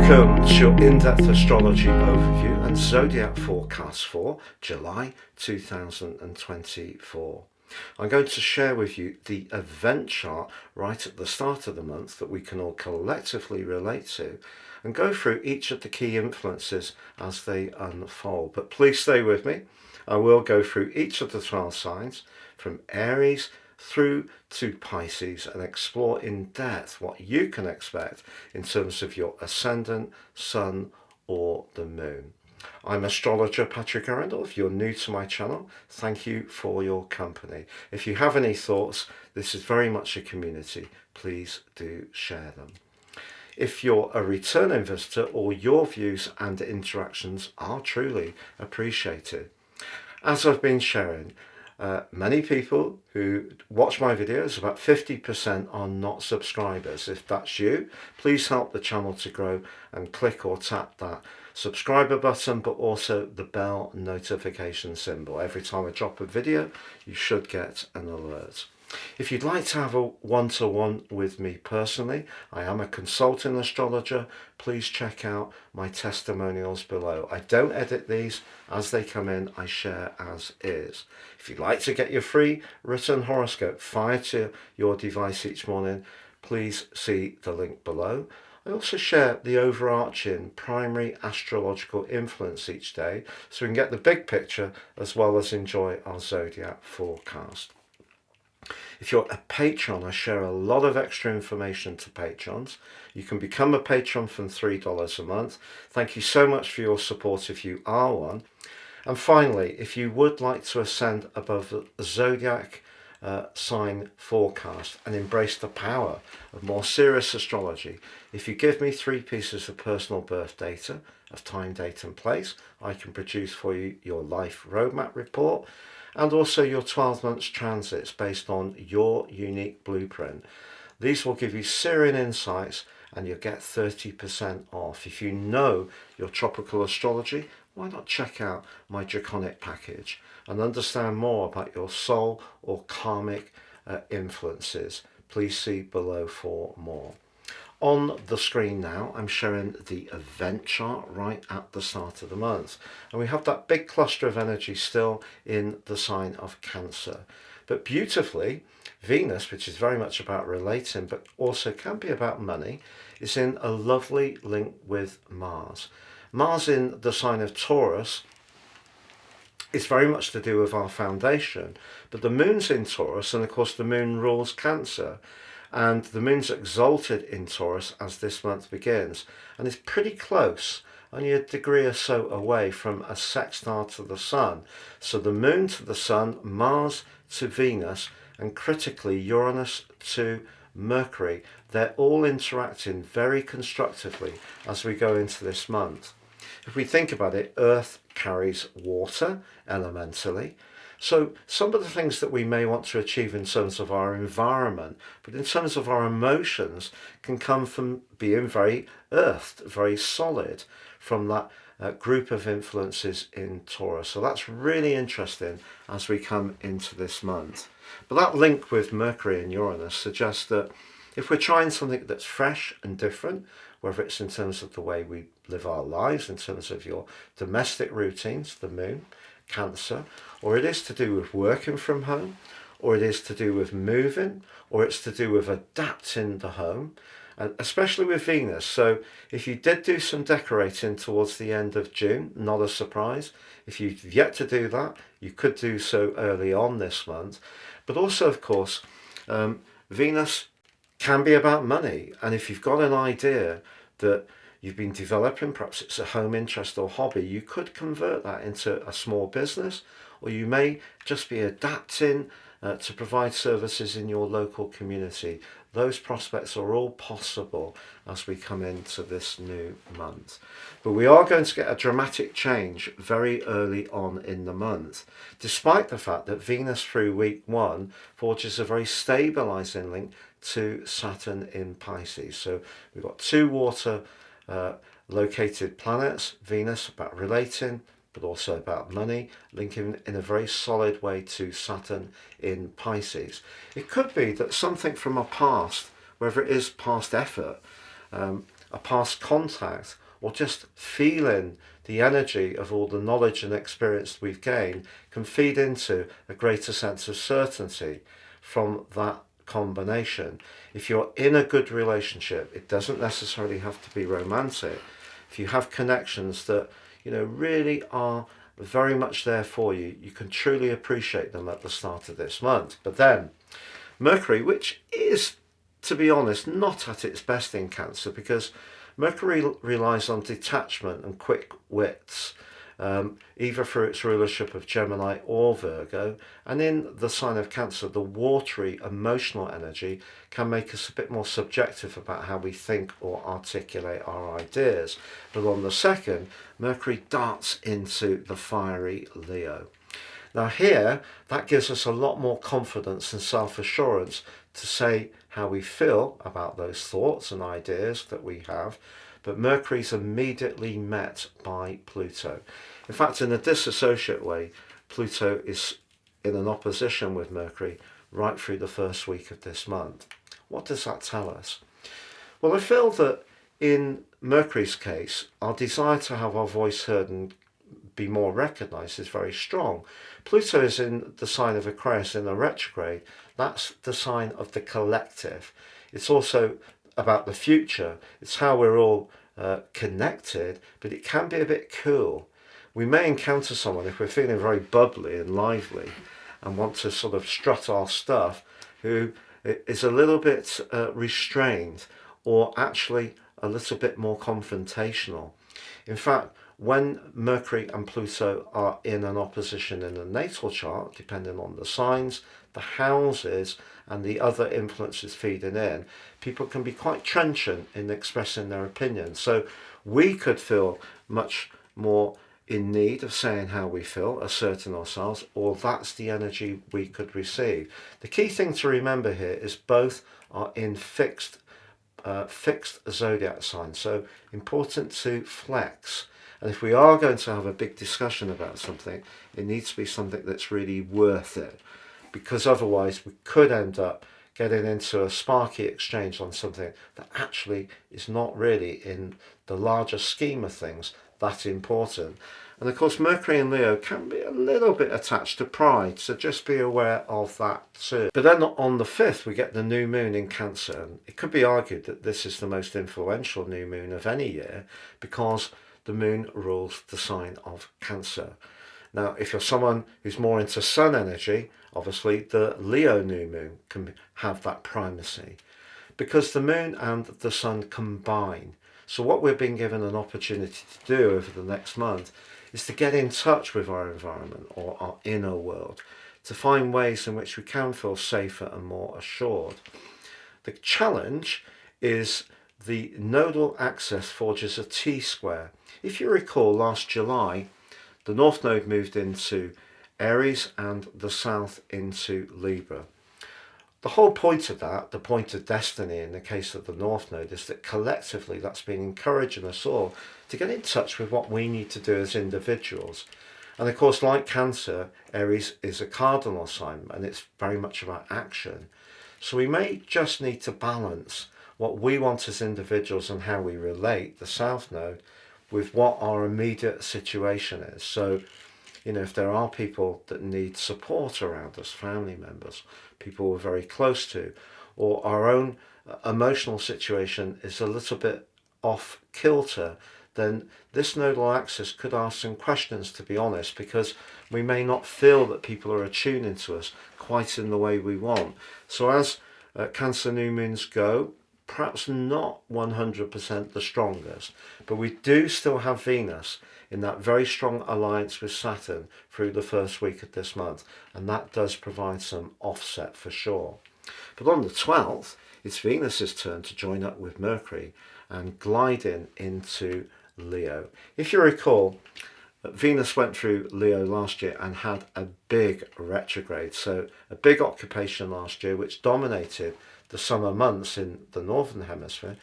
Welcome to your in-depth astrology overview and zodiac forecast for July 2024. I'm going to share with you the event chart right at the start of the month that we can all collectively relate to and go through each of the key influences as they unfold. But please stay with me. I will go through each of the 12 signs from Aries through to Pisces and explore in depth what you can expect in terms of your ascendant, sun or the moon. I'm astrologer Patrick Arundell. If you're new to my channel, thank you for your company. If you have any thoughts, this is very much a community. Please do share them. If you're a returning visitor, all your views and interactions are truly appreciated. As I've been sharing, many people who watch my videos, about 50% are not subscribers. If that's you, please help the channel to grow and click or tap that subscriber button, but also the bell notification symbol. Every time I drop a video, you should get an alert. If you'd like to have a one-to-one with me personally, I am a consulting astrologer. Please check out my testimonials below. I don't edit these. As they come in, I share as is. If you'd like to get your free written horoscope fired to your device each morning, please see the link below. I also share the overarching primary astrological influence each day so we can get the big picture as well as enjoy our zodiac forecast. If you're a patron, I share a lot of extra information to patrons. You can become a patron from $3 a month. Thank you so much for your support if you are one. And finally, if you would like to ascend above the zodiac sign forecast and embrace the power of more serious astrology, if you give me 3 pieces of personal birth data of time, date and place, I can produce for you your life roadmap report and also your 12 months transits based on your unique blueprint. These will give you Syrian insights and you'll get 30% off. If you know your tropical astrology, why not check out my draconic package and understand more about your soul or karmic influences. Please see below for more. On the screen now, I'm showing the event chart right at the start of the month. And we have that big cluster of energy still in the sign of Cancer. But beautifully, Venus, which is very much about relating, but also can be about money, is in a lovely link with Mars. Mars in the sign of Taurus is very much to do with our foundation. But the moon's in Taurus, and of course the moon rules Cancer. And the moon's exalted in Taurus as this month begins, and is pretty close, only a degree or so away from a sextile to the sun. So the moon to the sun, Mars to Venus, and critically Uranus to Mercury, they're all interacting very constructively as we go into this month. If we think about it, Earth carries water elementally. So some of the things that we may want to achieve in terms of our environment, but in terms of our emotions, can come from being very earthed, very solid from that group of influences in Taurus. So that's really interesting as we come into this month. But that link with Mercury and Uranus suggests that if we're trying something that's fresh and different, whether it's in terms of the way we live our lives, in terms of your domestic routines, the moon, Cancer, or it is to do with working from home, or it is to do with moving, or it's to do with adapting the home, and especially with Venus. So if you did do some decorating towards the end of June, not a surprise. If you've yet to do that, you could do so early on this month. But also, of course, Venus can be about money, and if you've got an idea that you've been developing, perhaps it's a home interest or hobby, you could convert that into a small business, or you may just be adapting to provide services in your local community. Those prospects are all possible as we come into this new month. But we are going to get a dramatic change very early on in the month, despite the fact that Venus through week 1 forges a very stabilizing link to Saturn in Pisces. So we've got 2 water located planets, Venus about relating, but also about money, linking in a very solid way to Saturn in Pisces. It could be that something from our past, whether it is past effort, a past contact, or just feeling the energy of all the knowledge and experience we've gained can feed into a greater sense of certainty from that combination. If you're in a good relationship, it doesn't necessarily have to be romantic. If you have connections that, really are very much there for you, you can truly appreciate them at the start of this month. But then Mercury, which is, to be honest, not at its best in Cancer, because Mercury relies on detachment and quick wits, either through its rulership of Gemini or Virgo. And in the sign of Cancer, the watery emotional energy can make us a bit more subjective about how we think or articulate our ideas. But on the second, Mercury darts into the fiery Leo. Now here, that gives us a lot more confidence and self-assurance to say how we feel about those thoughts and ideas that we have, but Mercury's immediately met by Pluto. In fact, in a disassociate way, Pluto is in an opposition with Mercury right through the first week of this month. What does that tell us? Well, I feel that in Mercury's case, our desire to have our voice heard and be more recognised is very strong. Pluto is in the sign of Aquarius in a retrograde. That's the sign of the collective. It's also about the future. It's how we're all connected, but it can be a bit cool. We may encounter someone, if we're feeling very bubbly and lively and want to sort of strut our stuff, who is a little bit restrained or actually a little bit more confrontational. In fact, when Mercury and Pluto are in an opposition in the natal chart, depending on the signs, the houses, and the other influences feeding in, people can be quite trenchant in expressing their opinions. So we could feel much more in need of saying how we feel, asserting ourselves, or that's the energy we could receive. The key thing to remember here is both are in fixed zodiac signs, so important to flex. And if we are going to have a big discussion about something, it needs to be something that's really worth it, because otherwise we could end up getting into a sparky exchange on something that actually is not really, in the larger scheme of things, that important. And of course, Mercury in Leo can be a little bit attached to pride, so just be aware of that too. But then on the 5th, we get the new moon in Cancer. And it could be argued that this is the most influential new moon of any year, because the moon rules the sign of Cancer. Now, if you're someone who's more into sun energy, obviously the Leo new moon can have that primacy, because the moon and the sun combine. So what we're being given an opportunity to do over the next month is to get in touch with our environment or our inner world, to find ways in which we can feel safer and more assured. The challenge is the nodal axis forges a T-square. If you recall, last July, the North Node moved into Aries and the South into Libra. The whole point of that, the point of destiny in the case of the North Node, is that collectively that's been encouraging us all to get in touch with what we need to do as individuals. And of course, like Cancer, Aries is a cardinal sign and it's very much about action. So we may just need to balance what we want as individuals and how we relate, the South Node, with what our immediate situation is. So, if there are people that need support around us, family members, people we're very close to, or our own emotional situation is a little bit off kilter, then this nodal axis could ask some questions, to be honest, because we may not feel that people are attuning to us quite in the way we want. So as Cancer new moons go, perhaps not 100% the strongest, but we do still have Venus in that very strong alliance with Saturn through the first week of this month, and that does provide some offset for sure. But on the 12th, it's Venus's turn to join up with Mercury and glide into Leo. If you recall, Venus went through Leo last year and had a big retrograde, so a big occupation last year which dominated the summer months in the northern hemisphere.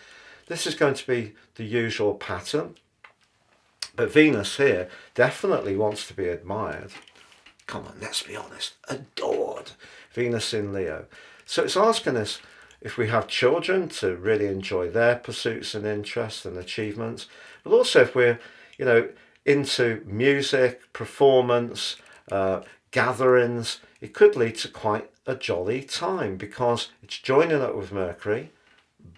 This is going to be the usual pattern, but Venus here definitely wants to be admired. Come on, let's be honest, adored. Venus in Leo. So it's asking us, if we have children, to really enjoy their pursuits and interests and achievements, but also if we're, into music, performance, gatherings, it could lead to quite a jolly time because it's joining up with Mercury,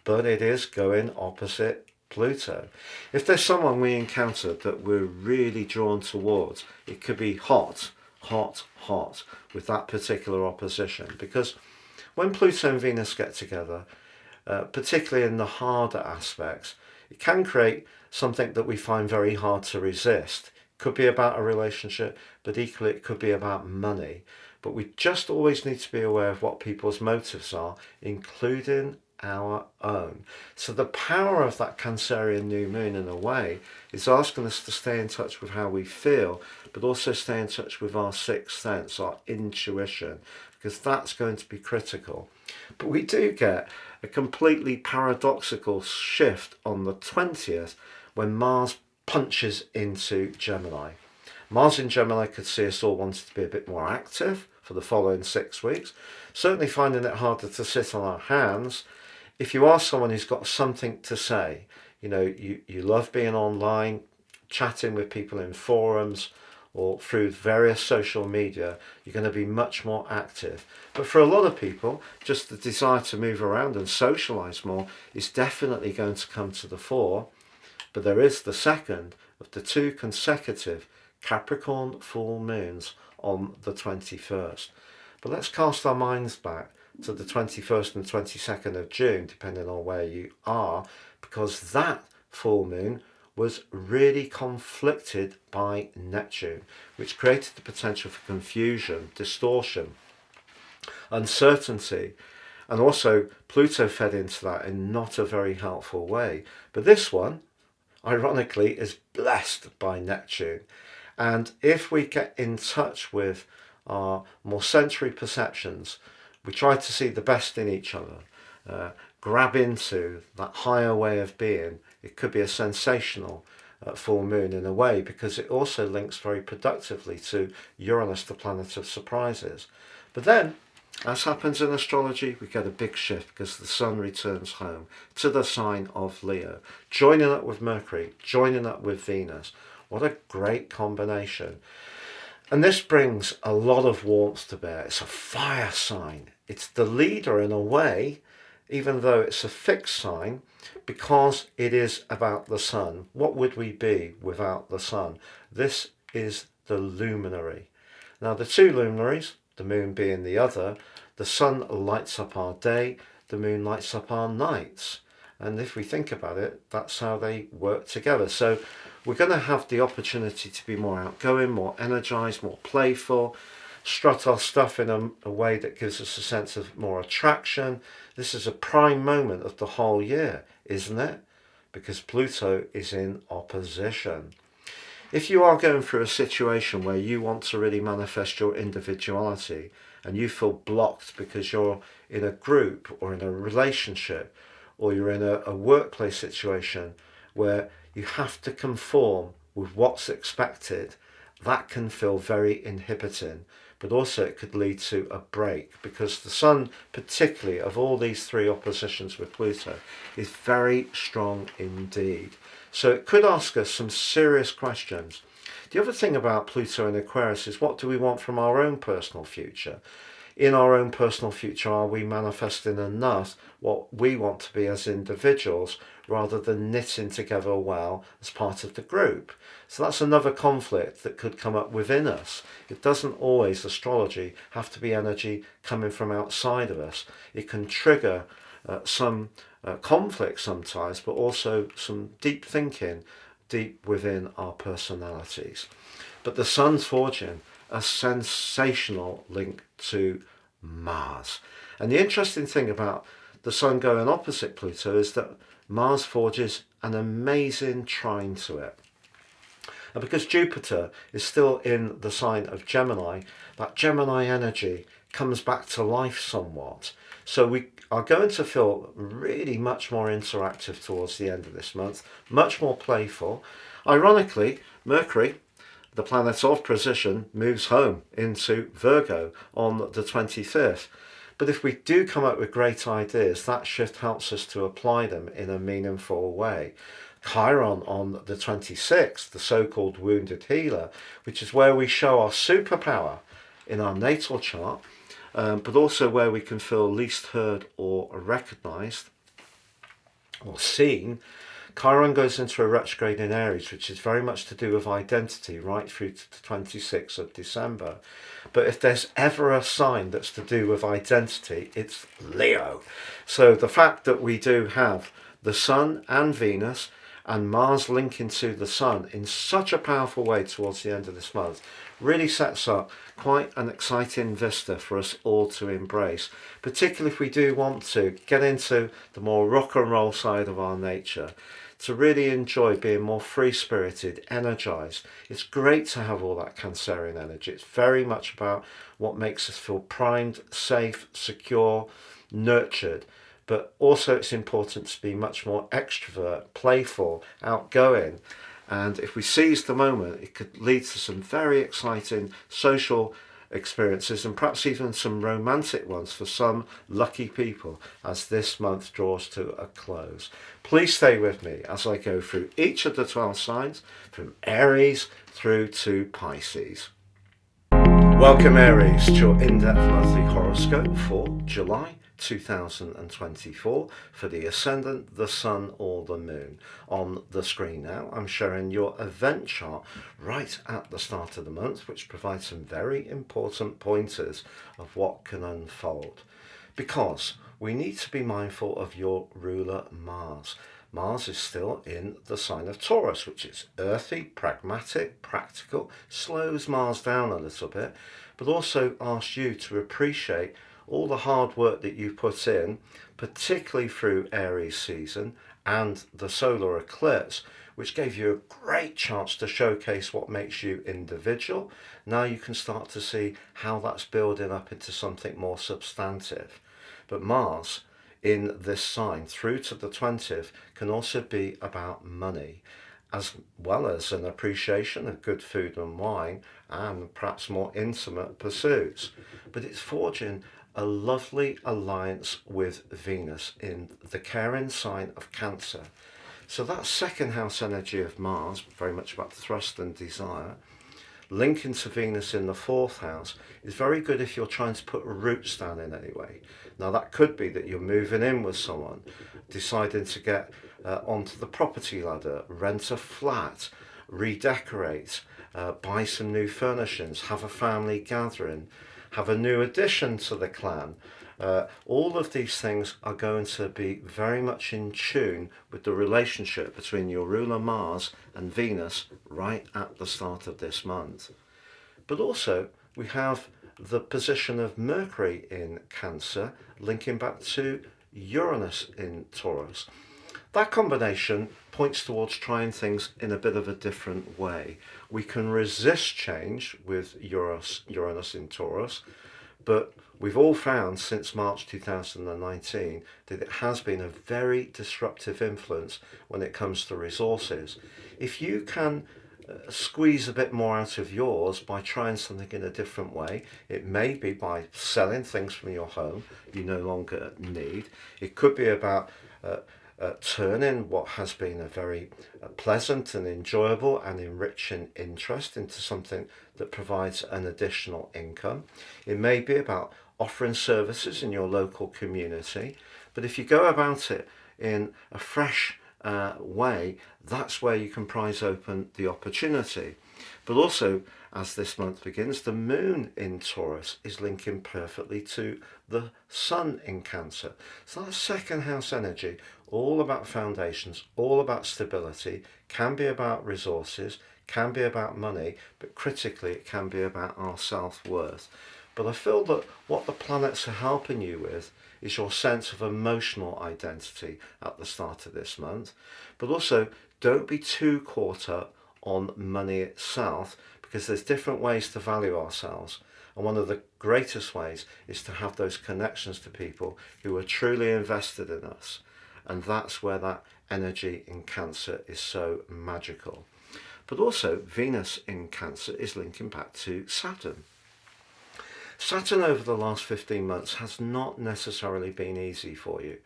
but it is going opposite Pluto. If there's someone we encounter that we're really drawn towards, it could be hot with that particular opposition, because when Pluto and Venus get together, particularly in the harder aspects, it can create something that we find very hard to resist. It could be about a relationship, but equally it could be about money. But we just always need to be aware of what people's motives are, including our own. So the power of that Cancerian new moon, in a way, is asking us to stay in touch with how we feel, but also stay in touch with our sixth sense, our intuition, because that's going to be critical. But we do get a completely paradoxical shift on the 20th when Mars punches into Gemini. Mars in Gemini could see us all wanting to be a bit more active for the following 6 weeks, certainly finding it harder to sit on our hands. If you are someone who's got something to say, you love being online, chatting with people in forums or through various social media, you're going to be much more active. But for a lot of people, just the desire to move around and socialise more is definitely going to come to the fore. But there is the second of the 2 consecutive Capricorn full moons on the 21st. But let's cast our minds back to the 21st and 22nd of June, depending on where you are, because that full moon was really conflicted by Neptune, which created the potential for confusion, distortion, uncertainty, and also Pluto fed into that in not a very helpful way. But this one, ironically, is blessed by Neptune. And if we get in touch with our more sensory perceptions, we try to see the best in each other, grab into that higher way of being. It could be a sensational full moon in a way, because it also links very productively to Uranus, the planet of surprises. But then, as happens in astrology, we get a big shift because the Sun returns home to the sign of Leo, joining up with Mercury, joining up with Venus. What a great combination. And this brings a lot of warmth to bear. It's a fire sign. It's the leader in a way, even though it's a fixed sign, because it is about the Sun. What would we be without the Sun? This is the luminary. Now, the 2 luminaries, the moon being the other, the Sun lights up our day, the moon lights up our nights. And if we think about it, that's how they work together. So we're going to have the opportunity to be more outgoing, more energized, more playful, strut our stuff in a way that gives us a sense of more attraction. This is a prime moment of the whole year, isn't it? Because Pluto is in opposition. If you are going through a situation where you want to really manifest your individuality and you feel blocked because you're in a group or in a relationship or you're in a workplace situation where you have to conform with what's expected, that can feel very inhibiting. But also it could lead to a break, because the Sun, particularly of all these 3 oppositions with Pluto, is very strong indeed. So it could ask us some serious questions. The other thing about Pluto and Aquarius is, what do we want from our own personal future? In our own personal future, are we manifesting enough what we want to be as individuals, rather than knitting together well as part of the group? So that's another conflict that could come up within us. It doesn't always, astrology, have to be energy coming from outside of us. It can trigger some conflict sometimes, but also some deep thinking deep within our personalities. But the Sun's forging a sensational link to Mars. And the interesting thing about the Sun going opposite Pluto is that Mars forges an amazing trine to it. And because Jupiter is still in the sign of Gemini, that Gemini energy comes back to life somewhat. So we are going to feel really much more interactive towards the end of this month, much more playful. Ironically, Mercury, the planet of precision, moves home into Virgo on the 25th. But if we do come up with great ideas, that shift helps us to apply them in a meaningful way. Chiron on the 26th, the so-called wounded healer, which is where we show our superpower in our natal chart, but also where we can feel least heard or recognised or seen. Chiron goes into a retrograde in Aries, which is very much to do with identity right through to the 26th of December. But if there's ever a sign that's to do with identity, it's Leo. So the fact that we do have the Sun and Venus and Mars linking to the Sun in such a powerful way towards the end of this month really sets up quite an exciting vista for us all to embrace, particularly if we do want to get into the more rock and roll side of our nature, to really enjoy being more free-spirited, energized. It's great to have all that Cancerian energy. It's very much about what makes us feel primed, safe, secure, nurtured. But also it's important to be much more extrovert, playful, outgoing. And if we seize the moment, it could lead to some very exciting social experiences and perhaps even some romantic ones for some lucky people as this month draws to a close. Please stay with me as I go through each of the 12 signs from Aries through to Pisces. Welcome Aries to your in-depth monthly horoscope for July 2024 for the Ascendant, the Sun or the Moon. On the screen now I'm showing your event chart right at the start of the month, which provides some very important pointers of what can unfold, because we need to be mindful of your ruler Mars. Mars is still in the sign of Taurus, which is earthy, pragmatic, practical, slows Mars down a little bit, but also asks you to appreciate all the hard work that you put in, particularly through Aries season and the solar eclipse, which gave you a great chance to showcase what makes you individual. Now you can start to see how that's building up into something more substantive. But Mars in this sign through to the 20th can also be about money, as well as an appreciation of good food and wine and perhaps more intimate pursuits. But it's forging a lovely alliance with Venus in the caring sign of Cancer. So that second house energy of Mars, very much about thrust and desire, linking to Venus in the fourth house, is very good if you're trying to put roots down in any way. Now that could be that you're moving in with someone, deciding to get onto the property ladder, rent a flat, redecorate, buy some new furnishings, have a family gathering, have a new addition to the clan. All of these things are going to be very much in tune with the relationship between your ruler Mars and Venus right at the start of this month. But also we have the position of Mercury in Cancer linking back to Uranus in Taurus. That combination points towards trying things in a bit of a different way. We can resist change with Uranus in Taurus, but we've all found since March 2019 that it has been a very disruptive influence when it comes to resources. If you can squeeze a bit more out of yours by trying something in a different way, it may be by selling things from your home you no longer need. It could be about turning what has been a very pleasant and enjoyable and enriching interest into something that provides an additional income. It may be about offering services in your local community, but if you go about it in a fresh way, that's where you can prize open the opportunity. But also, as this month begins, the moon in Taurus is linking perfectly to the sun in Cancer. So that second house energy, all about foundations, all about stability, can be about resources, can be about money, but critically it can be about our self-worth. But I feel that what the planets are helping you with is your sense of emotional identity at the start of this month. But also, don't be too caught up on money itself, because there's different ways to value ourselves. And one of the greatest ways is to have those connections to people who are truly invested in us. And that's where that energy in Cancer is so magical. But also, Venus in Cancer is linking back to Saturn. Saturn over the last 15 months has not necessarily been easy for you.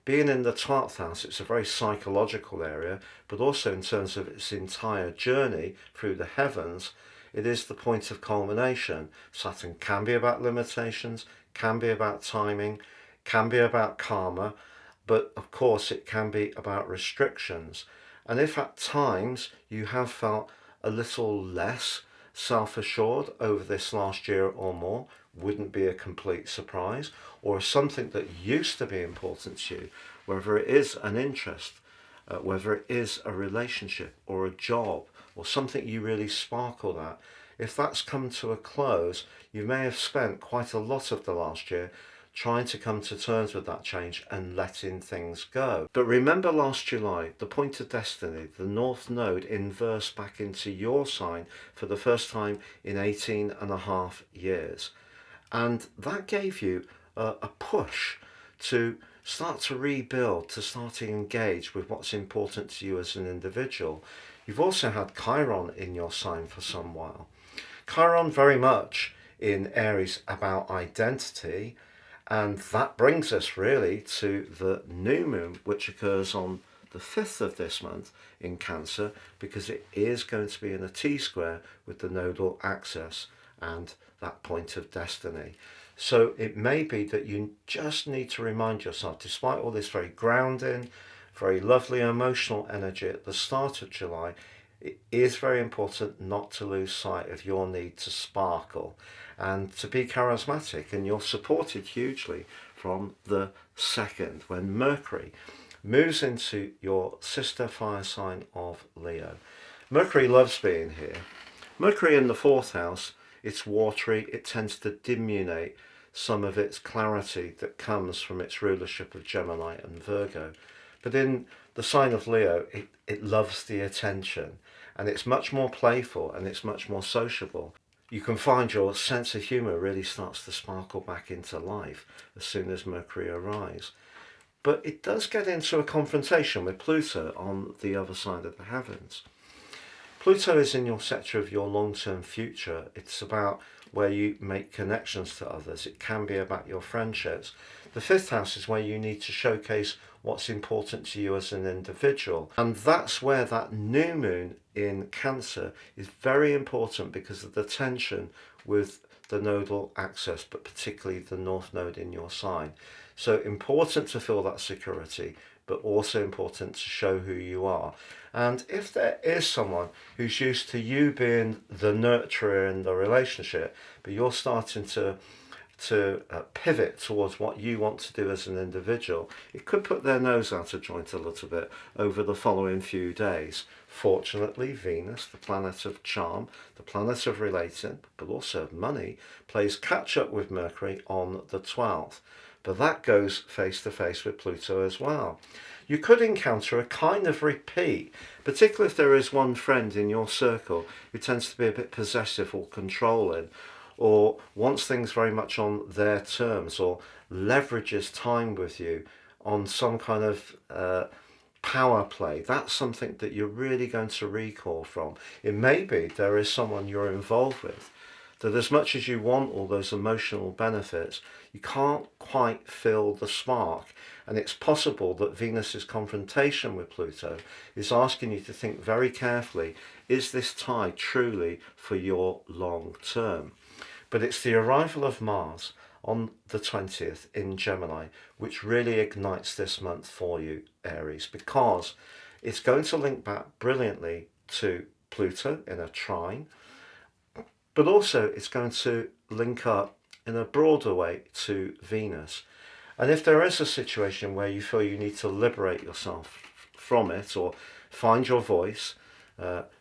Being in the 12th house, it's a very psychological area, but also in terms of its entire journey through the heavens, it is the point of culmination. Saturn can be about limitations, can be about timing, can be about karma, but of course it can be about restrictions. And if at times you have felt a little less self-assured over this last year or more, wouldn't be a complete surprise, or something that used to be important to you, whether it is an interest, whether it is a relationship or a job or something you really sparkle at, if that's come to a close, you may have spent quite a lot of the last year trying to come to terms with that change and letting things go. But remember last July, the point of destiny, the North Node inversed back into your sign for the first time in 18.5 years. And that gave you a push to start to rebuild, to start to engage with what's important to you as an individual. You've also had Chiron in your sign for some while. Chiron very much in Aries about identity, and that brings us really to the new moon, which occurs on the 5th of this month in Cancer, because it is going to be in a T-square with the nodal axis and that point of destiny. So it may be that you just need to remind yourself, despite all this very grounding, very lovely emotional energy at the start of July, it is very important not to lose sight of your need to sparkle and to be charismatic. And you're supported hugely from the 2nd, when Mercury moves into your sister fire sign of Leo. Mercury loves being here. Mercury in the 4th house, it's watery, it tends to diminuate some of its clarity that comes from its rulership of Gemini and Virgo. But in the sign of Leo, it loves the attention, and it's much more playful and it's much more sociable. You can find your sense of humour really starts to sparkle back into life as soon as Mercury arrives. But it does get into a confrontation with Pluto on the other side of the heavens. Pluto is in your sector of your long-term future. It's about where you make connections to others. It can be about your friendships. The 5th house is where you need to showcase what's important to you as an individual. And that's where that new moon in Cancer is very important, because of the tension with the nodal axis, but particularly the North Node in your sign. So important to feel that security, but also important to show who you are. And if there is someone who's used to you being the nurturer in the relationship, but you're starting to pivot towards what you want to do as an individual, it could put their nose out of joint a little bit over the following few days. Fortunately, Venus, the planet of charm, the planet of relating, but also of money, plays catch up with Mercury on the 12th. But that goes face to face with Pluto as well. You could encounter a kind of repeat, particularly if there is one friend in your circle who tends to be a bit possessive or controlling, or wants things very much on their terms, or leverages time with you on some kind of power play. That's something that you're really going to recall from. It may be there is someone you're involved with that, as much as you want all those emotional benefits, you can't quite feel the spark. And it's possible that Venus's confrontation with Pluto is asking you to think very carefully, is this tie truly for your long term? But it's the arrival of Mars on the 20th in Gemini which really ignites this month for you, Aries, because it's going to link back brilliantly to Pluto in a trine, but also it's going to link up in a broader way to Venus. And if there is a situation where you feel you need to liberate yourself from it, or find your voice,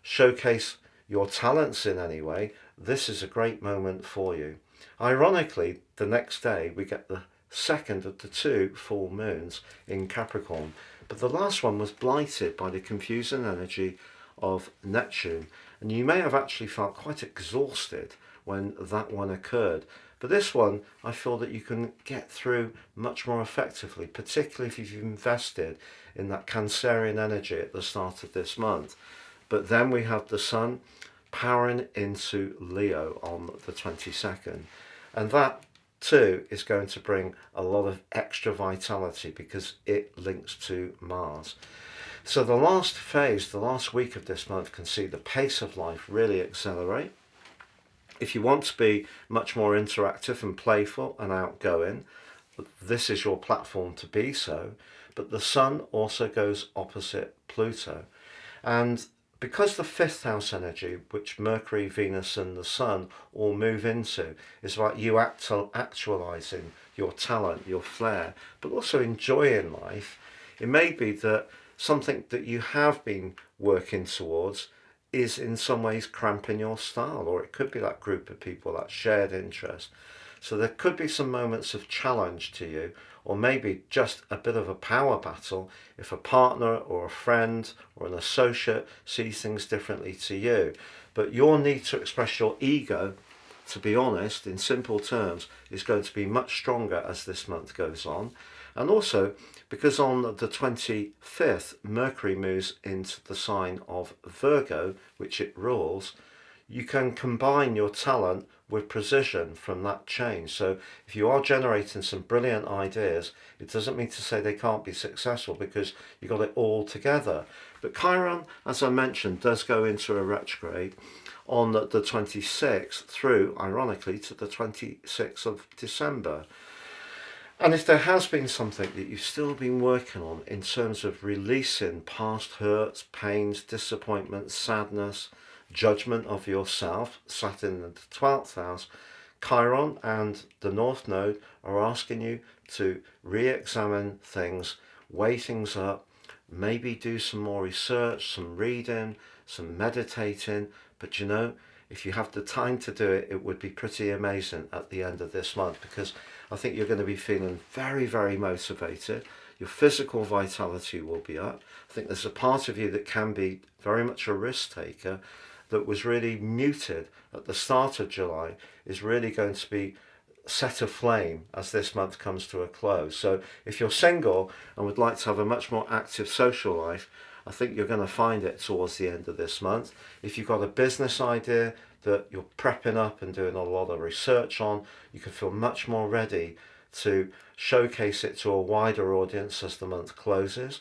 showcase your talents in any way, this is a great moment for you. Ironically, the next day we get the second of the 2 full moons in Capricorn, but the last one was blighted by the confusing energy of Neptune, and you may have actually felt quite exhausted when that one occurred. But this one, I feel that you can get through much more effectively, particularly if you've invested in that Cancerian energy at the start of this month. But then we have the Sun powering into Leo on the 22nd. And that too is going to bring a lot of extra vitality because it links to Mars. So the last phase, the last week of this month, can see the pace of life really accelerate. If you want to be much more interactive and playful and outgoing, this is your platform to be so. But the Sun also goes opposite Pluto. And because the fifth house energy, which Mercury, Venus, and the Sun all move into, is about you actualizing your talent, your flair, but also enjoying life, it may be that something that you have been working towards is in some ways cramping your style, or it could be that group of people, that shared interest. So there could be some moments of challenge to you, or maybe just a bit of a power battle if a partner or a friend or an associate sees things differently to you. But your need to express your ego, to be honest, in simple terms, is going to be much stronger as this month goes on. And also, because on the 25th, Mercury moves into the sign of Virgo, which it rules, you can combine your talent with precision from that change. So if you are generating some brilliant ideas, it doesn't mean to say they can't be successful because you got it all together. But Chiron, as I mentioned, does go into a retrograde on the 26th through, ironically, to the 26th of December. And if there has been something that you've still been working on in terms of releasing past hurts, pains, disappointments, sadness, judgment of yourself, sat in the 12th house, Chiron and the North Node are asking you to re-examine things, weigh things up, maybe do some more research, some reading, some meditating. But you know, if you have the time to do it, it would be pretty amazing at the end of this month, because I think you're going to be feeling very, very motivated. Your physical vitality will be up. I think there's a part of you that can be very much a risk taker that was really muted at the start of July, is really going to be set aflame as this month comes to a close. So if you're single and would like to have a much more active social life, I think you're going to find it towards the end of this month. If you've got a business idea that you're prepping up and doing a lot of research on, you can feel much more ready to showcase it to a wider audience as the month closes.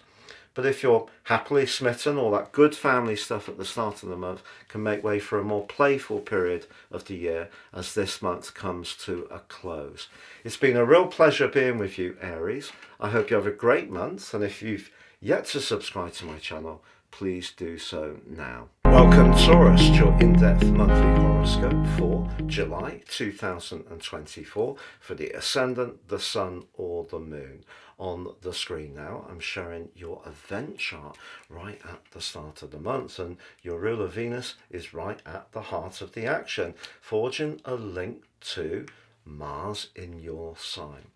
But if you're happily smitten, all that good family stuff at the start of the month can make way for a more playful period of the year as this month comes to a close. It's been a real pleasure being with you, Aries. I hope you have a great month, and if you've yet to subscribe to my channel, please do so now. Welcome, Taurus, to your in-depth monthly horoscope for July 2024 for the Ascendant, the Sun or the Moon. On the screen now, I'm showing your event chart right at the start of the month, and your ruler Venus is right at the heart of the action, forging a link to Mars in your sign.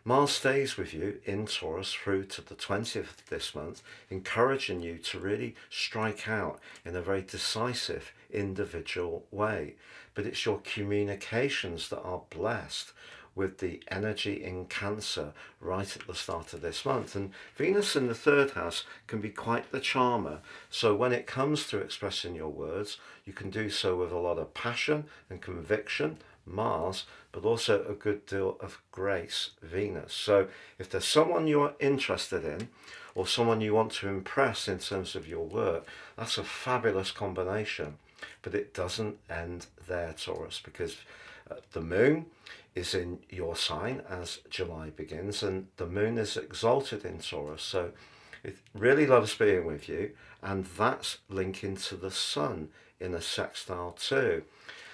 Mars stays with you in Taurus through to the 20th of this month, encouraging you to really strike out in a very decisive, individual way. But it's your communications that are blessed with the energy in Cancer right at the start of this month. And Venus in the third house can be quite the charmer. So when it comes to expressing your words, you can do so with a lot of passion and conviction, Mars, but also a good deal of grace, Venus. So if there's someone you are interested in, or someone you want to impress in terms of your work, that's a fabulous combination. But it doesn't end there, Taurus, because the moon is in your sign as July begins, and the moon is exalted in Taurus, so it really loves being with you, and that's linking to the sun in a sextile too.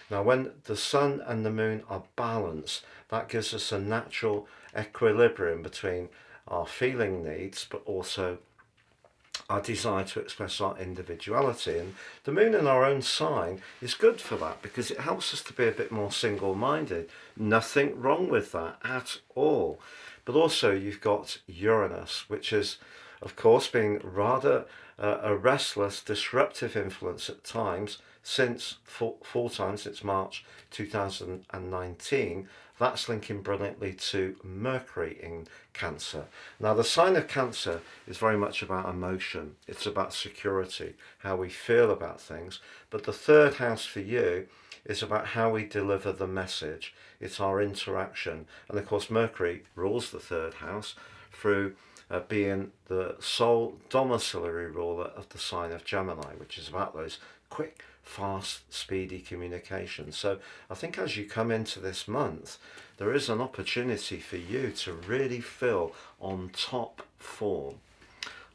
Now, when the sun and the moon are balanced, that gives us a natural equilibrium between our feeling needs, but also our desire to express our individuality. And the moon in our own sign is good for that because it helps us to be a bit more single-minded. Nothing wrong with that at all. But also you've got Uranus, which is, of course, been rather a restless, disruptive influence at times since full time since March 2019. That's linking brilliantly to Mercury in Cancer. Now, the sign of Cancer is very much about emotion. It's about security, how we feel about things. But the third house for you is about how we deliver the message. It's our interaction. And of course, Mercury rules the third house through being the sole domiciliary ruler of the sign of Gemini, which is about those quick, fast, speedy communications. So I think as you come into this month, there is an opportunity for you to really feel on top form.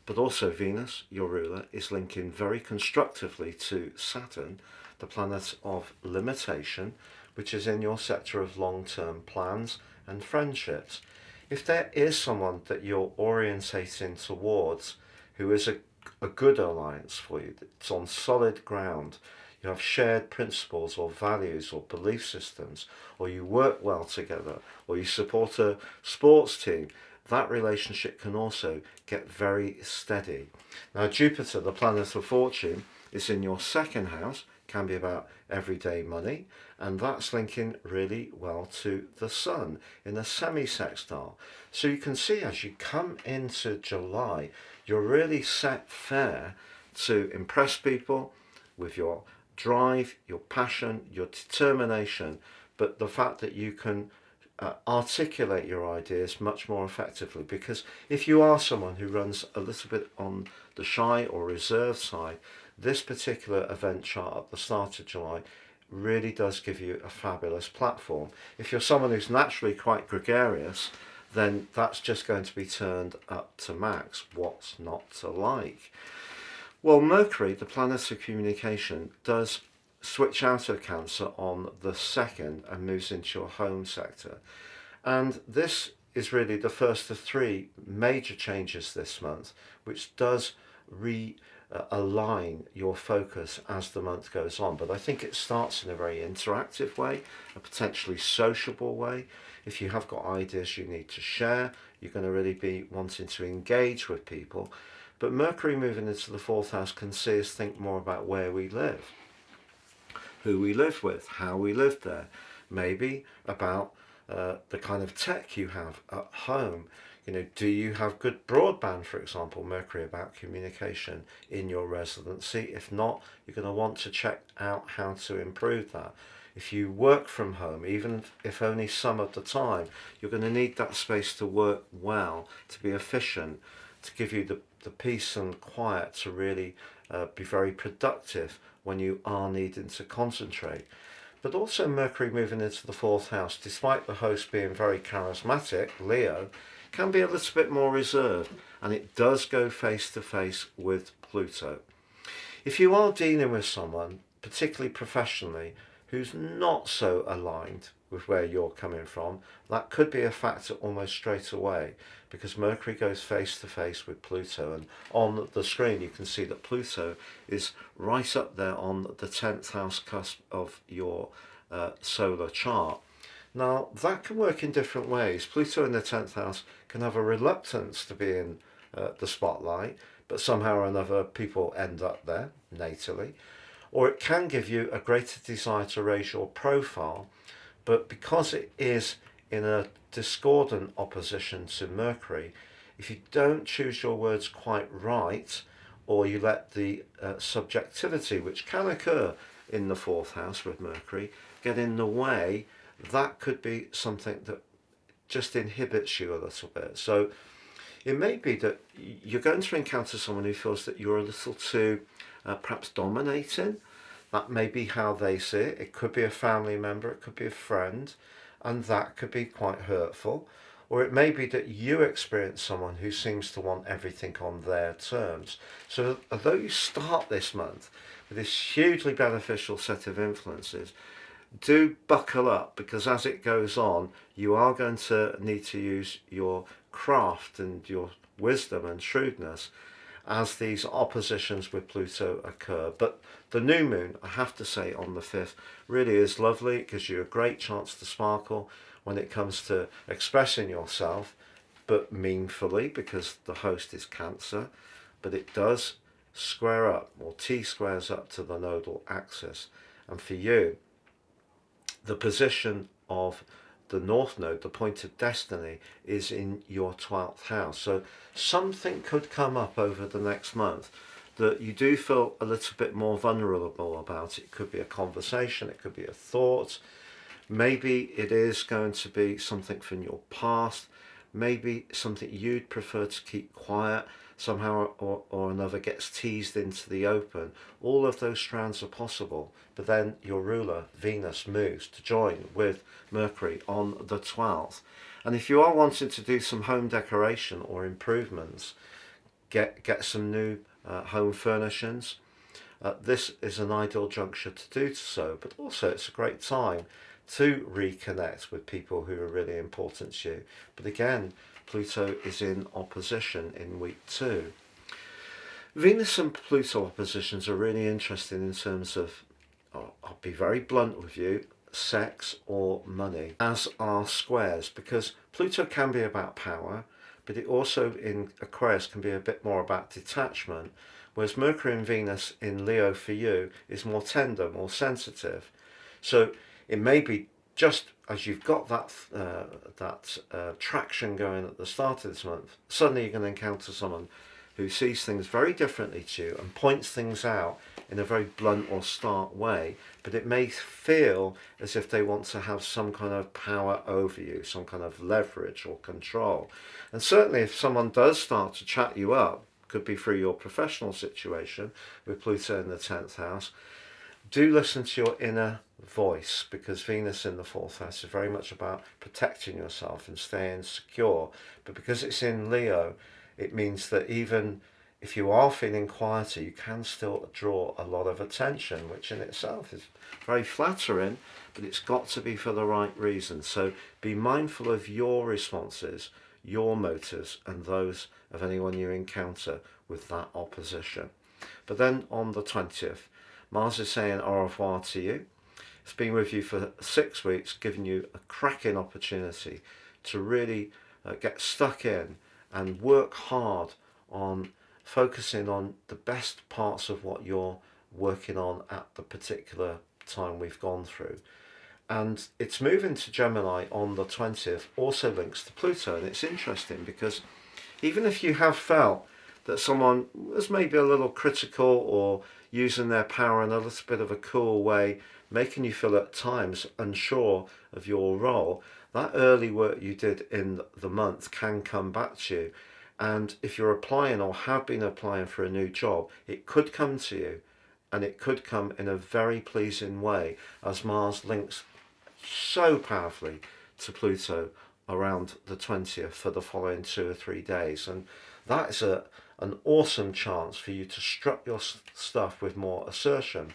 But also Venus, your ruler, is linking very constructively to Saturn, the planet of limitation, which is in your sector of long-term plans and friendships. If there is someone that you're orientating towards who is a good alliance for you, that's on solid ground, you have shared principles or values or belief systems, or you work well together, or you support a sports team, that relationship can also get very steady. Now, Jupiter, the planet of fortune, is in your second house, can be about everyday money, and that's linking really well to the Sun in a semi-sextile. So you can see as you come into July, you're really set fair to impress people with your drive, your passion, your determination, but the fact that you can articulate your ideas much more effectively, because if you are someone who runs a little bit on the shy or reserved side, this particular event chart at the start of July really does give you a fabulous platform. If you're someone who's naturally quite gregarious, then that's just going to be turned up to max. What's not to like? Well, Mercury, the planet of communication, does switch out of Cancer on the 2nd and moves into your home sector. And this is really the first of 3 major changes this month, which does realign your focus as the month goes on. But I think it starts in a very interactive way, a potentially sociable way. If you have got ideas you need to share, you're going to really be wanting to engage with people. But Mercury moving into the 4th house can see us think more about where we live, who we live with, how we live there, maybe about the kind of tech you have at home. You know, do you have good broadband, for example? Mercury about communication in your residency. If not, you're going to want to check out how to improve that. If you work from home, even if only some of the time, you're going to need that space to work well, to be efficient, to give you the peace and quiet to really be very productive when you are needing to concentrate. But also Mercury moving into the 4th house, despite the host being very charismatic, Leo, can be a little bit more reserved, and it does go face to face with Pluto. If you are dealing with someone, particularly professionally, who's not so aligned with where you're coming from, that could be a factor almost straight away, because Mercury goes face to face with Pluto, and on the screen you can see that Pluto is right up there on the 10th house cusp of your solar chart. Now that can work in different ways. Pluto in the 10th house can have a reluctance to be in the spotlight, but somehow or another people end up there natally. Or it can give you a greater desire to raise your profile, but because it is in a discordant opposition to Mercury, if you don't choose your words quite right, or you let the subjectivity, which can occur in the 4th house with Mercury, get in the way, that could be something that just inhibits you a little bit. So it may be that you're going to encounter someone who feels that you're a little too perhaps dominating. That may be how they see it. It could be a family member, it could be a friend, and that could be quite hurtful. Or it may be that you experience someone who seems to want everything on their terms. So although you start this month with this hugely beneficial set of influences, do buckle up, because as it goes on, you are going to need to use your craft and your wisdom and shrewdness as these oppositions with Pluto occur. But the new moon, I have to say, on the 5th really is lovely. It gives you a great chance to sparkle when it comes to expressing yourself, but meaningfully, because the host is Cancer. But it does square up, or T squares up to the nodal axis. And for you, the position of the North Node, the point of destiny, is in your 12th house. So something could come up over the next month that you do feel a little bit more vulnerable about it. It could be a conversation, it could be a thought, maybe it is going to be something from your past, maybe something you'd prefer to keep quiet, somehow or another gets teased into the open. All of those strands are possible, but then your ruler, Venus, moves to join with Mercury on the 12th. And if you are wanting to do some home decoration or improvements, get some new home furnishings, this is an ideal juncture to do so, but also it's a great time to reconnect with people who are really important to you. But again, Pluto is in opposition in week 2. Venus and Pluto oppositions are really interesting in terms of, I'll be very blunt with you, sex or money, as are squares, because Pluto can be about power, but it also in Aquarius can be a bit more about detachment, whereas Mercury and Venus in Leo for you is more tender, more sensitive. So it may be just as you've got that traction going at the start of this month, suddenly you're going to encounter someone who sees things very differently to you and points things out in a very blunt or stark way, but it may feel as if they want to have some kind of power over you, some kind of leverage or control. And certainly if someone does start to chat you up, could be through your professional situation with Pluto in the 10th house, do listen to your inner voice, because Venus in the 4th house is very much about protecting yourself and staying secure. But because it's in Leo, it means that even if you are feeling quieter, you can still draw a lot of attention, which in itself is very flattering, but it's got to be for the right reason. So be mindful of your responses, your motives, and those of anyone you encounter with that opposition. But then on the 20th, Mars is saying au revoir to you. It's been with you for 6 weeks, giving you a cracking opportunity to really get stuck in and work hard on focusing on the best parts of what you're working on at the particular time we've gone through. And it's moving to Gemini on the 20th also links to Pluto, and it's interesting because even if you have felt that someone was maybe a little critical or using their power in a little bit of a cool way, making you feel at times unsure of your role, that early work you did in the month can come back to you. And if you're applying or have been applying for a new job, it could come to you, and it could come in a very pleasing way, as Mars links so powerfully to Pluto around the 20th for the following 2 or 3 days. And that is an awesome chance for you to strut your stuff with more assertion.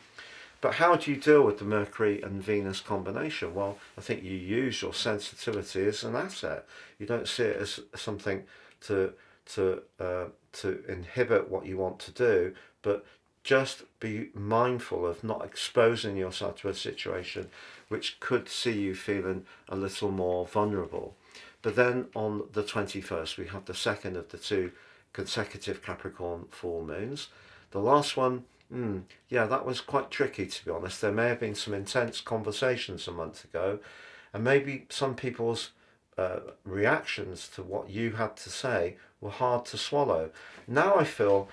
But how do you deal with the Mercury and Venus combination? Well, I think you use your sensitivity as an asset. You don't see it as something to inhibit what you want to do, but just be mindful of not exposing yourself to a situation which could see you feeling a little more vulnerable. But then on the 21st, we have the second of the 2 consecutive Capricorn full moons. The last one, yeah, that was quite tricky, to be honest. There may have been some intense conversations a month ago, and maybe some people's reactions to what you had to say were hard to swallow. Now I feel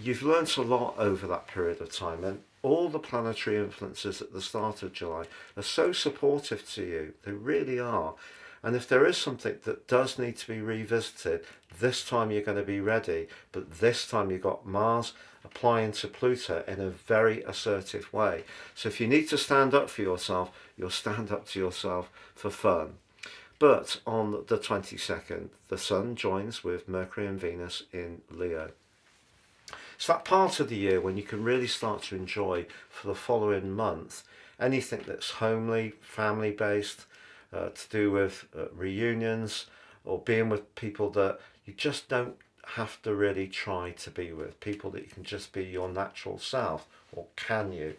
you've learnt a lot over that period of time, and all the planetary influences at the start of July are so supportive to you. They really are. And if there is something that does need to be revisited, this time you're going to be ready. But this time you've got Mars applying to Pluto in a very assertive way. So if you need to stand up for yourself, you'll stand up to yourself for fun. But on the 22nd, the Sun joins with Mercury and Venus in Leo. It's that part of the year when you can really start to enjoy for the following month anything that's homely, family based, to do with reunions or being with people that you just don't have to really try to be with, people that you can just be your natural self, or can you?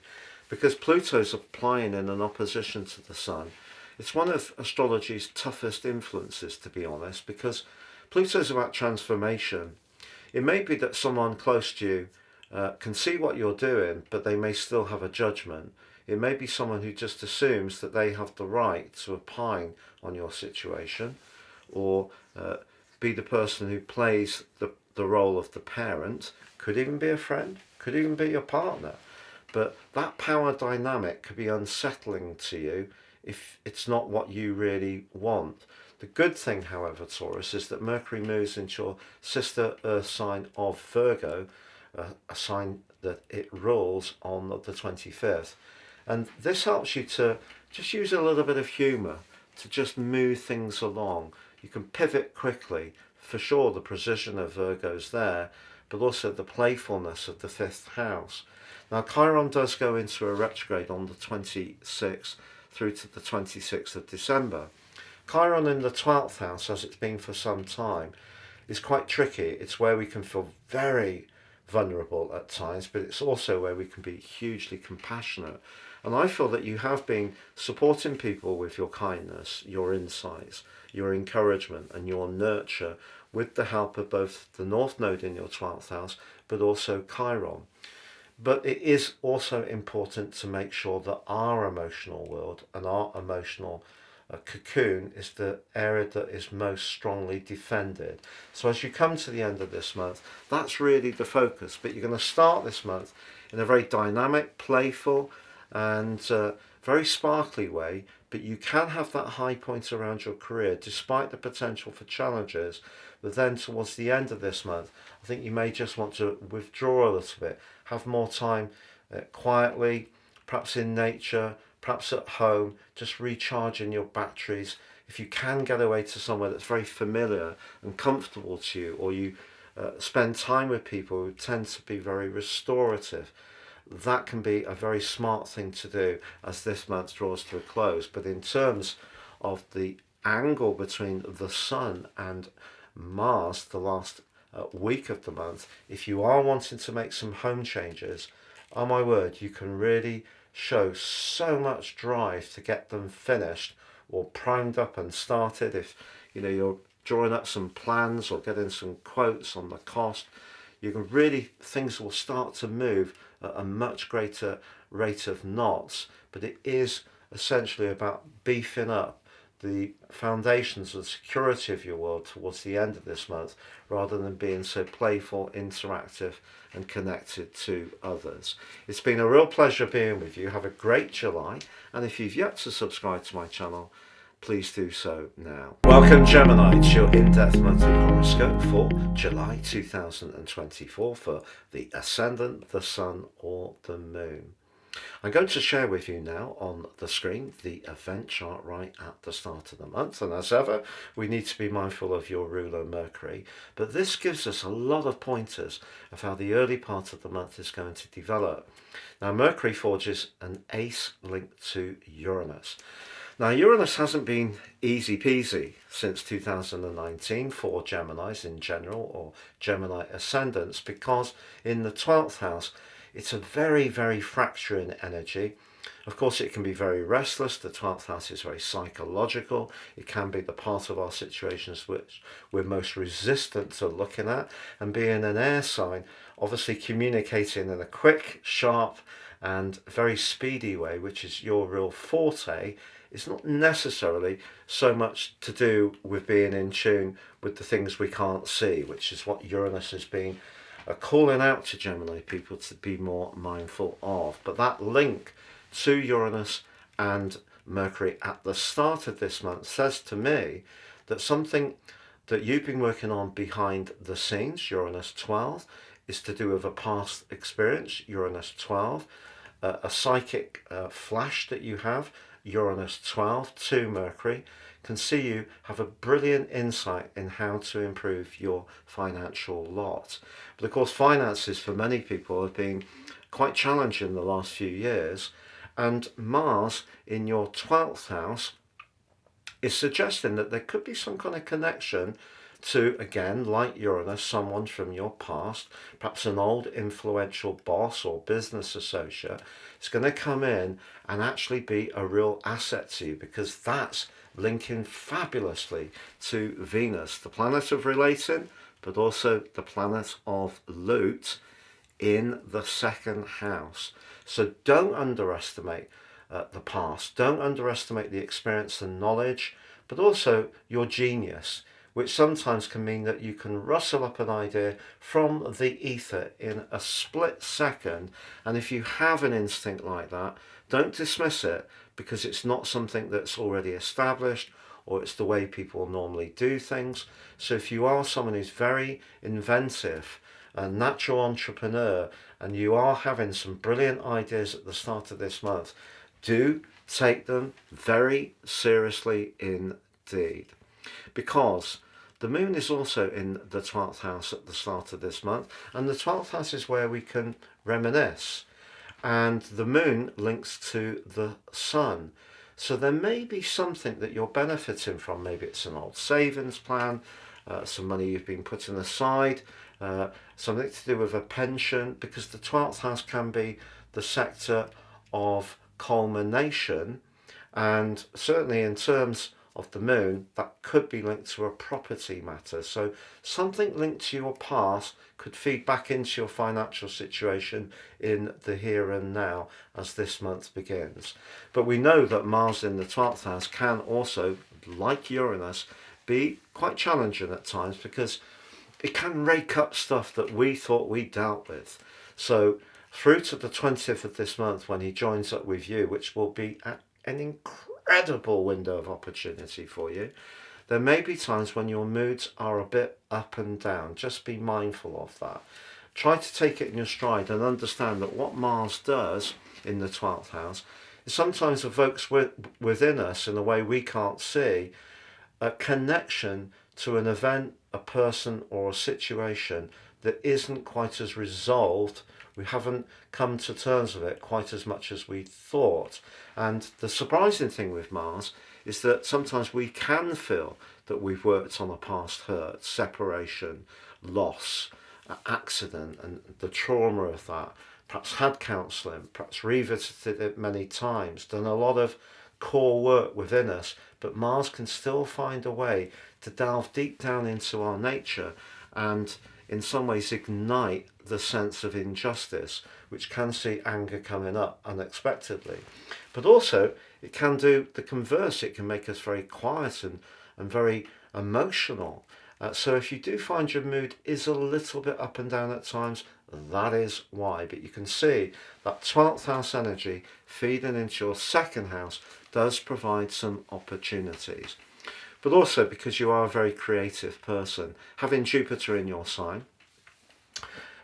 Because Pluto's applying in an opposition to the Sun. It's one of astrology's toughest influences, to be honest, because Pluto's about transformation. It may be that someone close to you can see what you're doing, but they may still have a judgment. It may be someone who just assumes that they have the right to opine on your situation, or be the person who plays the role of the parent, could even be a friend, could even be your partner. But that power dynamic could be unsettling to you if it's not what you really want. The good thing, however, Taurus, is that Mercury moves into your sister Earth sign of Virgo, a sign that it rules on the 25th. And this helps you to just use a little bit of humour to just move things along. You can pivot quickly. For sure, the precision of Virgo's there, but also the playfulness of the 5th house. Now, Chiron does go into a retrograde on the 26th through to the 26th of December. Chiron in the 12th house, as it's been for some time, is quite tricky. It's where we can feel very vulnerable at times, but it's also where we can be hugely compassionate. And I feel that you have been supporting people with your kindness, your insights, your encouragement and your nurture with the help of both the North Node in your 12th house, but also Chiron. But it is also important to make sure that our emotional world and our emotional cocoon is the area that is most strongly defended. So as you come to the end of this month, that's really the focus. But you're going to start this month in a very dynamic, playful and very sparkly way, but you can have that high point around your career despite the potential for challenges. But then towards the end of this month, I think you may just want to withdraw a little bit, have more time quietly, perhaps in nature, perhaps at home, just recharging your batteries. If you can get away to somewhere that's very familiar and comfortable to you, or you spend time with people who tend to be very restorative, that can be a very smart thing to do as this month draws to a close. But in terms of the angle between the Sun and Mars, the last week of the month, if you are wanting to make some home changes, oh my word, you can really show so much drive to get them finished or primed up and started. If you're drawing up some plans or getting some quotes on the cost, you can really, things will start to move at a much greater rate of knots. But it is essentially about beefing up the foundations of the security of your world towards the end of this month, rather than being so playful, interactive and connected to others. It's been a real pleasure being with you. Have a great July, and if you've yet to subscribe to my channel, please do so now. Welcome Gemini to your in-depth monthly horoscope for July 2024 for the Ascendant, the Sun or the Moon. I'm going to share with you now on the screen the event chart right at the start of the month, and as ever we need to be mindful of your ruler Mercury, but this gives us a lot of pointers of how the early part of the month is going to develop. Now Mercury forges an ace linked to Uranus. Now Uranus hasn't been easy peasy since 2019 for Geminis in general, or Gemini ascendants, because in the 12th house it's a very, very fracturing energy. Of course, it can be very restless. The 12th house is very psychological. It can be the part of our situations which we're most resistant to looking at. And being an air sign, obviously communicating in a quick, sharp, and very speedy way, which is your real forte, is not necessarily so much to do with being in tune with the things we can't see, which is what Uranus has been calling out to Gemini people to be more mindful of. But that link to Uranus and Mercury at the start of this month says to me that something that you've been working on behind the scenes, Uranus 12, is to do with a past experience, Uranus 12, a psychic flash that you have, Uranus 12 to Mercury, can see you have a brilliant insight in how to improve your financial lot. But of course, finances for many people have been quite challenging the last few years, and Mars in your 12th house is suggesting that there could be some kind of connection to, again, like Uranus, someone from your past, perhaps an old influential boss or business associate. It's going to come in and actually be a real asset to you, because that's linking fabulously to Venus, the planet of relating, but also the planet of loot in the 2nd house. So don't underestimate the past. Don't underestimate the experience and knowledge, but also your genius. which sometimes can mean that you can rustle up an idea from the ether in a split second. And if you have an instinct like that, don't dismiss it, because it's not something that's already established, or it's the way people normally do things. So if you are someone who's very inventive, a natural entrepreneur, and you are having some brilliant ideas at the start of this month, do take them very seriously indeed. Because the moon is also in the 12th house at the start of this month, and the 12th house is where we can reminisce. And the moon links to the sun. So there may be something that you're benefiting from. Maybe it's an old savings plan, some money you've been putting aside, something to do with a pension, because the 12th house can be the sector of culmination, and certainly in terms of the moon, that could be linked to a property matter. So something linked to your past could feed back into your financial situation in the here and now as this month begins. But we know that Mars in the 12th house can also, like Uranus, be quite challenging at times, because it can rake up stuff that we thought we dealt with. So through to the 20th of this month, when he joins up with you, which will be an incredible window of opportunity for you, there may be times when your moods are a bit up and down. Just be mindful of that. Try to take it in your stride and understand that what Mars does in the 12th house is sometimes evokes within us, in a way we can't see, a connection to an event, a person, or a situation that isn't quite as resolved. We haven't come to terms with it quite as much as we thought. And the surprising thing with Mars is that sometimes we can feel that we've worked on a past hurt, separation, loss, accident, and the trauma of that. Perhaps had counselling, perhaps revisited it many times, done a lot of core work within us, but Mars can still find a way to delve deep down into our nature and in some ways ignite the sense of injustice, which can see anger coming up unexpectedly. But also it can do the converse. It can make us very quiet and very emotional. So if you do find your mood is a little bit up and down at times, that is why. But you can see that 12th house energy feeding into your second house does provide some opportunities. But also because you are a very creative person, having Jupiter in your sign,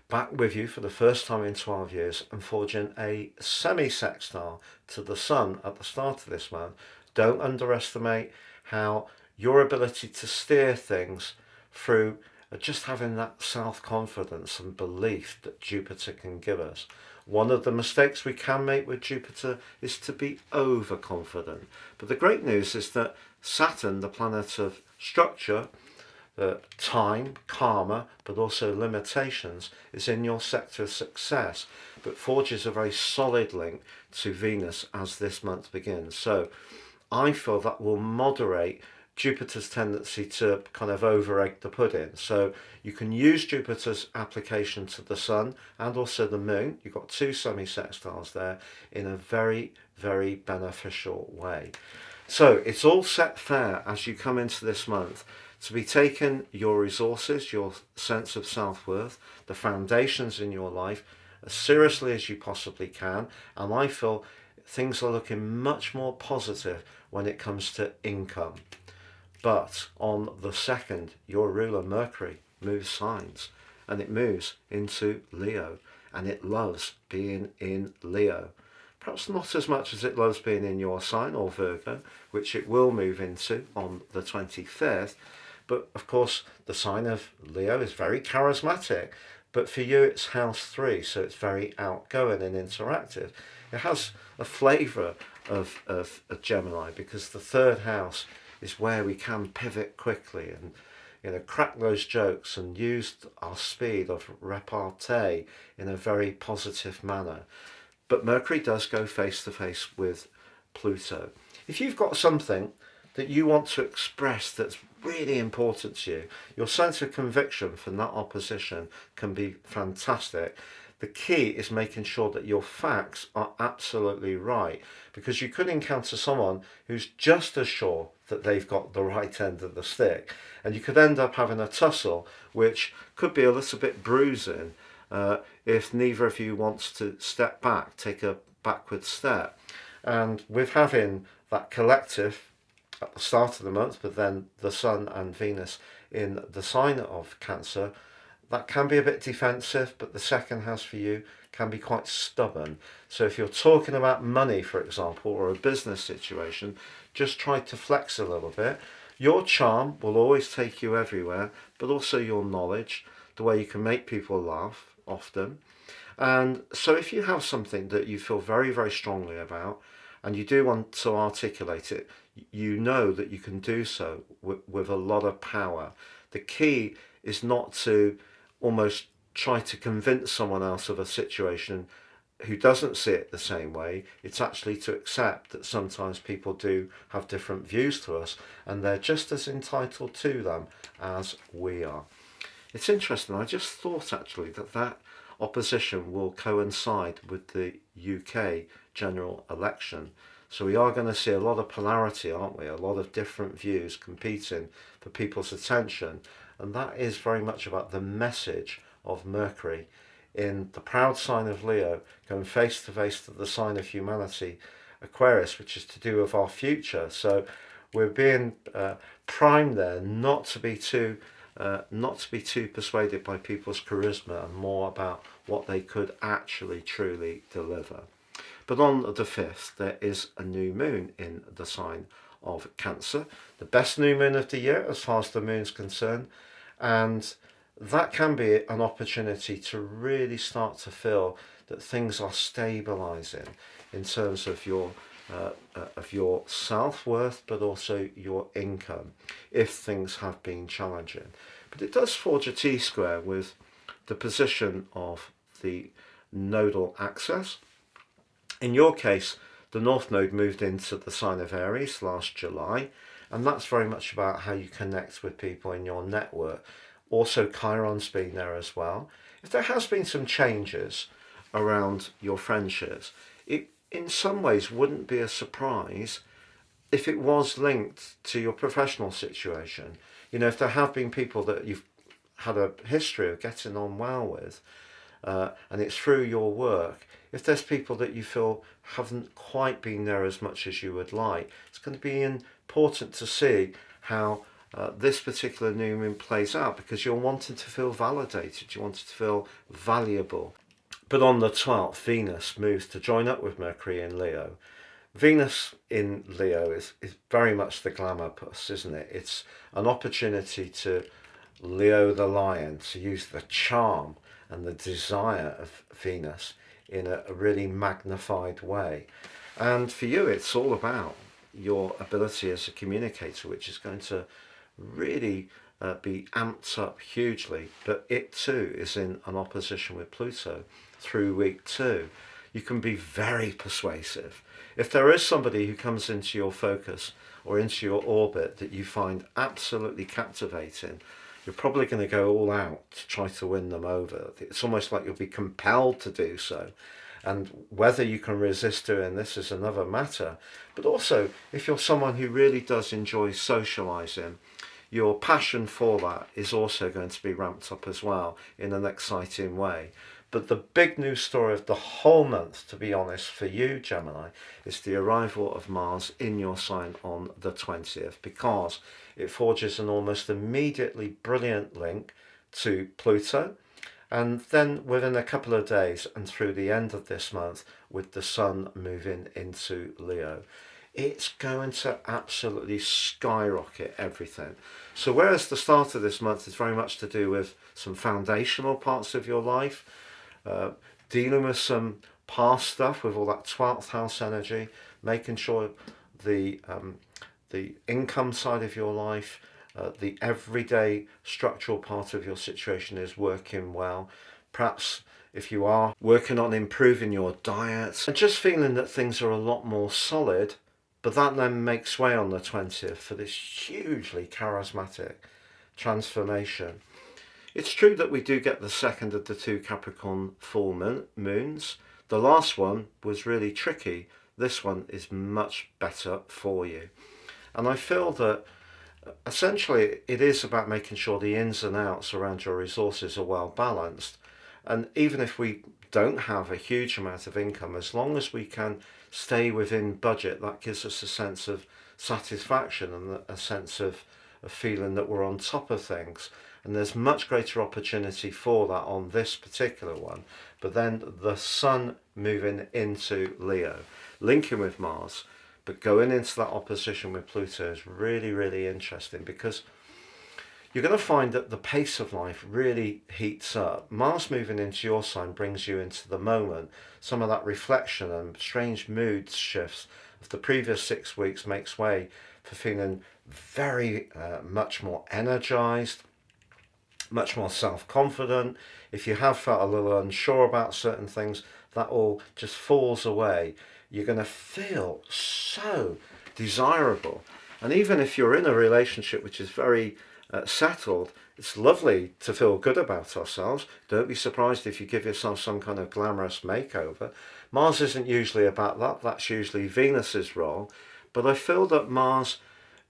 back with you for the first time in 12 years and forging a semi-sextile to the Sun at the start of this month, don't underestimate how your ability to steer things through just having that self-confidence and belief that Jupiter can give us. One of the mistakes we can make with Jupiter is to be overconfident. But the great news is that Saturn, the planet of structure, time, karma, but also limitations, is in your sector of success, but forges a very solid link to Venus as this month begins. So I feel that will moderate Jupiter's tendency to kind of over egg the pudding. So you can use Jupiter's application to the Sun and also the Moon. You've got two semi-sextiles there in a very, very beneficial way. So it's all set fair as you come into this month to be taking your resources, your sense of self-worth, the foundations in your life as seriously as you possibly can. And I feel things are looking much more positive when it comes to income. But on the 2nd, your ruler Mercury moves signs, and it moves into Leo, and it loves being in Leo. Perhaps not as much as it loves being in your sign or Virgo, which it will move into on the 25th. But of course, the sign of Leo is very charismatic, but for you it's house 3, so it's very outgoing and interactive. It has a flavour of a Gemini, because the 3rd house is where we can pivot quickly and crack those jokes and use our speed of repartee in a very positive manner. But Mercury does go face to face with Pluto. If you've got something that you want to express that's really important to you, your sense of conviction from that opposition can be fantastic. The key is making sure that your facts are absolutely right, because you could encounter someone who's just as sure that they've got the right end of the stick. And you could end up having a tussle, which could be a little bit bruising if neither of you wants to step back, take a backward step. And with having that collective at the start of the month, but then the Sun and Venus in the sign of Cancer, that can be a bit defensive, but the second house for you can be quite stubborn. So if you're talking about money, for example, or a business situation, just try to flex a little bit. Your charm will always take you everywhere, but also your knowledge, the way you can make people laugh often. And so if you have something that you feel very, very strongly about, and you do want to articulate it, you know that you can do so with a lot of power. The key is not to almost try to convince someone else of a situation who doesn't see it the same way. It's actually to accept that sometimes people do have different views to us, and they're just as entitled to them as we are. It's interesting, I just thought actually that opposition will coincide with the UK general election. So we are going to see a lot of polarity, aren't we? A lot of different views competing for people's attention. And that is very much about the message of Mercury in the proud sign of Leo, going face to face to the sign of humanity, Aquarius, which is to do with our future. So we're being primed there not to be too persuaded by people's charisma, and more about what they could actually truly deliver. But on the 5th, there is a new moon in the sign of Cancer, the best new moon of the year as far as the moon's concerned, and that can be an opportunity to really start to feel that things are stabilising in terms of your self-worth, but also your income, if things have been challenging. But it does forge a T-square with the position of the nodal axis. In your case, the North Node moved into the sign of Aries last July, and that's very much about how you connect with people in your network. Also, Chiron's been there as well. If there has been some changes around your friendships, it in some ways wouldn't be a surprise if it was linked to your professional situation. You know, if there have been people that you've had a history of getting on well with, and it's through your work, if there's people that you feel haven't quite been there as much as you would like, it's going to be important to see how this particular new moon plays out, because you're wanting to feel validated, you want to feel valuable. But on the 12th, Venus moves to join up with Mercury in Leo. Venus in Leo is very much the glamour puss, isn't it? It's an opportunity to Leo the lion, to use the charm and the desire of Venus in a really magnified way. And for you, it's all about your ability as a communicator, which is going to really be amped up hugely. But it too is in an opposition with Pluto through week 2. You can be very persuasive. If there is somebody who comes into your focus or into your orbit that you find absolutely captivating, you're probably going to go all out to try to win them over. It's almost like you'll be compelled to do so. And whether you can resist doing this is another matter. But also, if you're someone who really does enjoy socialising, your passion for that is also going to be ramped up as well in an exciting way. But the big news story of the whole month, to be honest, for you, Gemini, is the arrival of Mars in your sign on the 20th, because it forges an almost immediately brilliant link to Pluto. And then within a couple of days and through the end of this month, with the Sun moving into Leo, it's going to absolutely skyrocket everything. So whereas the start of this month is very much to do with some foundational parts of your life, dealing with some past stuff with all that 12th house energy, making sure the income side of your life, the everyday structural part of your situation is working well. Perhaps if you are working on improving your diet and just feeling that things are a lot more solid, but that then makes way on the 20th for this hugely charismatic transformation. It's true that we do get the second of the 2 Capricorn full moons. The last one was really tricky. This one is much better for you. And I feel that essentially it is about making sure the ins and outs around your resources are well balanced. And even if we don't have a huge amount of income, as long as we can stay within budget, that gives us a sense of satisfaction and a sense of a feeling that we're on top of things. And there's much greater opportunity for that on this particular one. But then the Sun moving into Leo, linking with Mars, but going into that opposition with Pluto is really, really interesting, because you're going to find that the pace of life really heats up. Mars moving into your sign brings you into the moment. Some of that reflection and strange mood shifts of the previous 6 weeks makes way for feeling very much more energized, much more self-confident. If you have felt a little unsure about certain things, that all just falls away. You're going to feel so desirable. And even if you're in a relationship which is very settled, it's lovely to feel good about ourselves. Don't be surprised if you give yourself some kind of glamorous makeover. Mars isn't usually about that. That's usually Venus's role. But I feel that Mars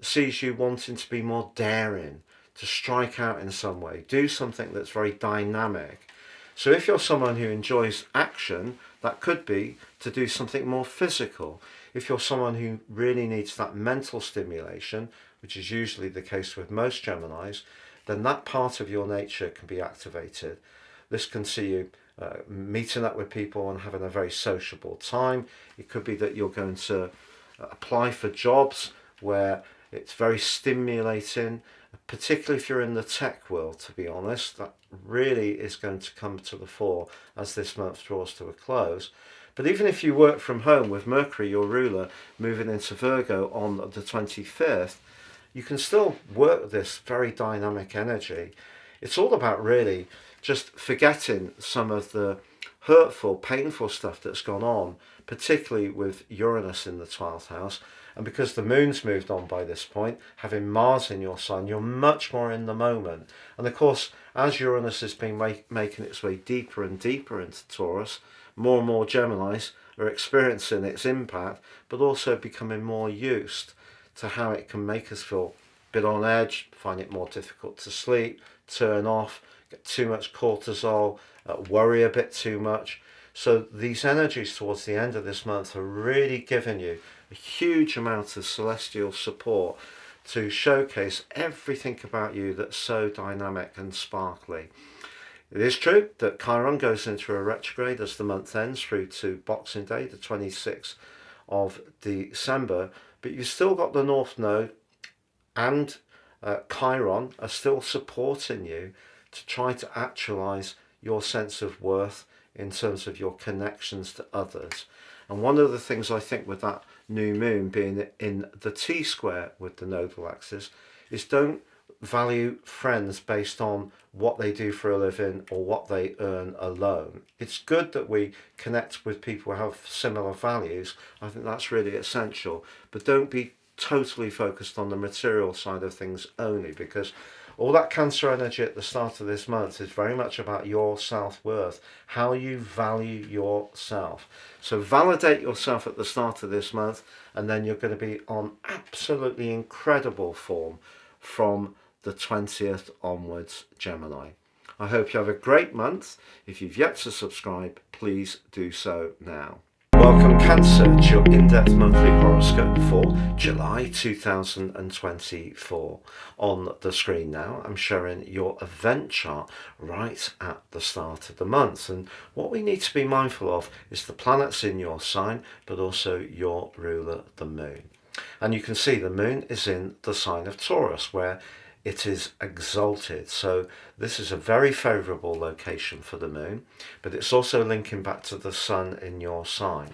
sees you wanting to be more daring, to strike out in some way, do something that's very dynamic. So if you're someone who enjoys action, that could be to do something more physical. If you're someone who really needs that mental stimulation, which is usually the case with most Geminis, then that part of your nature can be activated. This can see you meeting up with people and having a very sociable time. It could be that you're going to apply for jobs where it's very stimulating, particularly if you're in the tech world, to be honest. That really is going to come to the fore as this month draws to a close. But even if you work from home with Mercury, your ruler, moving into Virgo on the 25th, you can still work this very dynamic energy. It's all about really just forgetting some of the hurtful, painful stuff that's gone on, particularly with Uranus in the 12th house. And because the moon's moved on by this point, having Mars in your sign, you're much more in the moment. And of course, as Uranus has been making its way deeper and deeper into Taurus, more and more Geminis are experiencing its impact, but also becoming more used to how it can make us feel a bit on edge, find it more difficult to sleep, turn off, get too much cortisol, worry a bit too much. So these energies towards the end of this month are really giving you a huge amount of celestial support to showcase everything about you that's so dynamic and sparkly. It is true that Chiron goes into a retrograde as the month ends through to Boxing Day, the 26th of December, but you've still got the North Node and Chiron are still supporting you to try to actualize your sense of worth in terms of your connections to others. And one of the things I think with that new moon being in the T-square with the nodal axis is don't value friends based on what they do for a living or what they earn alone. It's good that we connect with people who have similar values. I think that's really essential. But don't be totally focused on the material side of things only, because all that Cancer energy at the start of this month is very much about your self-worth, how you value yourself. So validate yourself at the start of this month, and then you're going to be on absolutely incredible form from the 20th onwards, Gemini. I hope you have a great month. If you've yet to subscribe, please do so now. Welcome Cancer to your in-depth monthly horoscope for July 2024. On the screen now, I'm showing your event chart right at the start of the month. And what we need to be mindful of is the planets in your sign, but also your ruler, the moon. And you can see the moon is in the sign of Taurus, where it is exalted. So this is a very favourable location for the moon, but it's also linking back to the sun in your sign.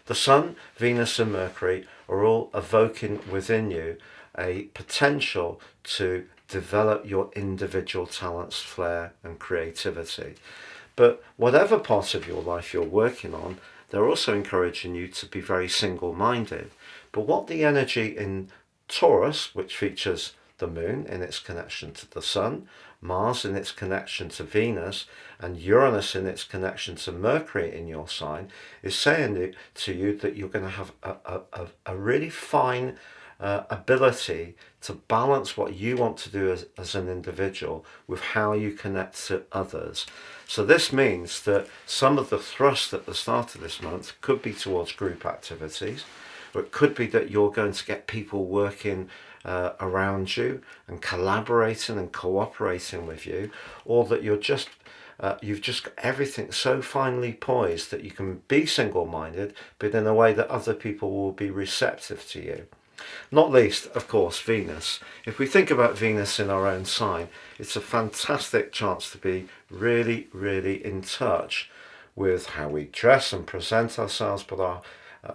The sun, Venus and Mercury are all evoking within you a potential to develop your individual talents, flair and creativity. But whatever part of your life you're working on, they're also encouraging you to be very single-minded. But what the energy in Taurus, which features the moon in its connection to the sun, Mars in its connection to Venus, and Uranus in its connection to Mercury in your sign, is saying to you that you're going to have a really fine ability to balance what you want to do as an individual with how you connect to others. So this means that some of the thrust at the start of this month could be towards group activities, or it could be that you're going to get people working around you and collaborating and cooperating with you, or that you've just got everything so finely poised that you can be single-minded, but in a way that other people will be receptive to you. Not least, of course, Venus. If we think about Venus in our own sign, it's a fantastic chance to be really, really in touch with how we dress and present ourselves, but our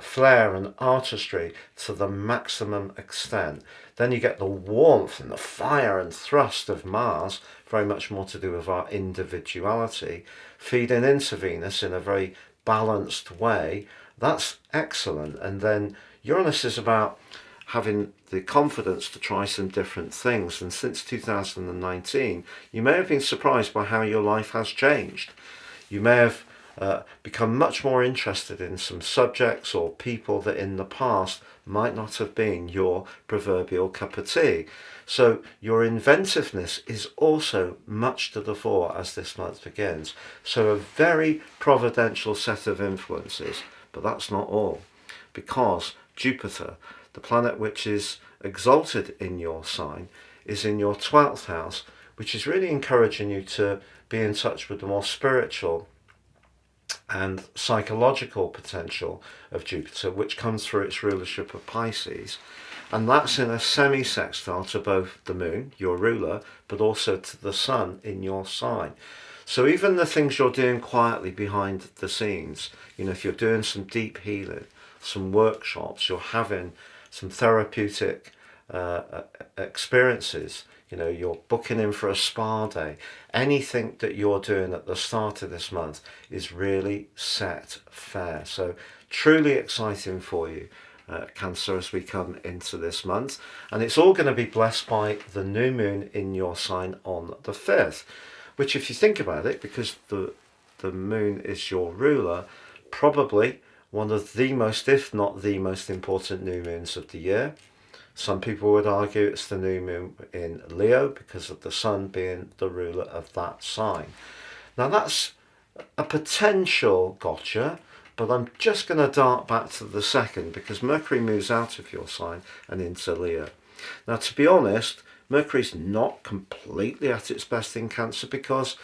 flair and artistry to the maximum extent. Then you get the warmth and the fire and thrust of Mars, very much more to do with our individuality, feeding into Venus in a very balanced way. That's excellent. And then Uranus is about having the confidence to try some different things. And since 2019, you may have been surprised by how your life has changed. You may have become much more interested in some subjects or people that in the past might not have been your proverbial cup of tea. So your inventiveness is also much to the fore as this month begins. So a very providential set of influences, but that's not all, because Jupiter, the planet which is exalted in your sign, is in your 12th house, which is really encouraging you to be in touch with the more spiritual and psychological potential of Jupiter, which comes through its rulership of Pisces. And that's in a semi-sextile to both the moon, your ruler, but also to the sun in your sign. So even the things you're doing quietly behind the scenes, if you're doing some deep healing, some workshops, you're having some therapeutic experiences, you're booking in for a spa day, anything that you're doing at the start of this month is really set fair. So truly exciting for you, Cancer, as we come into this month. And it's all going to be blessed by the new moon in your sign on the 5th, which, if you think about it, because the moon is your ruler, probably one of the most, if not the most important new moons of the year. Some people would argue it's the new moon in Leo because of the sun being the ruler of that sign. Now that's a potential gotcha, but I'm just going to dart back to the second because Mercury moves out of your sign and into Leo. Now, to be honest, Mercury's not completely at its best in Cancer, because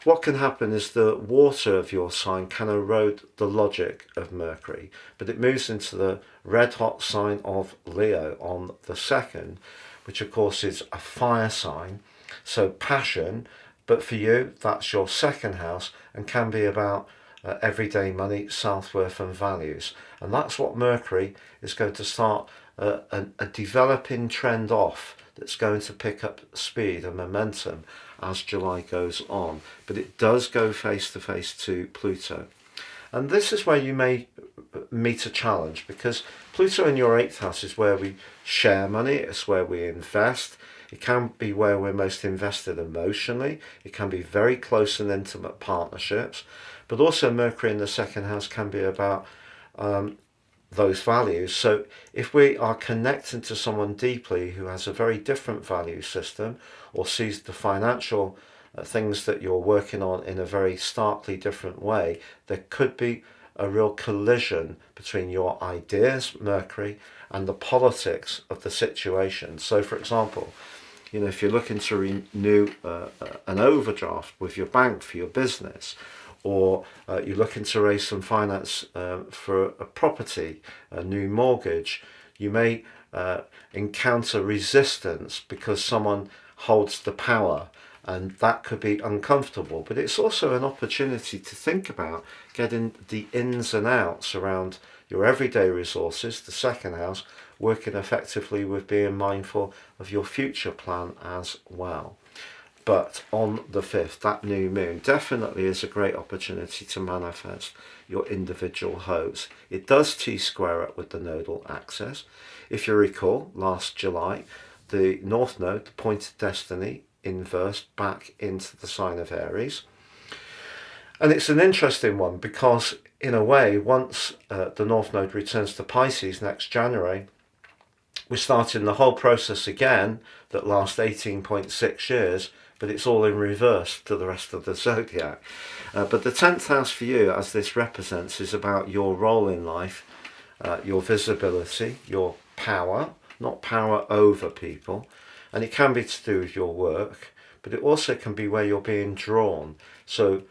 what can happen is the water of your sign can erode the logic of Mercury, but it moves into the red hot sign of Leo on the 2nd, which of course is a fire sign, so passion, but for you that's your 2nd house and can be about everyday money, self-worth and values. And that's what Mercury is going to start a developing trend off that's going to pick up speed and momentum as July goes on. But it does go face to face to Pluto. And this is where you may meet a challenge, because Pluto in your 8th house is where we share money, it's where we invest. It can be where we're most invested emotionally. It can be very close and intimate partnerships. But also Mercury in the 2nd house can be about those values. So if we are connecting to someone deeply who has a very different value system, or sees the financial things that you're working on in a very starkly different way, there could be a real collision between your ideas, Mercury, and the politics of the situation. So for example, if you're looking to renew an overdraft with your bank for your business, or you're looking to raise some finance for a property, a new mortgage, you may encounter resistance because someone holds the power, and that could be uncomfortable. But it's also an opportunity to think about getting the ins and outs around your everyday resources, the 2nd house, working effectively with being mindful of your future plan as well. But on the 5th, that new moon definitely is a great opportunity to manifest your individual hopes. It does T-square up with the nodal axis. If you recall, last July, the North Node, the point of destiny, inversed back into the sign of Aries. And it's an interesting one because, in a way, once the North Node returns to Pisces next January, we're starting the whole process again that lasts 18.6 years, but it's all in reverse to the rest of the zodiac. But the 10th house for you, as this represents, is about your role in life, your visibility, your power, not power over people. And it can be to do with your work, but it also can be where you're being drawn. So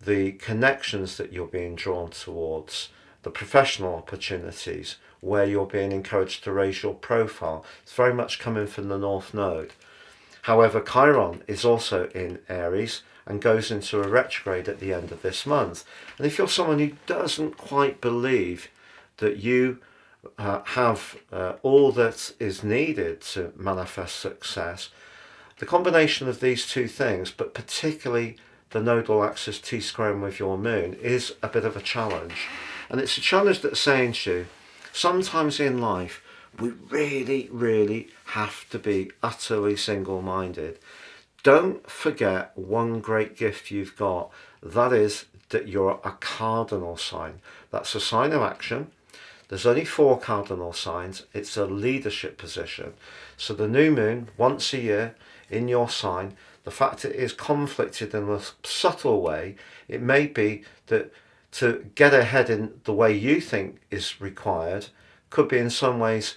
the connections that you're being drawn towards, the professional opportunities, where you're being encouraged to raise your profile. It's very much coming from the North Node. However, Chiron is also in Aries and goes into a retrograde at the end of this month. And if you're someone who doesn't quite believe that you have all that is needed to manifest success, the combination of these two things, but particularly the nodal axis T-squaring with your moon, is a bit of a challenge. And it's a challenge that's saying to you, sometimes in life, we really have to be utterly single-minded. Don't forget one great gift you've got. That is that you're a cardinal sign. That's a sign of action. There's only 4 cardinal signs. It's a leadership position. So the new moon, once a year in your sign, the fact it is conflicted in a subtle way, it may be that to get ahead in the way you think is required could be in some ways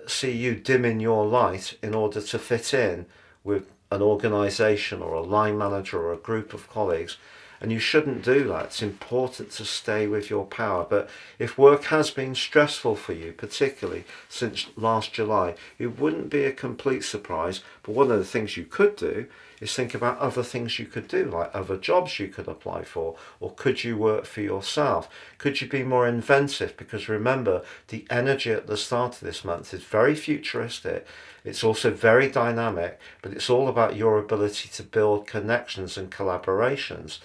see you dimming your light in order to fit in with an organisation or a line manager or a group of colleagues. And you shouldn't do that. It's important to stay with your power. But if work has been stressful for you, particularly since last July, it wouldn't be a complete surprise. But one of the things you could do is think about other things you could do, like other jobs you could apply for, or could you work for yourself? Could you be more inventive? Because remember, the energy at the start of this month is very futuristic. It's also very dynamic, but it's all about your ability to build connections and collaborations.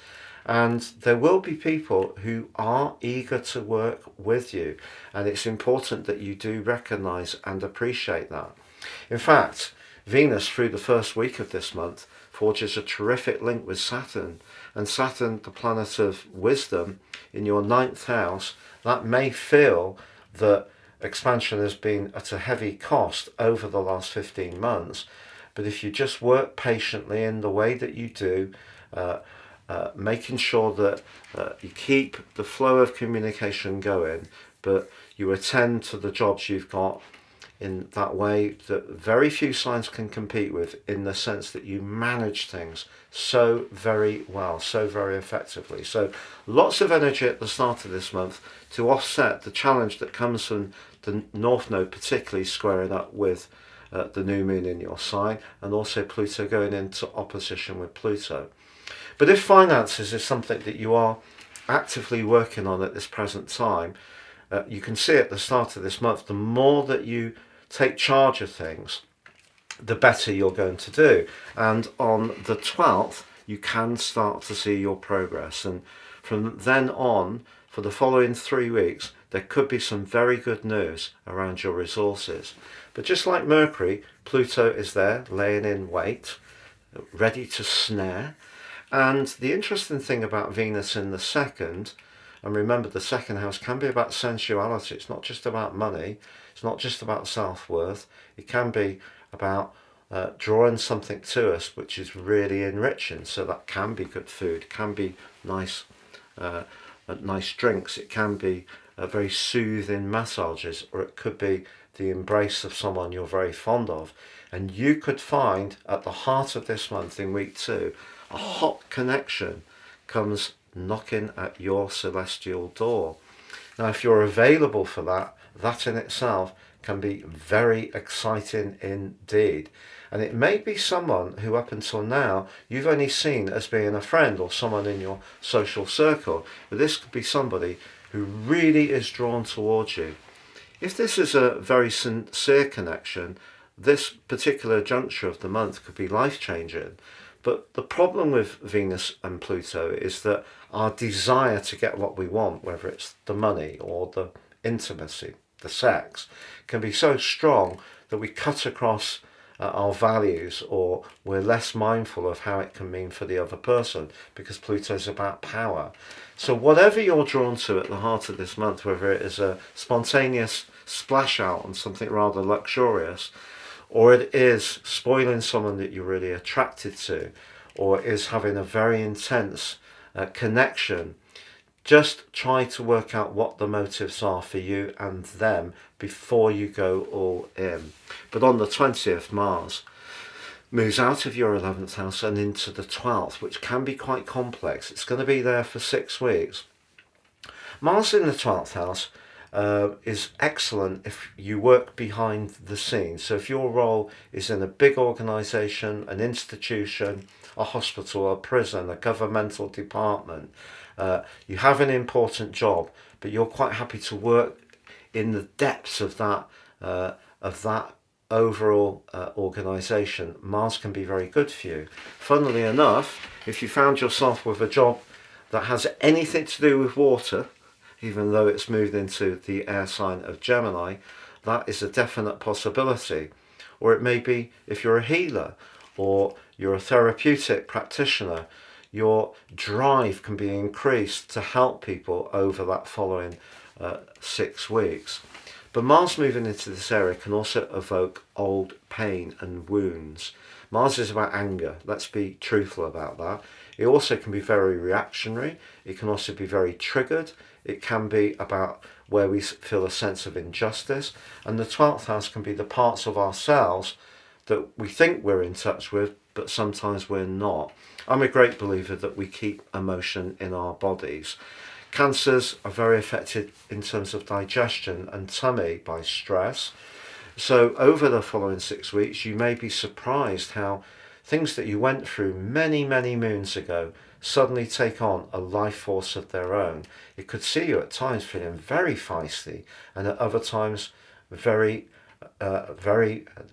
And there will be people who are eager to work with you, and it's important that you do recognize and appreciate that. In fact, Venus, through the first week of this month, forges a terrific link with Saturn, and Saturn, the planet of wisdom, in your 9th house. That may feel that expansion has been at a heavy cost over the last 15 months, but if you just work patiently in the way that you do, making sure that you keep the flow of communication going, but you attend to the jobs you've got in that way that very few signs can compete with, in the sense that you manage things so very well, so very effectively. So lots of energy at the start of this month to offset the challenge that comes from the North Node, particularly squaring up with the new moon in your sign, and also Pluto going into opposition with Pluto. But if finances is something that you are actively working on at this present time, you can see at the start of this month, the more that you take charge of things, the better you're going to do. And on the 12th, you can start to see your progress. And from then on, for the following 3 weeks, there could be some very good news around your resources. But just like Mercury, Pluto is there, laying in wait, ready to snare. And the interesting thing about Venus in the 2nd, and remember the 2nd house can be about sensuality. It's not just about money. It's not just about self-worth. It can be about drawing something to us which is really enriching. So that can be good food, can be nice drinks, it can be very soothing massages, or it could be the embrace of someone you're very fond of. And you could find at the heart of this month, in week 2, a hot connection comes knocking at your celestial door. Now, if you're available for that, that in itself can be very exciting indeed. And it may be someone who up until now you've only seen as being a friend or someone in your social circle, but this could be somebody who really is drawn towards you. If this is a very sincere connection, this particular juncture of the month could be life-changing. But the problem with Venus and Pluto is that our desire to get what we want, whether it's the money or the intimacy, the sex, can be so strong that we cut across our values, or we're less mindful of how it can mean for the other person, because Pluto's about power. So whatever you're drawn to at the heart of this month, whether it is a spontaneous splash out on something rather luxurious, or it is spoiling someone that you're really attracted to, or is having a very intense connection. Just try to work out what the motives are for you and them before you go all in. But on the 20th, Mars moves out of your 11th house and into the 12th, which can be quite complex. It's going to be there for 6 weeks. Mars in the 12th house is excellent if you work behind the scenes. So if your role is in a big organisation, an institution, a hospital, a prison, a governmental department, you have an important job, but you're quite happy to work in the depths of that overall organisation, Mars can be very good for you. Funnily enough, if you found yourself with a job that has anything to do with water, even though it's moved into the air sign of Gemini, that is a definite possibility. Or it may be if you're a healer or you're a therapeutic practitioner, your drive can be increased to help people over that following 6 weeks. But Mars moving into this area can also evoke old pain and wounds. Mars is about anger. Let's be truthful about that. It also can be very reactionary. It can also be very triggered. It can be about where we feel a sense of injustice. And the 12th house can be the parts of ourselves that we think we're in touch with, but sometimes we're not. I'm a great believer that we keep emotion in our bodies. Cancers are very affected in terms of digestion and tummy by stress. So over the following 6 weeks, you may be surprised how things that you went through many, many moons ago suddenly take on a life force of their own. It could see you at times feeling very feisty, and at other times very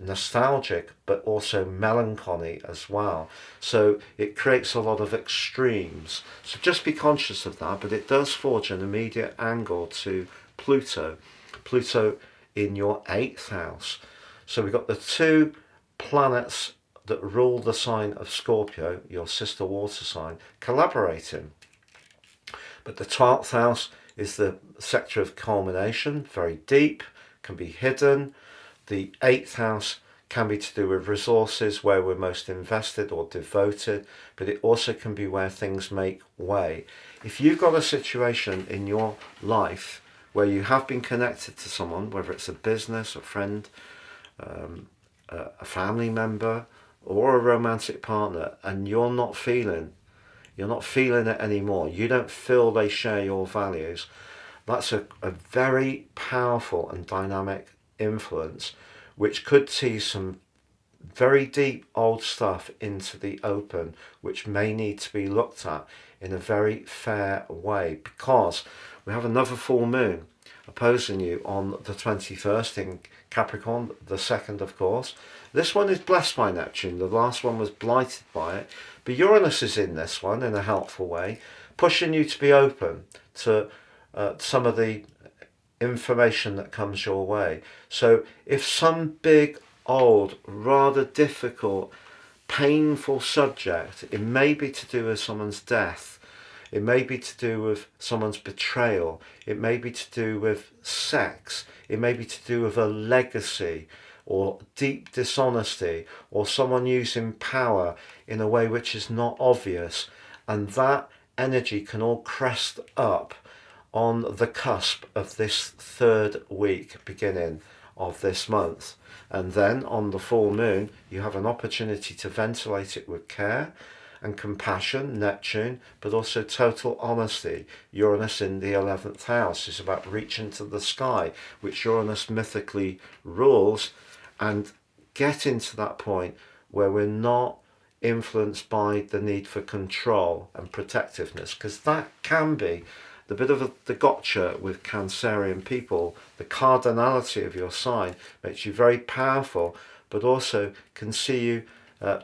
nostalgic, but also melancholy as well. So it creates a lot of extremes. So just be conscious of that, but it does forge an immediate angle to Pluto. Pluto in your 8th house. So we've got the two planets that rule the sign of Scorpio, your sister water sign, collaborating. But the 12th house is the sector of culmination, very deep, can be hidden. The 8th house can be to do with resources, where we're most invested or devoted, but it also can be where things make way. If you've got a situation in your life where you have been connected to someone, whether it's a business, a friend, a family member, or a romantic partner, and you're not feeling it anymore, you don't feel they share your values, that's a very powerful and dynamic influence, which could tease some very deep old stuff into the open, which may need to be looked at in a very fair way, because we have another full moon opposing you on the 21st in Capricorn, the second of course. This one is blessed by Neptune, the last one was blighted by it, but Uranus is in this one in a helpful way, pushing you to be open to some of the information that comes your way. So if some big, old, rather difficult, painful subject, it may be to do with someone's death, it may be to do with someone's betrayal, it may be to do with sex, it may be to do with a legacy or deep dishonesty, or someone using power in a way which is not obvious, and that energy can all crest up on the cusp of this 3rd week beginning of this month. And then on the full moon, you have an opportunity to ventilate it with care and compassion, Neptune, but also total honesty. Uranus in the 11th house is about reaching to the sky, which Uranus mythically rules, and getting to that point where we're not influenced by the need for control and protectiveness, because that can be the bit of the gotcha with Cancerian people. The cardinality of your sign makes you very powerful, but also can see you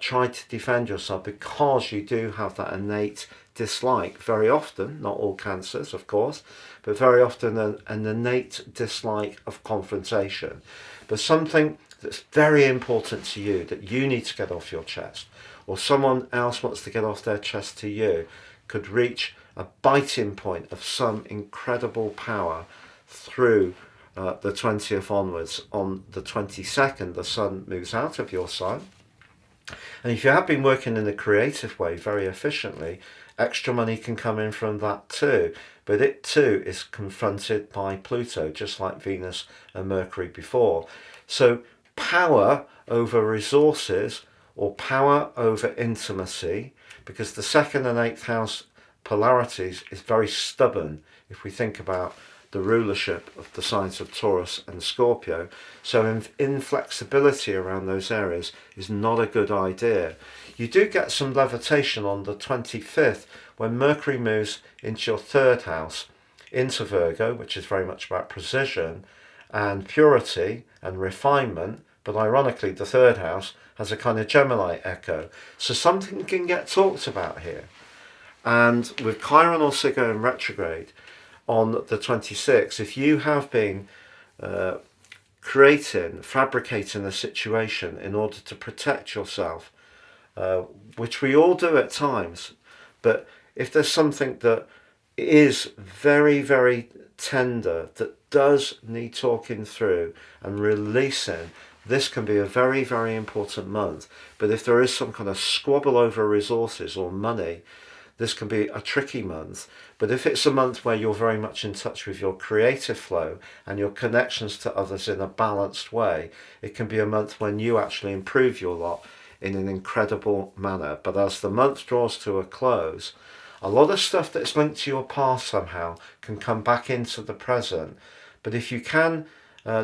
try to defend yourself, because you do have that innate dislike, very often, not all cancers of course, but very often an innate dislike of confrontation. But something that's very important to you that you need to get off your chest, or someone else wants to get off their chest to you, could reach a biting point of some incredible power through the 20th onwards. On the 22nd, the sun moves out of your sign. And if you have been working in a creative way very efficiently, extra money can come in from that too. But it too is confronted by Pluto, just like Venus and Mercury before. So power over resources or power over intimacy, because the 2nd and 8th house polarities is very stubborn if we think about the rulership of the signs of Taurus and Scorpio. So inflexibility around those areas is not a good idea. You do get some levitation on the 25th when Mercury moves into your 3rd house, into Virgo, which is very much about precision and purity and refinement. But ironically, the 3rd house has a kind of Gemini echo. So something can get talked about here. And with Chiron also going retrograde on the 26th, if you have been fabricating a situation in order to protect yourself, which we all do at times, but if there's something that is very, very tender, that does need talking through and releasing, this can be a very, very important month. But if there is some kind of squabble over resources or money, this can be a tricky month. But if it's a month where you're very much in touch with your creative flow and your connections to others in a balanced way, it can be a month when you actually improve your lot in an incredible manner. But as the month draws to a close, a lot of stuff that's linked to your past somehow can come back into the present. But if you can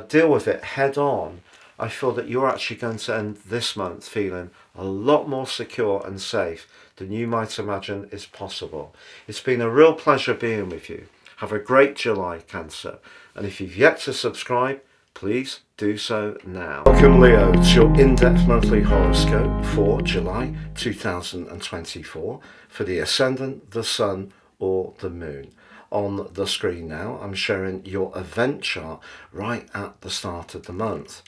deal with it head on, I feel that you're actually going to end this month feeling a lot more secure and safe than you might imagine is possible. It's been a real pleasure being with you. Have a great July, Cancer. And if you've yet to subscribe, please do so now. Welcome, Leo, to your in-depth monthly horoscope for July 2024 for the Ascendant, the Sun or the Moon. On the screen now, I'm showing your event chart right at the start of the month.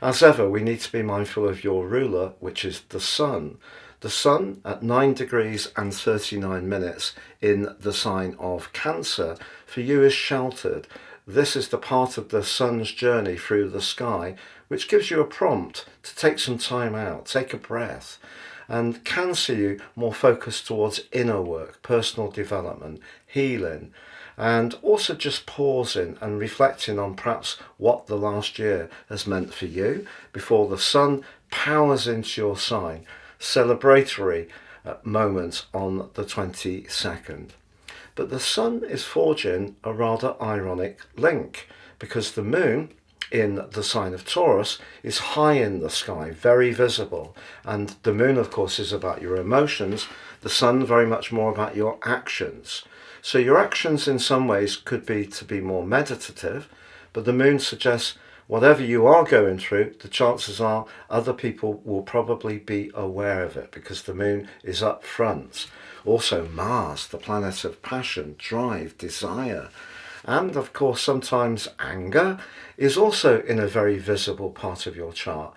As ever, we need to be mindful of your ruler, which is the Sun. The Sun at 9 degrees and 39 minutes in the sign of Cancer for you is sheltered. This is the part of the Sun's journey through the sky which gives you a prompt to take some time out, take a breath, and can see you more focused towards inner work, personal development, healing, and also just pausing and reflecting on perhaps what the last year has meant for you before the Sun powers into your sign. Celebratory moment on the 22nd. But the Sun is forging a rather ironic link because the Moon in the sign of Taurus is high in the sky, very visible, and the Moon of course is about your emotions, the Sun very much more about your actions. So your actions in some ways could be to be more meditative, but the Moon suggests whatever you are going through, the chances are other people will probably be aware of it because the Moon is up front. Also Mars, the planet of passion, drive, desire, and of course sometimes anger is also in a very visible part of your chart,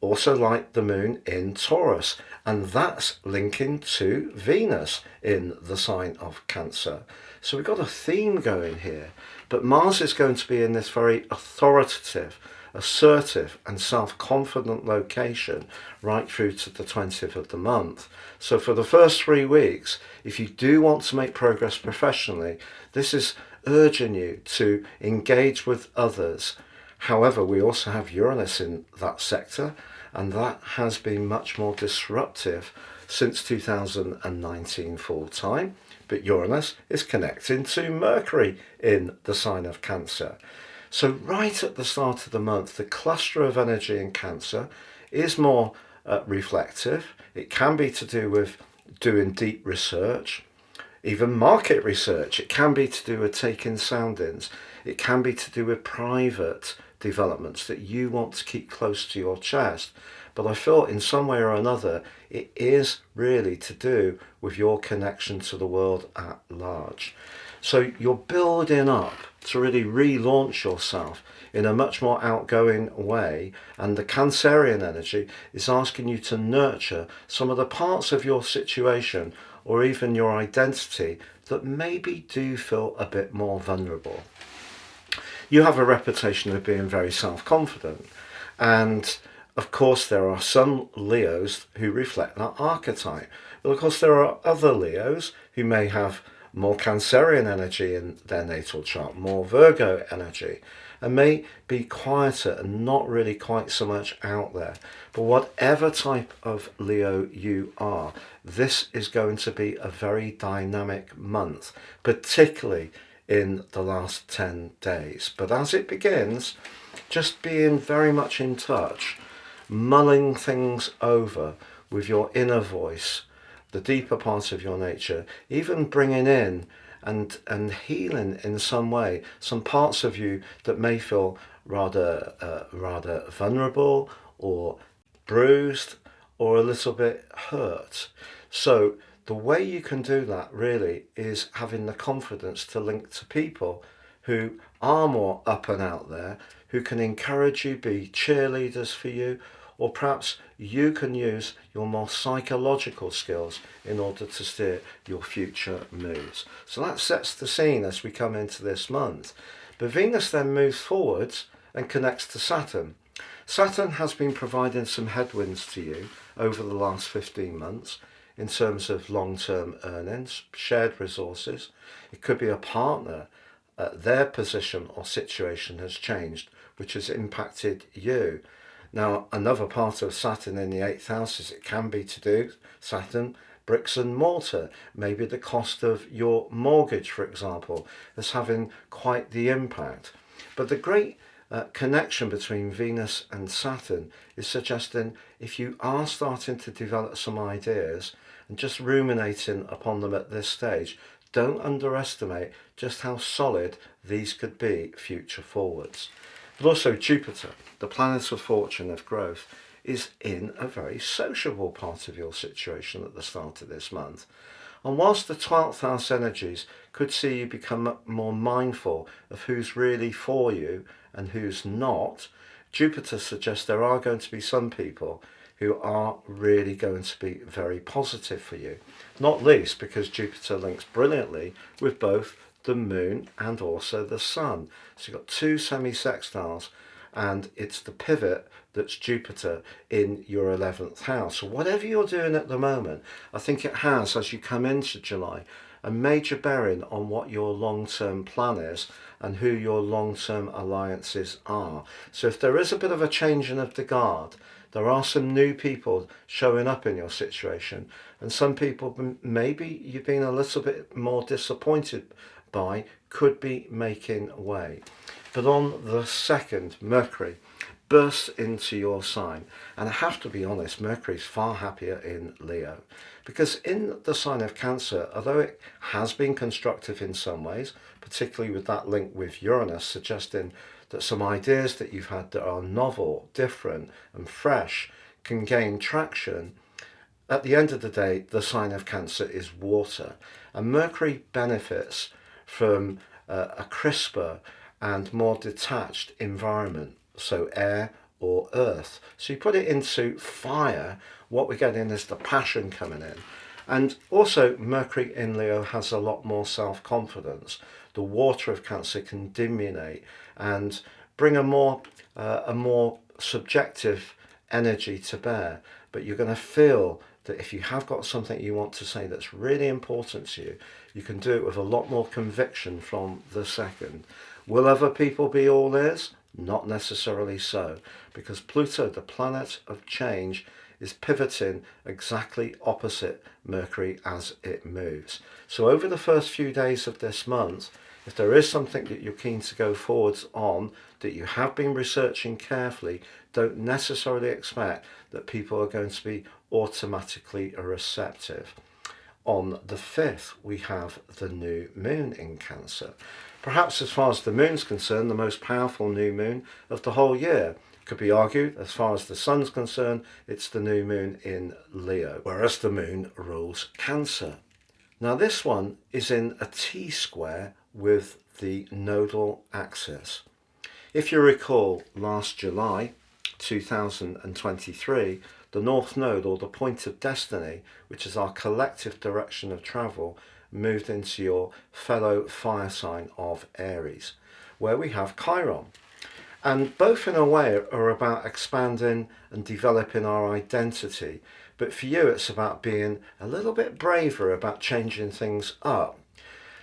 also like the Moon in Taurus, and that's linking to Venus in the sign of Cancer. So we've got a theme going here, but Mars is going to be in this very authoritative, assertive and self-confident location right through to the 20th of the month. So for the first 3 weeks, if you do want to make progress professionally, this is urging you to engage with others. However, we also have Uranus in that sector, and that has been much more disruptive since 2019 full time. But Uranus is connecting to Mercury in the sign of Cancer. So right at the start of the month, the cluster of energy in Cancer is more reflective. It can be to do with doing deep research, even market research. It can be to do with taking soundings. It can be to do with private developments that you want to keep close to your chest. But I feel in some way or another, it is really to do with your connection to the world at large. So you're building up to really relaunch yourself in a much more outgoing way, and the Cancerian energy is asking you to nurture some of the parts of your situation or even your identity that maybe do feel a bit more vulnerable. You have a reputation of being very self-confident, and of course there are some Leos who reflect that archetype. But of course there are other Leos who may have more Cancerian energy in their natal chart, more Virgo energy, and may be quieter and not really quite so much out there. But whatever type of Leo you are, this is going to be a very dynamic month, particularly in the last 10 days. But as it begins, just being very much in touch, mulling things over with your inner voice, the deeper part of your nature, even bringing in and healing in some way some parts of you that may feel rather vulnerable or bruised or a little bit hurt. So the way you can do that really is having the confidence to link to people who are more up and out there, who can encourage you, be cheerleaders for you, or perhaps you can use your more psychological skills in order to steer your future moves. So that sets the scene as we come into this month. But Venus then moves forwards and connects to Saturn. Saturn has been providing some headwinds to you over the last 15 months in terms of long-term earnings, shared resources. It could be a partner, their position or situation has changed, which has impacted you. Now, another part of Saturn in the 8th house is it can be to do, Saturn, bricks and mortar. Maybe the cost of your mortgage, for example, is having quite the impact. But the great connection between Venus and Saturn is suggesting if you are starting to develop some ideas and just ruminating upon them at this stage, don't underestimate just how solid these could be future forwards. But also Jupiter, the planet of fortune, of growth, is in a very sociable part of your situation at the start of this month. And whilst the 12th house energies could see you become more mindful of who's really for you and who's not, Jupiter suggests there are going to be some people who are really going to be very positive for you. Not least because Jupiter links brilliantly with both the moon and also the sun. So you've got two semi-sextiles, and it's the pivot that's Jupiter in your 11th house. So whatever you're doing at the moment, I think it has, as you come into July, a major bearing on what your long-term plan is and who your long-term alliances are. So if there is a bit of a changing of the guard, there are some new people showing up in your situation, and some people maybe you've been a little bit more disappointed by could be making way. But on the 2nd, Mercury bursts into your sign, and I have to be honest, Mercury's far happier in Leo, because in the sign of Cancer, although it has been constructive in some ways, particularly with that link with Uranus suggesting that some ideas that you've had that are novel, different and fresh can gain traction, at the end of the day the sign of Cancer is water, and Mercury benefits from a crisper and more detached environment, so air or earth. So you put it into fire, what we're getting is the passion coming in. And also Mercury in Leo has a lot more self-confidence. The water of Cancer can diminuate and bring a more subjective energy to bear, but you're going to feel that if you have got something you want to say that's really important to you, you can do it with a lot more conviction from the 2nd. Will other people be all ears? Not necessarily so, because Pluto, the planet of change, is pivoting exactly opposite Mercury as it moves. So over the first few days of this month, if there is something that you're keen to go forwards on, that you have been researching carefully, don't necessarily expect that people are going to be automatically receptive. On the 5th, we have the new moon in Cancer. Perhaps as far as the moon's concerned, the most powerful new moon of the whole year. Could be argued, as far as the sun's concerned, it's the new moon in Leo, whereas the moon rules Cancer. Now this one is in a T-square with the nodal axis. If you recall, last July 2023, the North Node, or the point of destiny, which is our collective direction of travel, moved into your fellow fire sign of Aries. where we have Chiron. And both in a way are about expanding and developing our identity. But for you, it's about being a little bit braver about changing things up.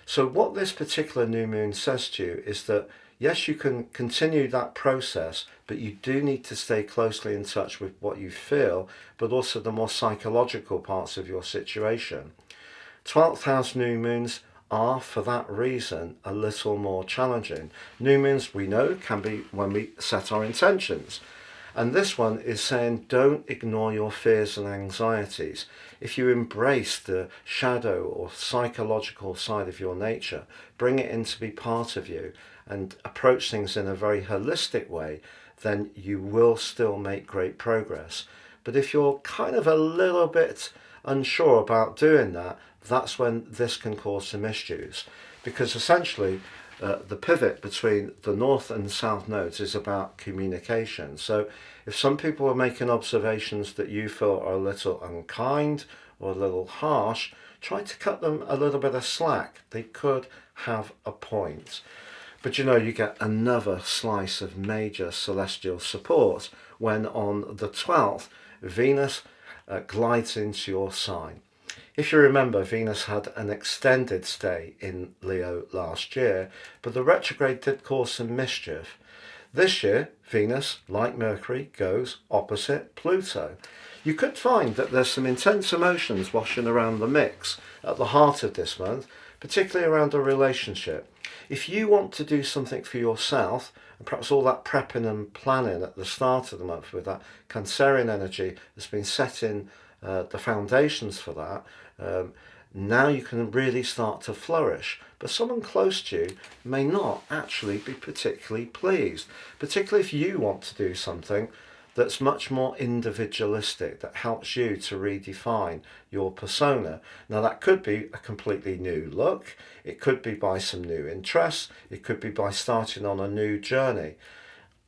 So what this particular new moon says to you is that, yes, you can continue that process, but you do need to stay closely in touch with what you feel, but also the more psychological parts of your situation. 12th house new moons are, for that reason, a little more challenging. New moons, we know, can be when we set our intentions. And this one is saying, don't ignore your fears and anxieties. If you embrace the shadow or psychological side of your nature, bring it in to be part of you, and approach things in a very holistic way, then you will still make great progress. But if you're kind of a little bit unsure about doing that, that's when this can cause some issues. Because essentially, the pivot between the north and south nodes is about communication. So if some people are making observations that you feel are a little unkind or a little harsh, try to cut them a little bit of slack. They could have a point. But you know, you get another slice of major celestial support when on the 12th, Venus glides into your sign. If you remember, Venus had an extended stay in Leo last year, but the retrograde did cause some mischief. This year, Venus, like Mercury, goes opposite Pluto. You could find that there's some intense emotions washing around the mix at the heart of this month, particularly around a relationship. If you want to do something for yourself, and perhaps all that prepping and planning at the start of the month with that Cancerian energy has been setting the foundations for that, now you can really start to flourish. But someone close to you may not actually be particularly pleased, particularly if you want to do something that's much more individualistic, that helps you to redefine your persona. Now that could be a completely new look, it could be by some new interests, it could be by starting on a new journey.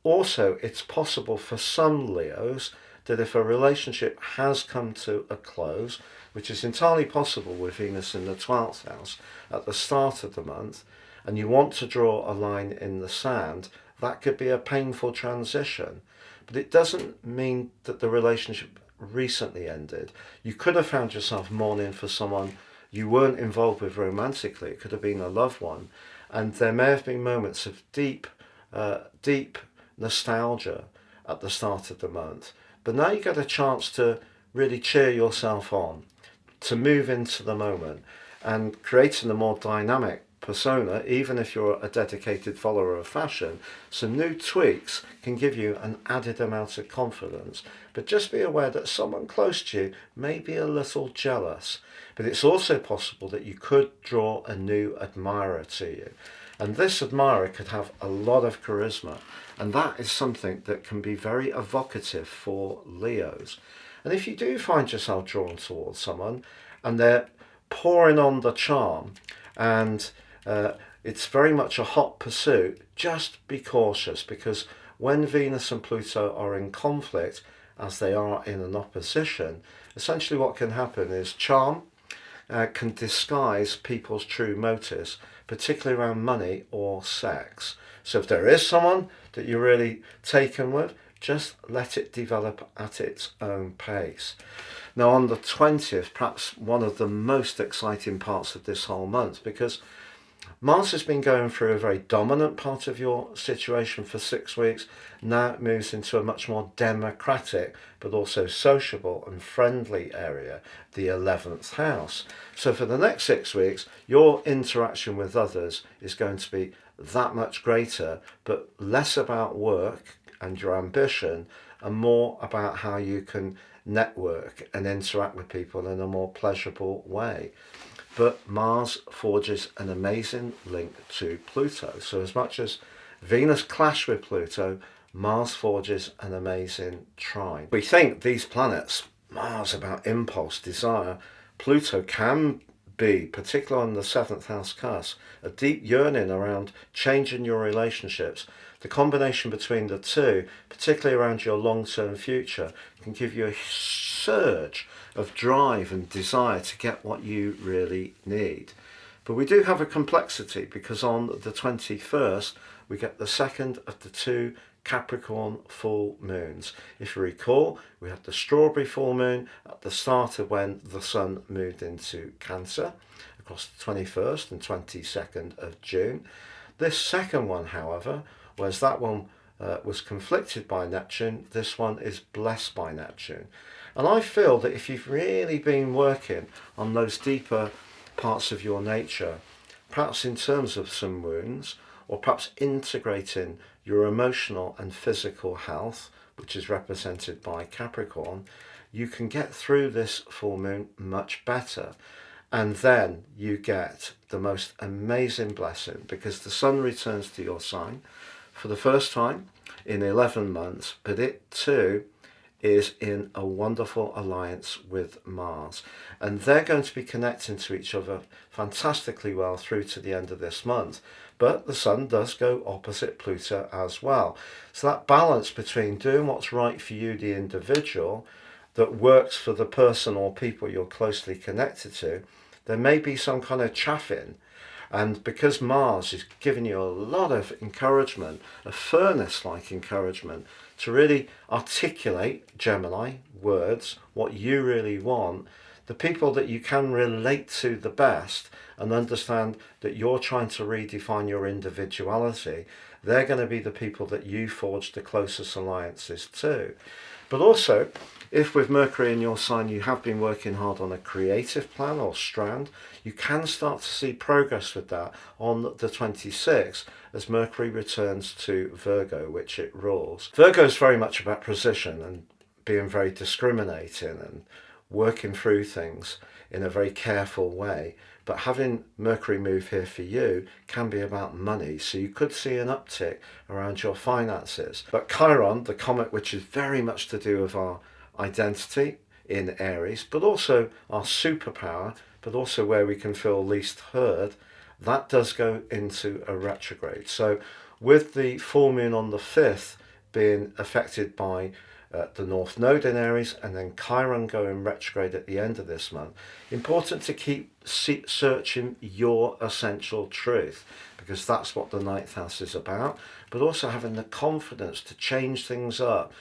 Also, it's possible for some Leos that if a relationship has come to a close, which is entirely possible with Venus in the 12th house at the start of the month, and you want to draw a line in the sand, that could be a painful transition. But it doesn't mean that the relationship recently ended. You could have found yourself mourning for someone you weren't involved with romantically. It could have been a loved one. And there may have been moments of deep nostalgia at the start of the month. But now you get a chance to really cheer yourself on, to move into the moment and creating a more dynamic persona. Even if you're a dedicated follower of fashion, some new tweaks can give you an added amount of confidence. But just be aware that someone close to you may be a little jealous. But it's also possible that you could draw a new admirer to you. And this admirer could have a lot of charisma. And that is something that can be very evocative for Leos. And if you do find yourself drawn towards someone and they're pouring on the charm and it's very much a hot pursuit, just be cautious, because when Venus and Pluto are in conflict, as they are in an opposition, essentially what can happen is charm can disguise people's true motives, particularly around money or sex. So if there is someone that you're really taken with, just let it develop at its own pace. Now on the 20th, perhaps one of the most exciting parts of this whole month, because Mars has been going through a very dominant part of your situation for 6 weeks. Now it moves into a much more democratic but also sociable and friendly area, the 11th house. So for the next 6 weeks, your interaction with others is going to be that much greater, but less about work and your ambition and more about how you can network and interact with people in a more pleasurable way. But Mars forges an amazing link to Pluto. So as much as Venus clashed with Pluto, Mars forges an amazing trine. We think these planets, Mars about impulse, desire, Pluto can be, particularly on the 7th house cusp, a deep yearning around changing your relationships. The combination between the two, particularly around your long-term future, can give you a surge of drive and desire to get what you really need. But we do have a complexity, because on the 21st, we get the second of the two Capricorn full moons. If you recall, we had the strawberry full moon at the start of when the sun moved into Cancer across the 21st and 22nd of June. This second one, however, whereas that one was conflicted by Neptune, this one is blessed by Neptune. And I feel that if you've really been working on those deeper parts of your nature, perhaps in terms of some wounds, or perhaps integrating your emotional and physical health, which is represented by Capricorn, you can get through this full moon much better. And then you get the most amazing blessing, because the sun returns to your sign for the first time in 11 months, but it too is in a wonderful alliance with Mars, and they're going to be connecting to each other fantastically well through to the end of this month. But the sun does go opposite Pluto as well, so that balance between doing what's right for you, the individual, that works for the person or people you're closely connected to, there may be some kind of chaffing. And because Mars is giving you a lot of encouragement, a furnace-like encouragement, to really articulate, Gemini, words, what you really want, the people that you can relate to the best and understand that you're trying to redefine your individuality, they're going to be the people that you forge the closest alliances to. But also, if with Mercury in your sign you have been working hard on a creative plan or strand, you can start to see progress with that on the 26th as Mercury returns to Virgo, which it rules. Virgo is very much about precision and being very discriminating and working through things in a very careful way. But having Mercury move here for you can be about money, so you could see an uptick around your finances. But Chiron, the comet, which is very much to do with our identity in Aries, but also our superpower, but also where we can feel least heard, that does go into a retrograde. So with the full moon on the 5th being affected by the North Node in Aries, and then Chiron going retrograde at the end of this month, important to keep searching your essential truth, because that's what the 9th house is about, but also having the confidence to change things up,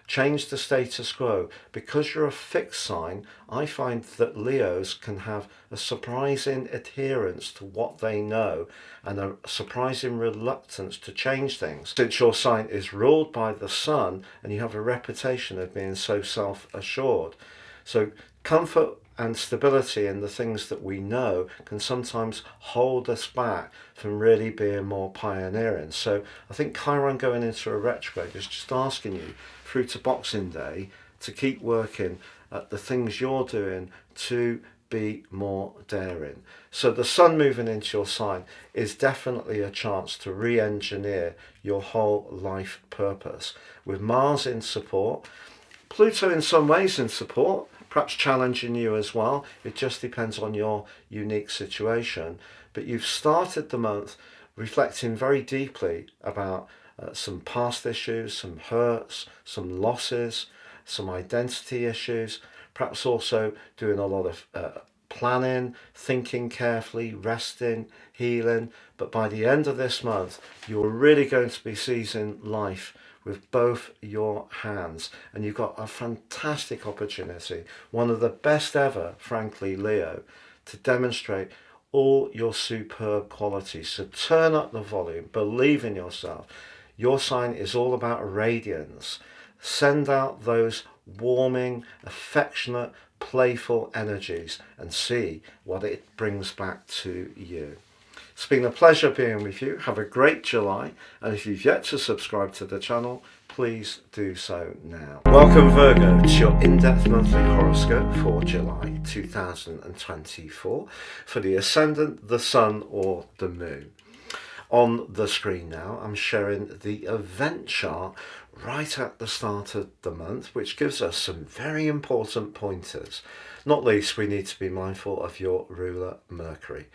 change the status quo. Because you're a fixed sign, I find that Leos can have a surprising adherence to what they know and a surprising reluctance to change things. Since your sign is ruled by the sun and you have a reputation of being so self-assured, so comfort and stability in the things that we know can sometimes hold us back from really being more pioneering. So I think Chiron going into a retrograde is just asking you through to Boxing Day to keep working at the things you're doing to be more daring. So the sun moving into your sign is definitely a chance to re-engineer your whole life purpose. With Mars in support, Pluto in some ways in support, perhaps challenging you as well. It just depends on your unique situation. But you've started the month reflecting very deeply about some past issues, some hurts, some losses, some identity issues, perhaps also doing a lot of planning, thinking carefully, resting, healing. But by the end of this month, you're really going to be seizing life with both your hands, and you've got a fantastic opportunity, one of the best ever, frankly, Leo, to demonstrate all your superb qualities. So turn up the volume, believe in yourself. Your sign is all about radiance. Send out those warming, affectionate, playful energies and see what it brings back to you. It's been a pleasure being with you. Have a great July, and if you've yet to subscribe to the channel, please do so now. Welcome Virgo to your in-depth monthly horoscope for July 2024 for the ascendant, the sun or the moon. On the screen now, I'm sharing the event chart right at the start of the month, which gives us some very important pointers. Not least, we need to be mindful of your ruler Mercury.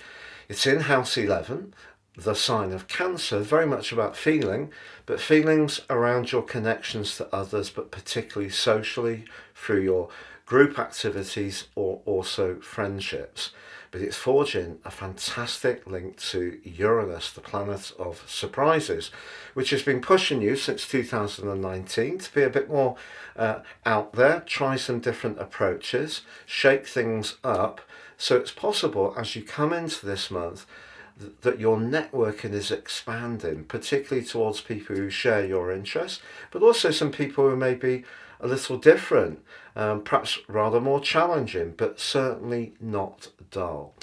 It's in house 11, the sign of Cancer, very much about feeling, but feelings around your connections to others, but particularly socially through your group activities or also friendships. but it's forging a fantastic link to Uranus, the planet of surprises, which has been pushing you since 2019 to be a bit more out there, try some different approaches, shake things up. So it's possible as you come into this month that your networking is expanding, particularly towards people who share your interests, but also some people who may be a little different, perhaps rather more challenging, but certainly not dull.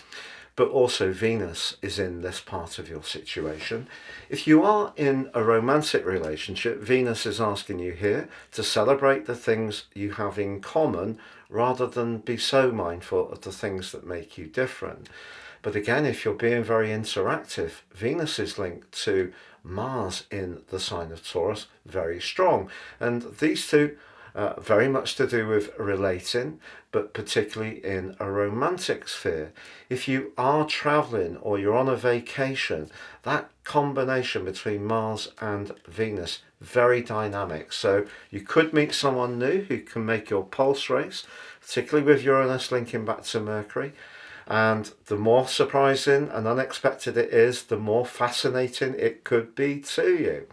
But also Venus is in this part of your situation. If you are in a romantic relationship, Venus is asking you here to celebrate the things you have in common rather than be so mindful of the things that make you different. But again, if you're being very interactive, Venus is linked to Mars in the sign of Taurus, very strong. And these two very much to do with relating, but particularly in a romantic sphere. If you are traveling or you're on a vacation, that combination between Mars and Venus, very dynamic. So you could meet someone new who can make your pulse race, particularly with Uranus linking back to Mercury. And the more surprising and unexpected it is, the more fascinating it could be to you.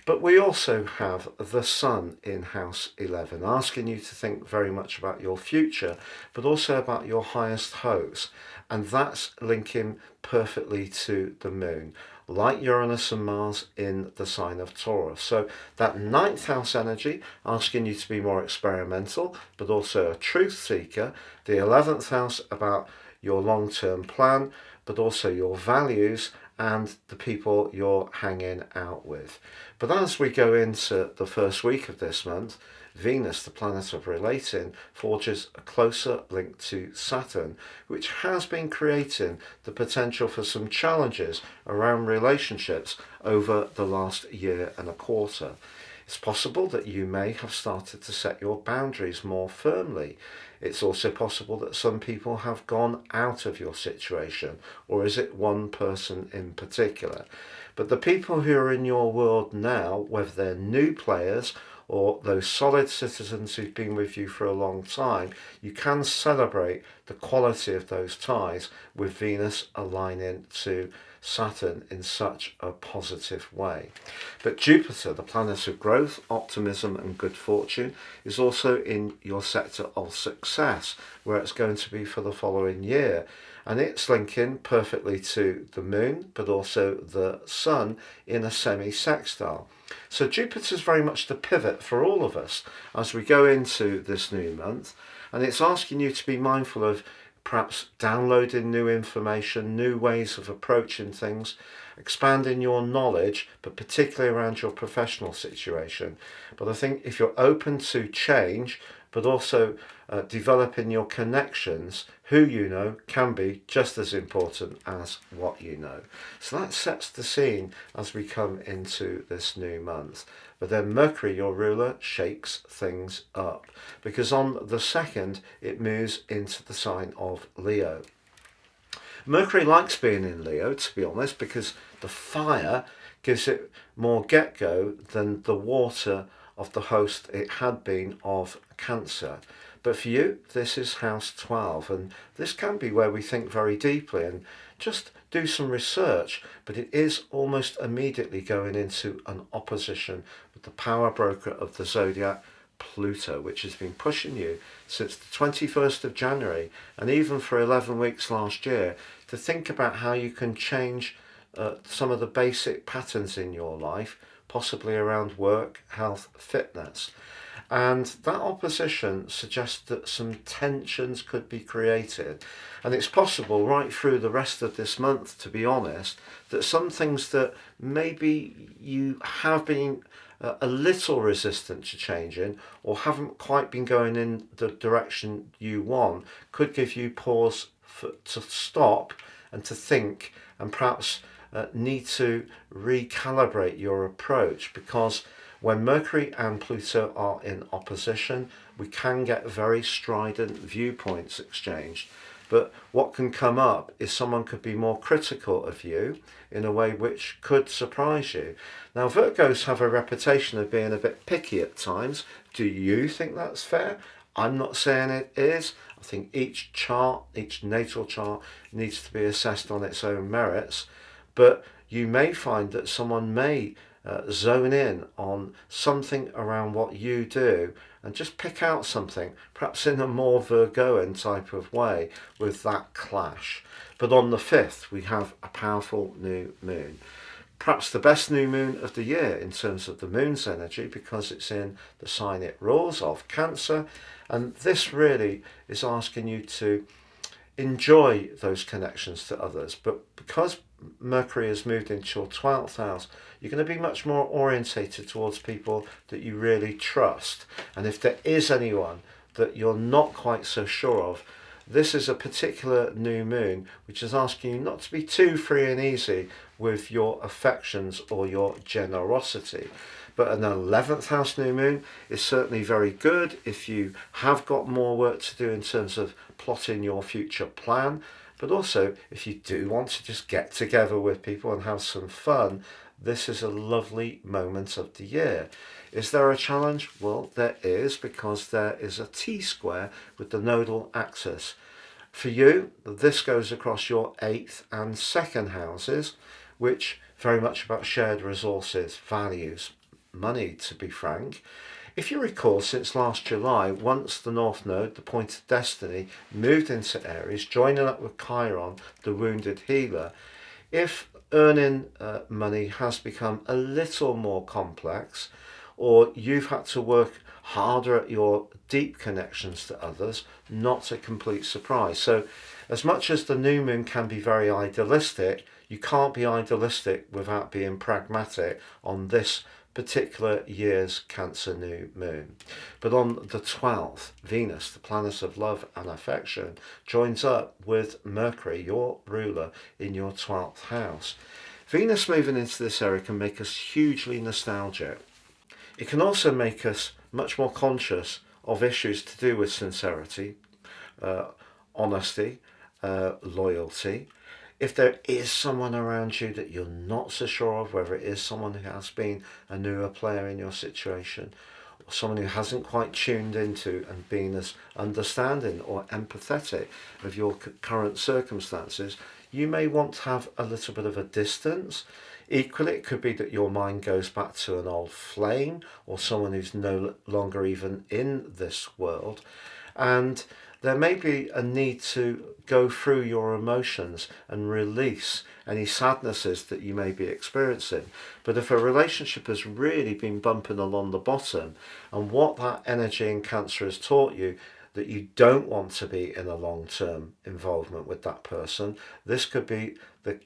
But we also have the Sun in House 11, asking you to think very much about your future, but also about your highest hopes. And that's linking perfectly to the Moon, like Uranus and Mars in the sign of Taurus. So that ninth house energy, asking you to be more experimental, but also a truth seeker. The 11th house about your long-term plan, but also your values and the people you're hanging out with. But as we go into the first week of this month, Venus, the planet of relating, forges a closer link to Saturn, which has been creating the potential for some challenges around relationships over the last year and a quarter. It's possible that you may have started to set your boundaries more firmly. It's also possible that some people have gone out of your situation, or is it one person in particular? But the people who are in your world now, whether they're new players or those solid citizens who've been with you for a long time, you can celebrate the quality of those ties with Venus aligning to Saturn in such a positive way. But Jupiter, the planet of growth, optimism and good fortune, is also in your sector of success, where it's going to be for the following year. And it's linking perfectly to the Moon, but also the Sun in a semi-sextile. So Jupiter's very much the pivot for all of us as we go into this new month. And it's asking you to be mindful of perhaps downloading new information, new ways of approaching things, expanding your knowledge, but particularly around your professional situation. But I think if you're open to change, but also developing your connections, who you know can be just as important as what you know. So that sets the scene as we come into this new month. But then Mercury, your ruler, shakes things up, because on the 2nd it moves into the sign of Leo. Mercury likes being in Leo, to be honest, because the fire gives it more get-go than the water of the host it had been of Cancer. But for you, this is house 12, and this can be where we think very deeply and just do some research, but it is almost immediately going into an opposition with the power broker of the zodiac, Pluto, which has been pushing you since the 21st of January and even for 11 weeks last year to think about how you can change some of the basic patterns in your life, possibly around work, health, fitness. And that opposition suggests that some tensions could be created. And it's possible right through the rest of this month, to be honest, that some things that maybe you have been a little resistant to changing or haven't quite been going in the direction you want could give you pause to stop and to think and perhaps need to recalibrate your approach, because when Mercury and Pluto are in opposition, we can get very strident viewpoints exchanged. But what can come up is someone could be more critical of you in a way which could surprise you. Now, Virgos have a reputation of being a bit picky at times. Do you think that's fair? I'm not saying it is. I think each chart, each natal chart, needs to be assessed on its own merits. But you may find that someone may zone in on something around what you do and just pick out something, perhaps in a more Virgoan type of way, with that clash. But on the 5th, we have a powerful new moon. Perhaps the best new moon of the year in terms of the moon's energy, because it's in the sign it rules of, Cancer. And this really is asking you to enjoy those connections to others. But because Mercury has moved into your 12th house, you're going to be much more orientated towards people that you really trust. And if there is anyone that you're not quite so sure of, this is a particular new moon which is asking you not to be too free and easy with your affections or your generosity. But an 11th house new moon is certainly very good if you have got more work to do in terms of plotting your future plan. But also, if you do want to just get together with people and have some fun, this is a lovely moment of the year. Is there a challenge? Well, there is, because there is a T-square with the nodal axis. For you, this goes across your 8th and 2nd houses, which very much about shared resources, values, money, to be frank. If you recall, since last July, once the North Node, the point of destiny, moved into Aries, joining up with Chiron, the wounded healer, if earning money has become a little more complex, or you've had to work harder at your deep connections to others, not a complete surprise. So as much as the new moon can be very idealistic, you can't be idealistic without being pragmatic on this particular year's Cancer new moon. But on the 12th, Venus, the planet of love and affection, joins up with Mercury, your ruler, in your 12th house. Venus moving into this area can make us hugely nostalgic. It can also make us much more conscious of issues to do with sincerity, honesty, loyalty. If there is someone around you that you're not so sure of, whether it is someone who has been a newer player in your situation, or someone who hasn't quite tuned into and been as understanding or empathetic of your current circumstances, you may want to have a little bit of a distance. Equally, it could be that your mind goes back to an old flame or someone who's no longer even in this world. And there may be a need to go through your emotions and release any sadnesses that you may be experiencing. But if a relationship has really been bumping along the bottom, and what that energy in Cancer has taught you, that you don't want to be in a long-term involvement with that person, this could be the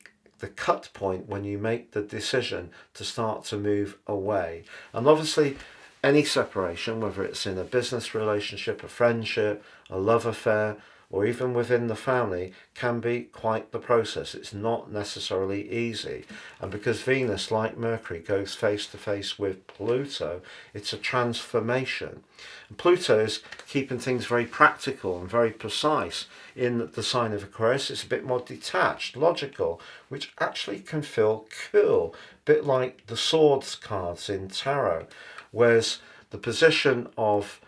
cut point when you make the decision to start to move away. And obviously, any separation, whether it's in a business relationship, a friendship, a love affair, or even within the family, can be quite the process. It's not necessarily easy. And because Venus, like Mercury, goes face to face with Pluto, it's a transformation. And Pluto is keeping things very practical and very precise. In the sign of Aquarius, it's a bit more detached, logical, which actually can feel cool, a bit like the swords cards in tarot. Whereas the position of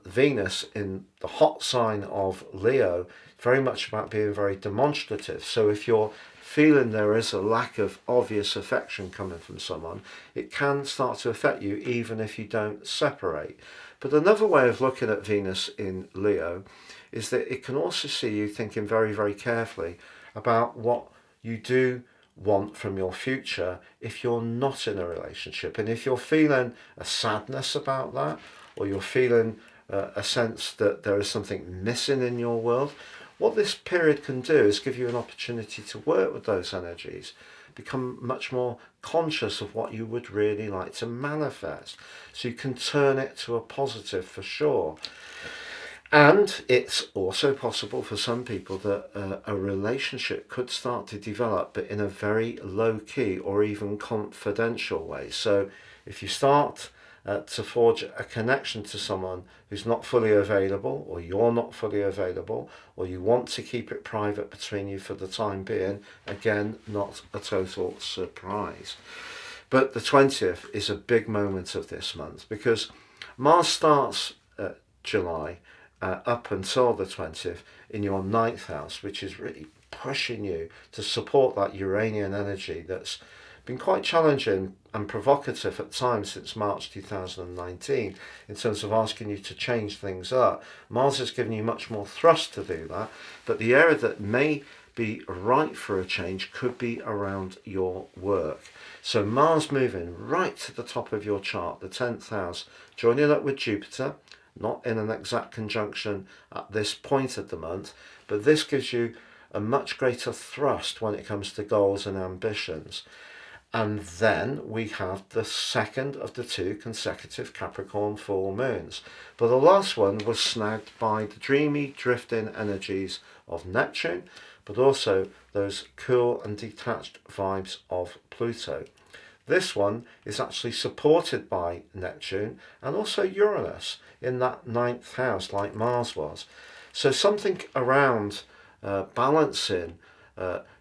Venus in the hot sign of Leo, very much about being very demonstrative. So if you're feeling there is a lack of obvious affection coming from someone, it can start to affect you even if you don't separate. But another way of looking at Venus in Leo is that it can also see you thinking very, very carefully about what you do want from your future if you're not in a relationship. And if you're feeling a sadness about that, or you're feeling a sense that there is something missing in your world, what this period can do is give you an opportunity to work with those energies, become much more conscious of what you would really like to manifest, so you can turn it to a positive for sure. And it's also possible for some people that a relationship could start to develop, but in a very low-key or even confidential way. So if you start to forge a connection to someone who's not fully available, or you're not fully available, or you want to keep it private between you for the time being, again, not a total surprise. But the 20th is a big moment of this month, because Mars starts July up until the 20th in your 9th house, which is really pushing you to support that Uranian energy that's been quite challenging and provocative at times since March 2019 in terms of asking you to change things up. Mars has given you much more thrust to do that, but the area that may be right for a change could be around your work. So Mars moving right to the top of your chart, the 10th house, joining up with Jupiter, not in an exact conjunction at this point of the month, but this gives you a much greater thrust when it comes to goals and ambitions. And then we have the second of the 2 consecutive Capricorn full moons. But the last one was snagged by the dreamy, drifting energies of Neptune, but also those cool and detached vibes of Pluto. This one is actually supported by Neptune and also Uranus in that 9th house like Mars was. So something around balancing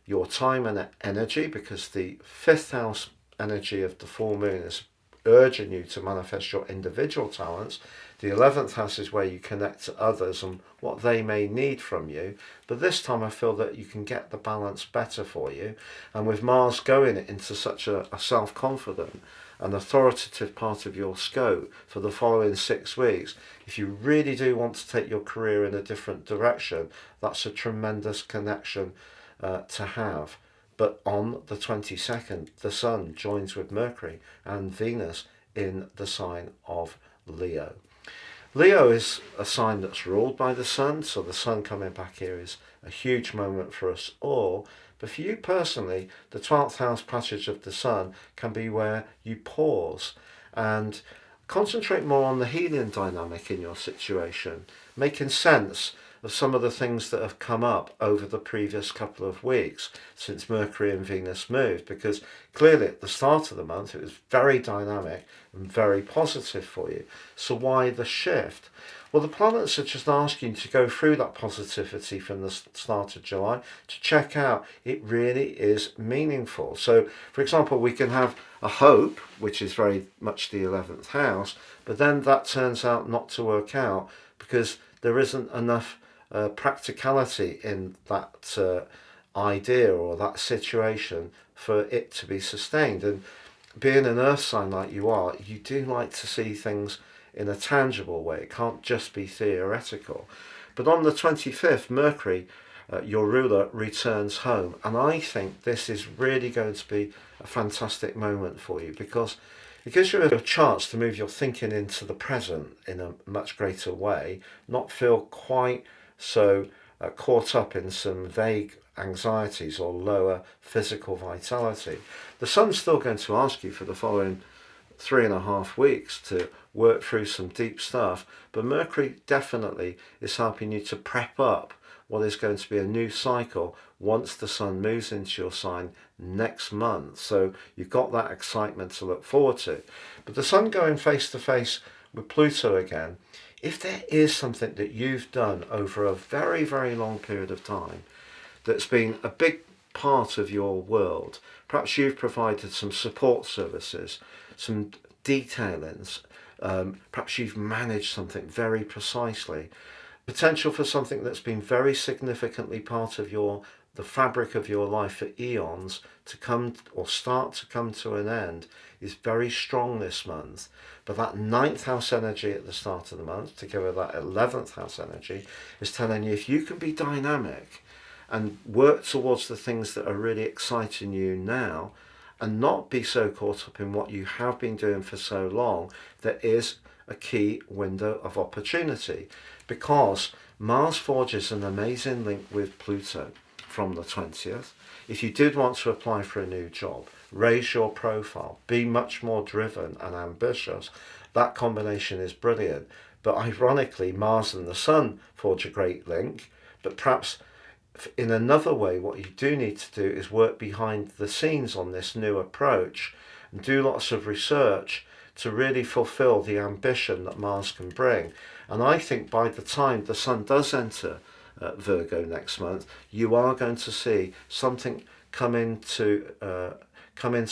your time and energy, because the 5th house energy of the full moon is urging you to manifest your individual talents. The 11th house is where you connect to others and what they may need from you. But this time I feel that you can get the balance better for you. And with Mars going into such a self-confident and authoritative part of your scope for the following 6 weeks, if you really do want to take your career in a different direction, that's a tremendous connection to have. But on the 22nd, the Sun joins with Mercury and Venus in the sign of Leo. Leo is a sign that's ruled by the Sun, so the Sun coming back here is a huge moment for us all. But for you personally, the 12th house passage of the Sun can be where you pause and concentrate more on the healing dynamic in your situation, making sense of some of the things that have come up over the previous couple of weeks since Mercury and Venus moved, because clearly at the start of the month it was very dynamic and very positive for you. So why the shift? Well, the planets are just asking you to go through that positivity from the start of July to check out it really is meaningful. So, for example, we can have a hope, which is very much the 11th house, but then that turns out not to work out because there isn't enough practicality in that idea or that situation for it to be sustained. And being an earth sign like you are, you do like to see things in a tangible way. It can't just be theoretical. But on the 25th, Mercury, your ruler, returns home. And I think this is really going to be a fantastic moment for you, because it gives you a chance to move your thinking into the present in a much greater way, not feel quite so caught up in some vague anxieties or lower physical vitality. The Sun's still going to ask you for the following 3.5 weeks to work through some deep stuff, but Mercury definitely is helping you to prep up what is going to be a new cycle once the Sun moves into your sign next month. So you've got that excitement to look forward to. But the Sun going face to face with Pluto again, if there is something that you've done over a very, very long period of time that's been a big part of your world, perhaps you've provided some support services, some detailings, perhaps you've managed something very precisely, potential for something that's been very significantly part of the fabric of your life for eons to come or start to come to an end is very strong this month. But that 9th house energy at the start of the month, together with that 11th house energy, is telling you if you can be dynamic and work towards the things that are really exciting you now and not be so caught up in what you have been doing for so long, there is a key window of opportunity, because Mars forges an amazing link with Pluto from the 20th. If you did want to apply for a new job, raise your profile, be much more driven and ambitious, that combination is brilliant. But ironically, Mars and the Sun forge a great link, but perhaps in another way, what you do need to do is work behind the scenes on this new approach and do lots of research to really fulfill the ambition that Mars can bring. And I think by the time the Sun does enter Virgo next month, you are going to see something come into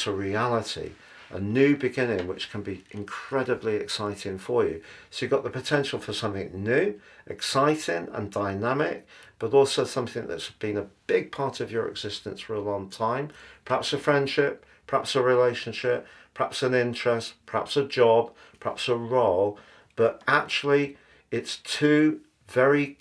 reality a new beginning which can be incredibly exciting for you. So you've got the potential for something new, exciting and dynamic, but also something that's been a big part of your existence for a long time. Perhaps a friendship, perhaps a relationship, perhaps an interest, perhaps a job, perhaps a role, but actually it's two very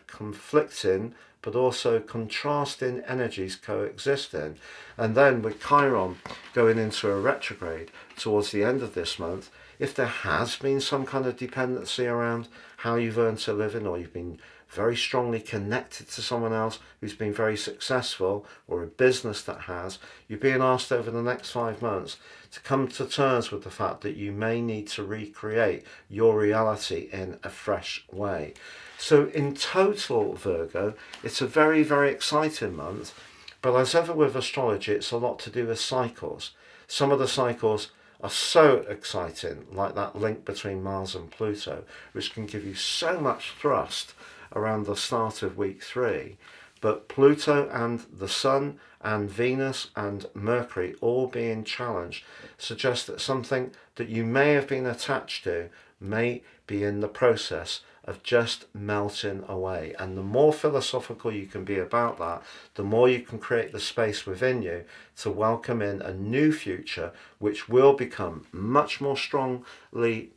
conflicting but also contrasting energies coexisting. And then with Chiron going into a retrograde towards the end of this month, if there has been some kind of dependency around how you've earned a living, or you've been very strongly connected to someone else who's been very successful, or a business that has, you're being asked over the next 5 months to come to terms with the fact that you may need to recreate your reality in a fresh way. So in total, Virgo, it's a very, very exciting month, but as ever with astrology, it's a lot to do with cycles. Some of the cycles are so exciting, like that link between Mars and Pluto, which can give you so much thrust around the start of week 3. But Pluto and the Sun and Venus and Mercury all being challenged suggests that something that you may have been attached to may be in the process of just melting away. And the more philosophical you can be about that, the more you can create the space within you to welcome in a new future, which will become much more strongly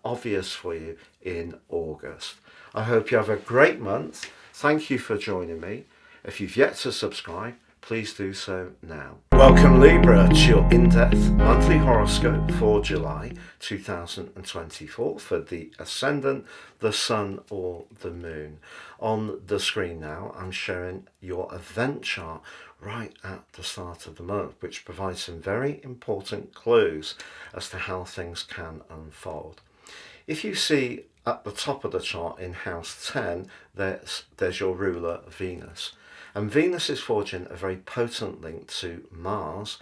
obvious for you in August. I hope you have a great month. Thank you for joining me. If you've yet to subscribe, please do so now. Welcome Libra to your in-depth monthly horoscope for July 2024 for the Ascendant, the Sun or the Moon. On the screen now I'm showing your event chart right at the start of the month, which provides some very important clues as to how things can unfold. If you see at the top of the chart in house 10, there's your ruler Venus. And Venus is forging a very potent link to Mars,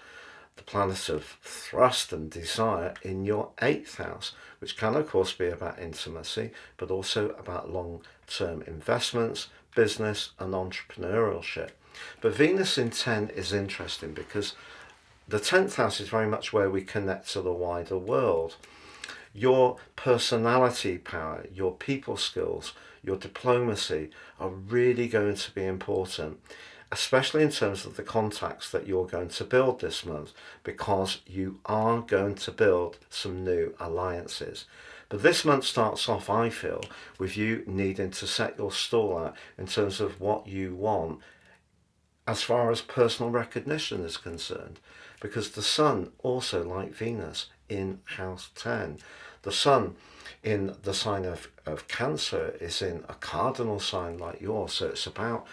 the planet of thrust and desire, in your 8th house, which can of course be about intimacy, but also about long-term investments, business and entrepreneurship. But Venus in 10 is interesting because the 10th house is very much where we connect to the wider world. Your personality power, your people skills, your diplomacy are really going to be important, especially in terms of the contacts that you're going to build this month, because you are going to build some new alliances. But this month starts off, I feel, with you needing to set your stall out in terms of what you want as far as personal recognition is concerned, because the Sun also, like Venus, in house 10. The Sun in the sign of Cancer is in a cardinal sign like yours, so it's about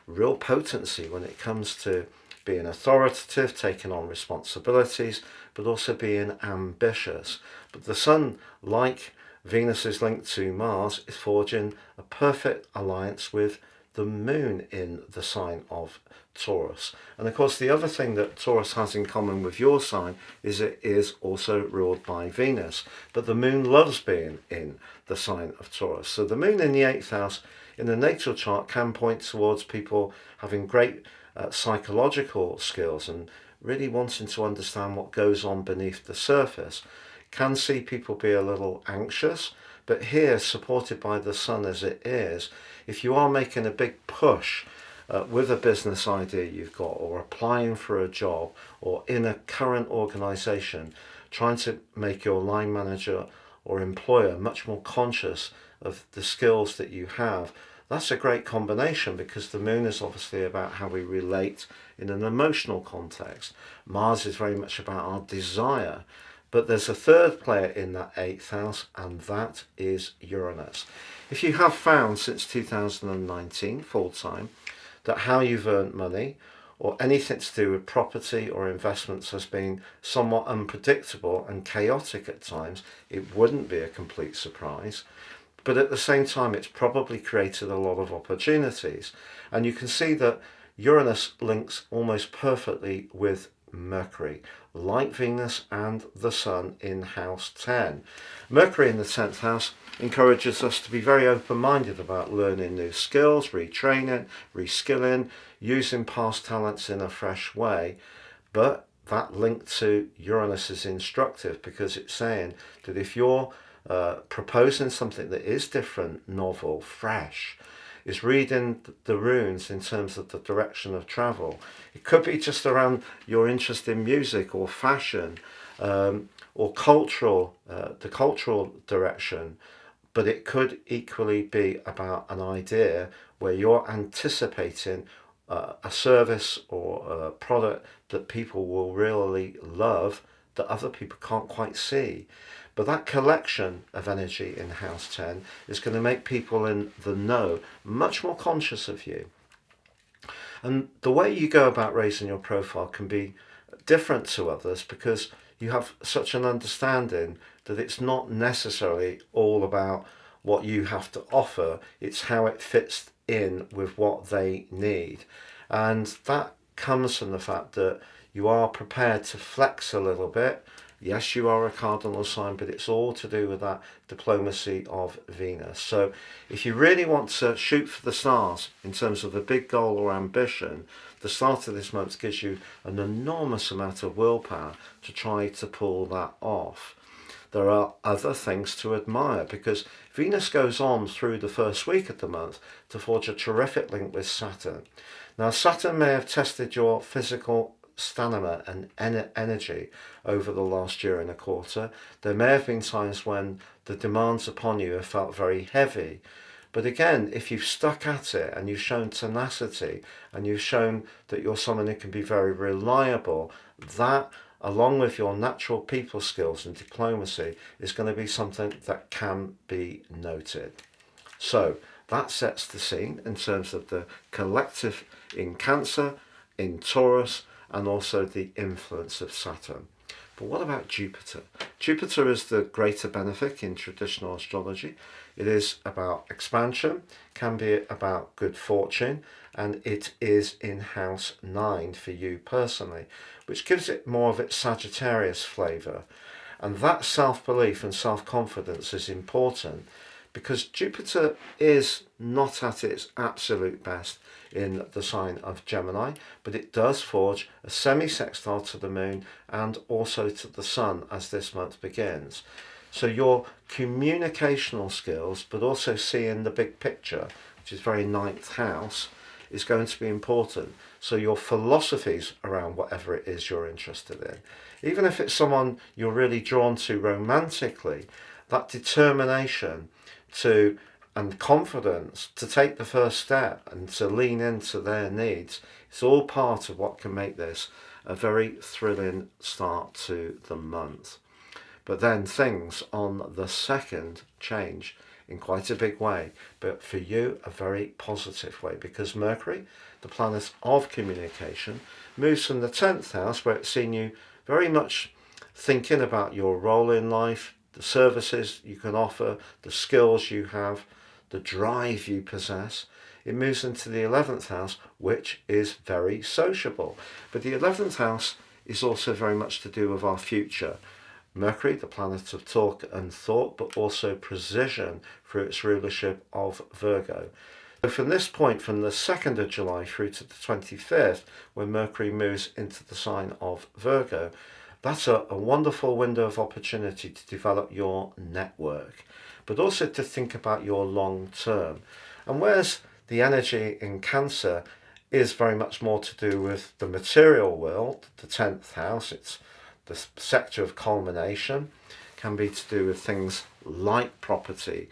real potency when it comes to being authoritative, taking on responsibilities, but also being ambitious. But the Sun, like Venus is linked to Mars, is forging a perfect alliance with the Moon in the sign of Taurus. And of course the other thing that Taurus has in common with your sign is it is also ruled by Venus, but the Moon loves being in the sign of Taurus. So the Moon in the 8th house in the natal chart can point towards people having great psychological skills and really wanting to understand what goes on beneath the surface. Can see people be a little anxious, but here, supported by the Sun as it is, if you are making a big push with a business idea you've got, or applying for a job, or in a current organisation, trying to make your line manager or employer much more conscious of the skills that you have, that's a great combination, because the Moon is obviously about how we relate in an emotional context. Mars is very much about our desire. But there's a third player in that 8th house, and that is Uranus. If you have found since 2019 full-time that how you've earned money or anything to do with property or investments has been somewhat unpredictable and chaotic at times, it wouldn't be a complete surprise. But at the same time, it's probably created a lot of opportunities. And you can see that Uranus links almost perfectly with Mercury, like Venus and the Sun in house 10. Mercury in the 10th house encourages us to be very open-minded about learning new skills, retraining, reskilling, using past talents in a fresh way. But that link to Uranus is instructive, because it's saying that if you're proposing something that is different, novel, fresh, is reading the runes in terms of the direction of travel. It could be just around your interest in music or fashion, or the cultural direction, but it could equally be about an idea where you're anticipating a service or a product that people will really love that other people can't quite see. But that collection of energy in House 10 is going to make people in the know much more conscious of you. And the way you go about raising your profile can be different to others, because you have such an understanding that it's not necessarily all about what you have to offer, it's how it fits in with what they need. And that comes from the fact that you are prepared to flex a little bit. Yes, you are a cardinal sign, but it's all to do with that diplomacy of Venus. So if you really want to shoot for the stars in terms of a big goal or ambition, the start of this month gives you an enormous amount of willpower to try to pull that off. There are other things to admire, because Venus goes on through the first week of the month to forge a terrific link with Saturn. Now, Saturn may have tested your physical stamina and energy over the last year and a quarter. There may have been times when the demands upon you have felt very heavy. But again, if you've stuck at it and you've shown tenacity and you've shown that you're someone who can be very reliable, that, along with your natural people skills and diplomacy, is going to be something that can be noted. So that sets the scene in terms of the collective in Cancer, in Taurus, and also the influence of Saturn. But what about Jupiter? Jupiter is the greater benefic in traditional astrology. It is about expansion, can be about good fortune, and it is in house 9 for you personally, which gives it more of its Sagittarius flavour. And that self-belief and self-confidence is important, because Jupiter is not at its absolute best in the sign of Gemini, but it does forge a semi-sextile to the moon and also to the sun as this month begins. So your communicational skills, but also seeing the big picture, which is very 9th house, is going to be important. So your philosophies around whatever it is you're interested in, even if it's someone you're really drawn to romantically, that determination to and confidence to take the first step and to lean into their needs, it's all part of what can make this a very thrilling start to the month. But then things on the 2nd change in quite a big way, but for you a very positive way, because Mercury, the planet of communication, moves from the 10th house, where it's seen you very much thinking about your role in life, the services you can offer, the skills you have, the drive you possess. It moves into the 11th house, which is very sociable. But the 11th house is also very much to do with our future. Mercury, the planet of talk and thought, but also precision through its rulership of Virgo. So from this point, from the 2nd of July through to the 25th, when Mercury moves into the sign of Virgo, that's a wonderful window of opportunity to develop your network, but also to think about your long term. And whereas the energy in Cancer is very much more to do with the material world, the 10th house, it's the sector of culmination, can be to do with things like property,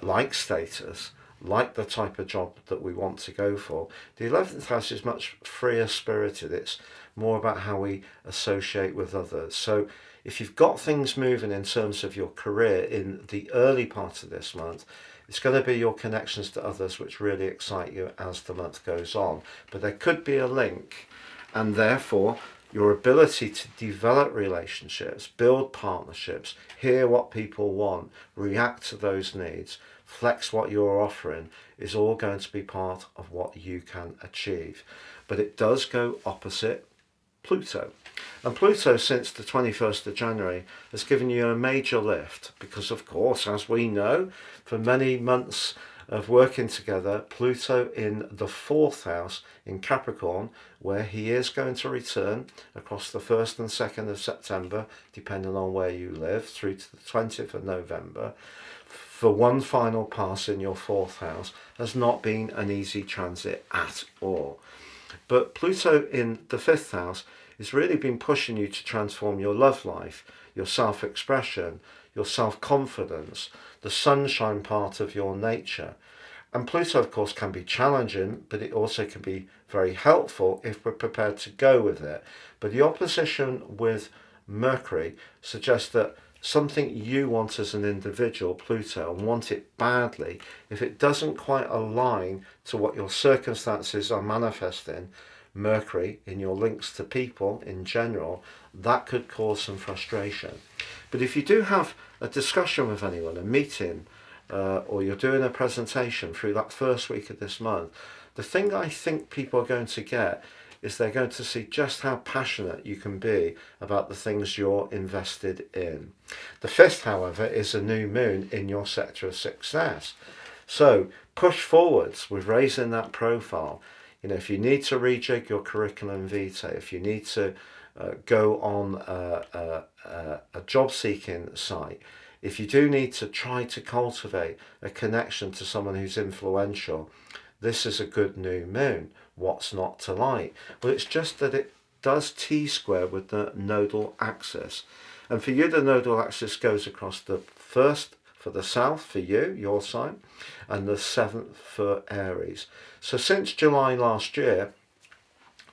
like status, like the type of job that we want to go for. The 11th house is much freer spirited. It's more about how we associate with others. So if you've got things moving in terms of your career in the early part of this month, it's going to be your connections to others which really excite you as the month goes on. But there could be a link, and therefore your ability to develop relationships, build partnerships, hear what people want, react to those needs, flex what you're offering, is all going to be part of what you can achieve. But it does go opposite Pluto. And Pluto, since the 21st of January, has given you a major lift because, of course, as we know, for many months of working together, Pluto in the 4th house in Capricorn, where he is going to return across the 1st and 2nd of September, depending on where you live, through to the 20th of November, for one final pass in your 4th house, has not been an easy transit at all. But Pluto in the 5th house has really been pushing you to transform your love life, your self-expression, your self-confidence, the sunshine part of your nature. And Pluto, of course, can be challenging, but it also can be very helpful if we're prepared to go with it. But the opposition with Mercury suggests that something you want as an individual, Pluto, and want it badly, if it doesn't quite align to what your circumstances are manifesting, Mercury, in your links to people in general, that could cause some frustration. But if you do have a discussion with anyone, a meeting, or you're doing a presentation through that first week of this month, the thing I think people are going to get is they're going to see just how passionate you can be about the things you're invested in. The 5th, however, is a new moon in your sector of success. So push forwards with raising that profile. You know, if you need to rejig your curriculum vitae, if you need to go on a job-seeking site, if you do need to try to cultivate a connection to someone who's influential, this is a good new moon. What's not to like? Well, it's just that it does T-square with the nodal axis. And for you, the nodal axis goes across the 1st for the South, for you, your sign, and the 7th for Aries. So since July last year,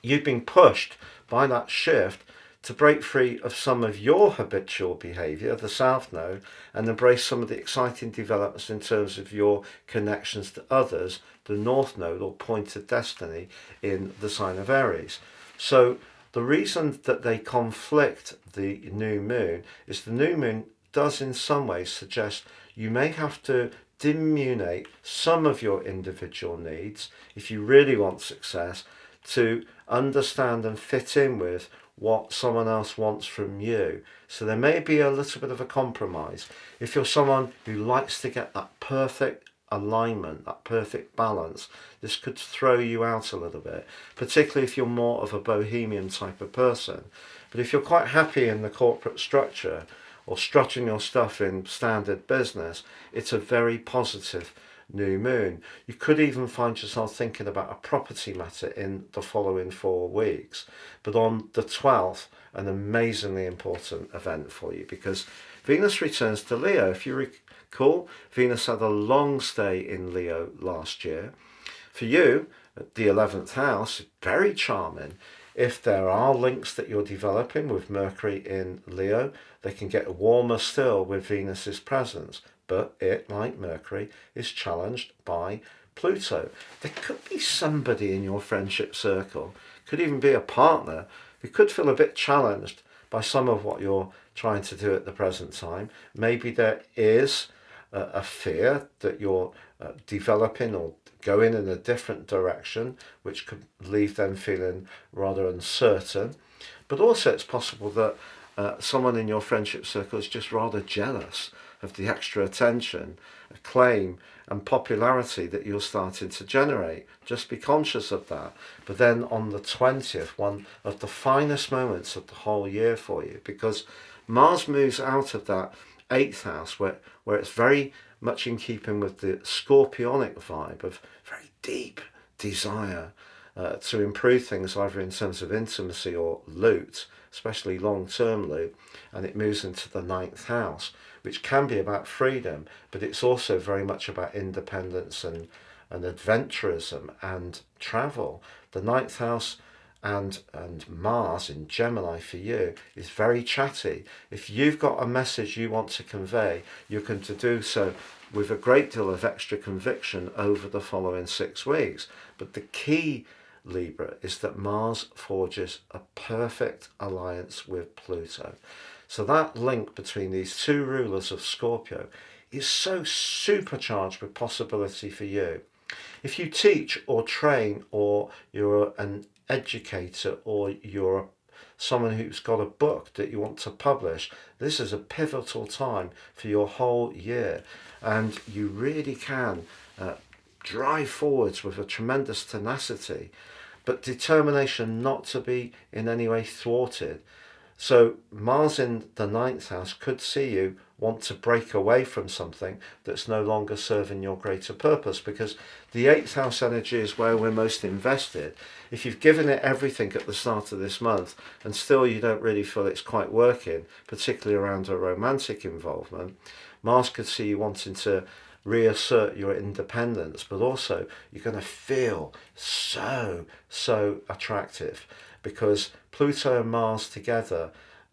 you've been pushed by that shift to break free of some of your habitual behaviour, the South Node, and embrace some of the exciting developments in terms of your connections to others, the North Node, or point of destiny, in the sign of Aries. So the reason that they conflict the new moon is the new moon does in some ways suggest you may have to diminuate some of your individual needs if you really want success, to understand and fit in with what someone else wants from you. So there may be a little bit of a compromise. If you're someone who likes to get that perfect alignment, that perfect balance, this could throw you out a little bit, particularly if you're more of a bohemian type of person. But if you're quite happy in the corporate structure or strutting your stuff in standard business, it's a very positive new moon. You could even find yourself thinking about a property matter in the following 4 weeks. But on the 12th, an amazingly important event for you, because Venus returns to Leo. If you recall, Venus had a long stay in Leo last year. For you, the 11th house, very charming. If there are links that you're developing with Mercury in Leo, they can get warmer still with Venus's presence. But it, like Mercury, is challenged by Pluto. There could be somebody in your friendship circle, could even be a partner, who could feel a bit challenged by some of what you're trying to do at the present time. Maybe there is a fear that you're developing or going in a different direction, which could leave them feeling rather uncertain. But also it's possible that someone in your friendship circle is just rather jealous of the extra attention, acclaim and popularity that you're starting to generate. Just be conscious of that. But then on the 20th, one of the finest moments of the whole year for you, because Mars moves out of that 8th house where it's very much in keeping with the scorpionic vibe of very deep desire to improve things either in terms of intimacy or loot, especially long-term loot, and it moves into the 9th house, which can be about freedom, but it's also very much about independence and adventurism and travel. The 9th house and Mars in Gemini for you is very chatty. If you've got a message you want to convey, you can do so with a great deal of extra conviction over the following 6 weeks. But the key, Libra, is that Mars forges a perfect alliance with Pluto. So that link between these two rulers of Scorpio is so supercharged with possibility for you. If you teach or train, or you're an educator, or you're someone who's got a book that you want to publish, this is a pivotal time for your whole year, and you really can drive forwards with a tremendous tenacity, but determination not to be in any way thwarted. So Mars in the ninth house could see you want to break away from something that's no longer serving your greater purpose, because the eighth house energy is where we're most invested. If you've given it everything at the start of this month and still you don't really feel it's quite working, particularly around a romantic involvement, Mars could see you wanting to reassert your independence, but also you're going to feel so attractive, because Pluto and Mars together,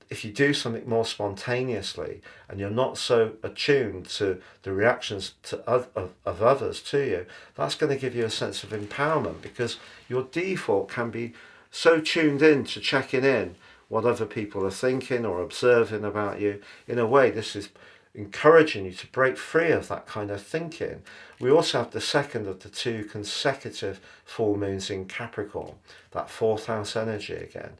if you do something more spontaneously and you're not so attuned to the reactions of others to you, that's going to give you a sense of empowerment, because your default can be so tuned in to checking in what other people are thinking or observing about you. In a way, this is encouraging you to break free of that kind of thinking. We also have the second of the two consecutive full moons in Capricorn, that fourth house energy again.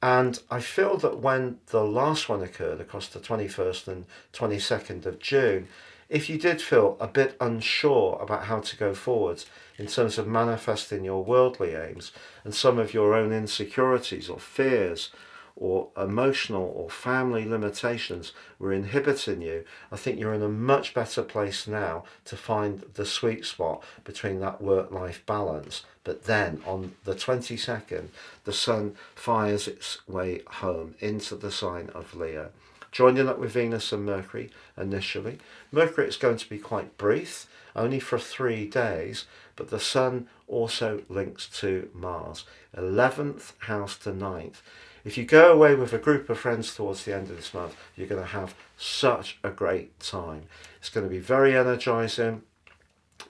And I feel that when the last one occurred across the 21st and 22nd of June, if you did feel a bit unsure about how to go forwards in terms of manifesting your worldly aims, and some of your own insecurities or fears or emotional or family limitations were inhibiting you, I think you're in a much better place now to find the sweet spot between that work-life balance. But then on the 22nd, the Sun fires its way home into the sign of Leo, joining up with Venus and Mercury initially. Mercury is going to be quite brief, only for 3 days, but the Sun also links to Mars, 11th house to 9th. If you go away with a group of friends towards the end of this month, you're going to have such a great time. It's going to be very energizing,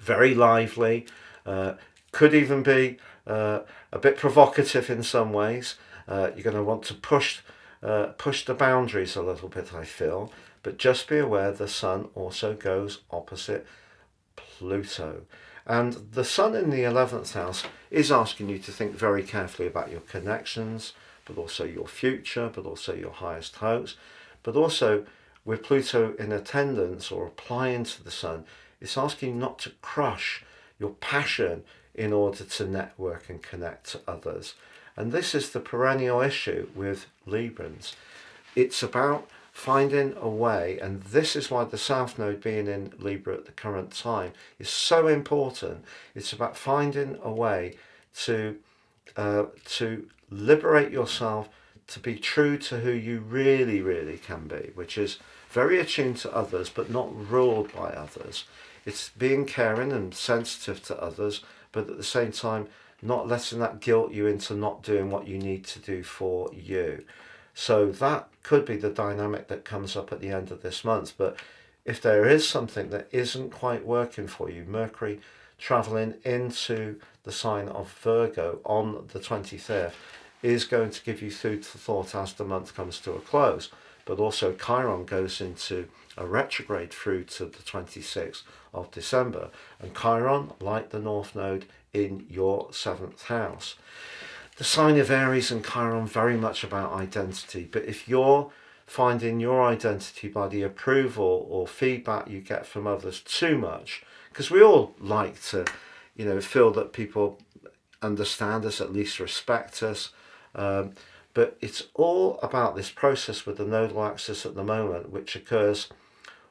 very lively, could even be a bit provocative in some ways. You're going to want to push the boundaries a little bit, I feel, but just be aware the Sun also goes opposite Pluto. And the Sun in the 11th house is asking you to think very carefully about your connections, but also your future, but also your highest hopes. But also, with Pluto in attendance or applying to the Sun, it's asking you not to crush your passion in order to network and connect to others. And this is the perennial issue with Librans. It's about finding a way, and this is why the South Node being in Libra at the current time is so important. It's about finding a way to liberate yourself, to be true to who you really can be, which is very attuned to others but not ruled by others. It's being caring and sensitive to others, but at the same time not letting that guilt you into not doing what you need to do for you. So that could be the dynamic that comes up at the end of this month. But if there is something that isn't quite working for you, Mercury traveling into the sign of Virgo on the 23rd is going to give you food for thought as the month comes to a close. But also Chiron goes into a retrograde through to the 26th of December. And Chiron, like the North Node, in your 7th house. The sign of Aries and Chiron very much about identity. But if you're finding your identity by the approval or feedback you get from others too much, because we all like to, feel that people understand us, at least respect us. But it's all about this process with the nodal axis at the moment, which occurs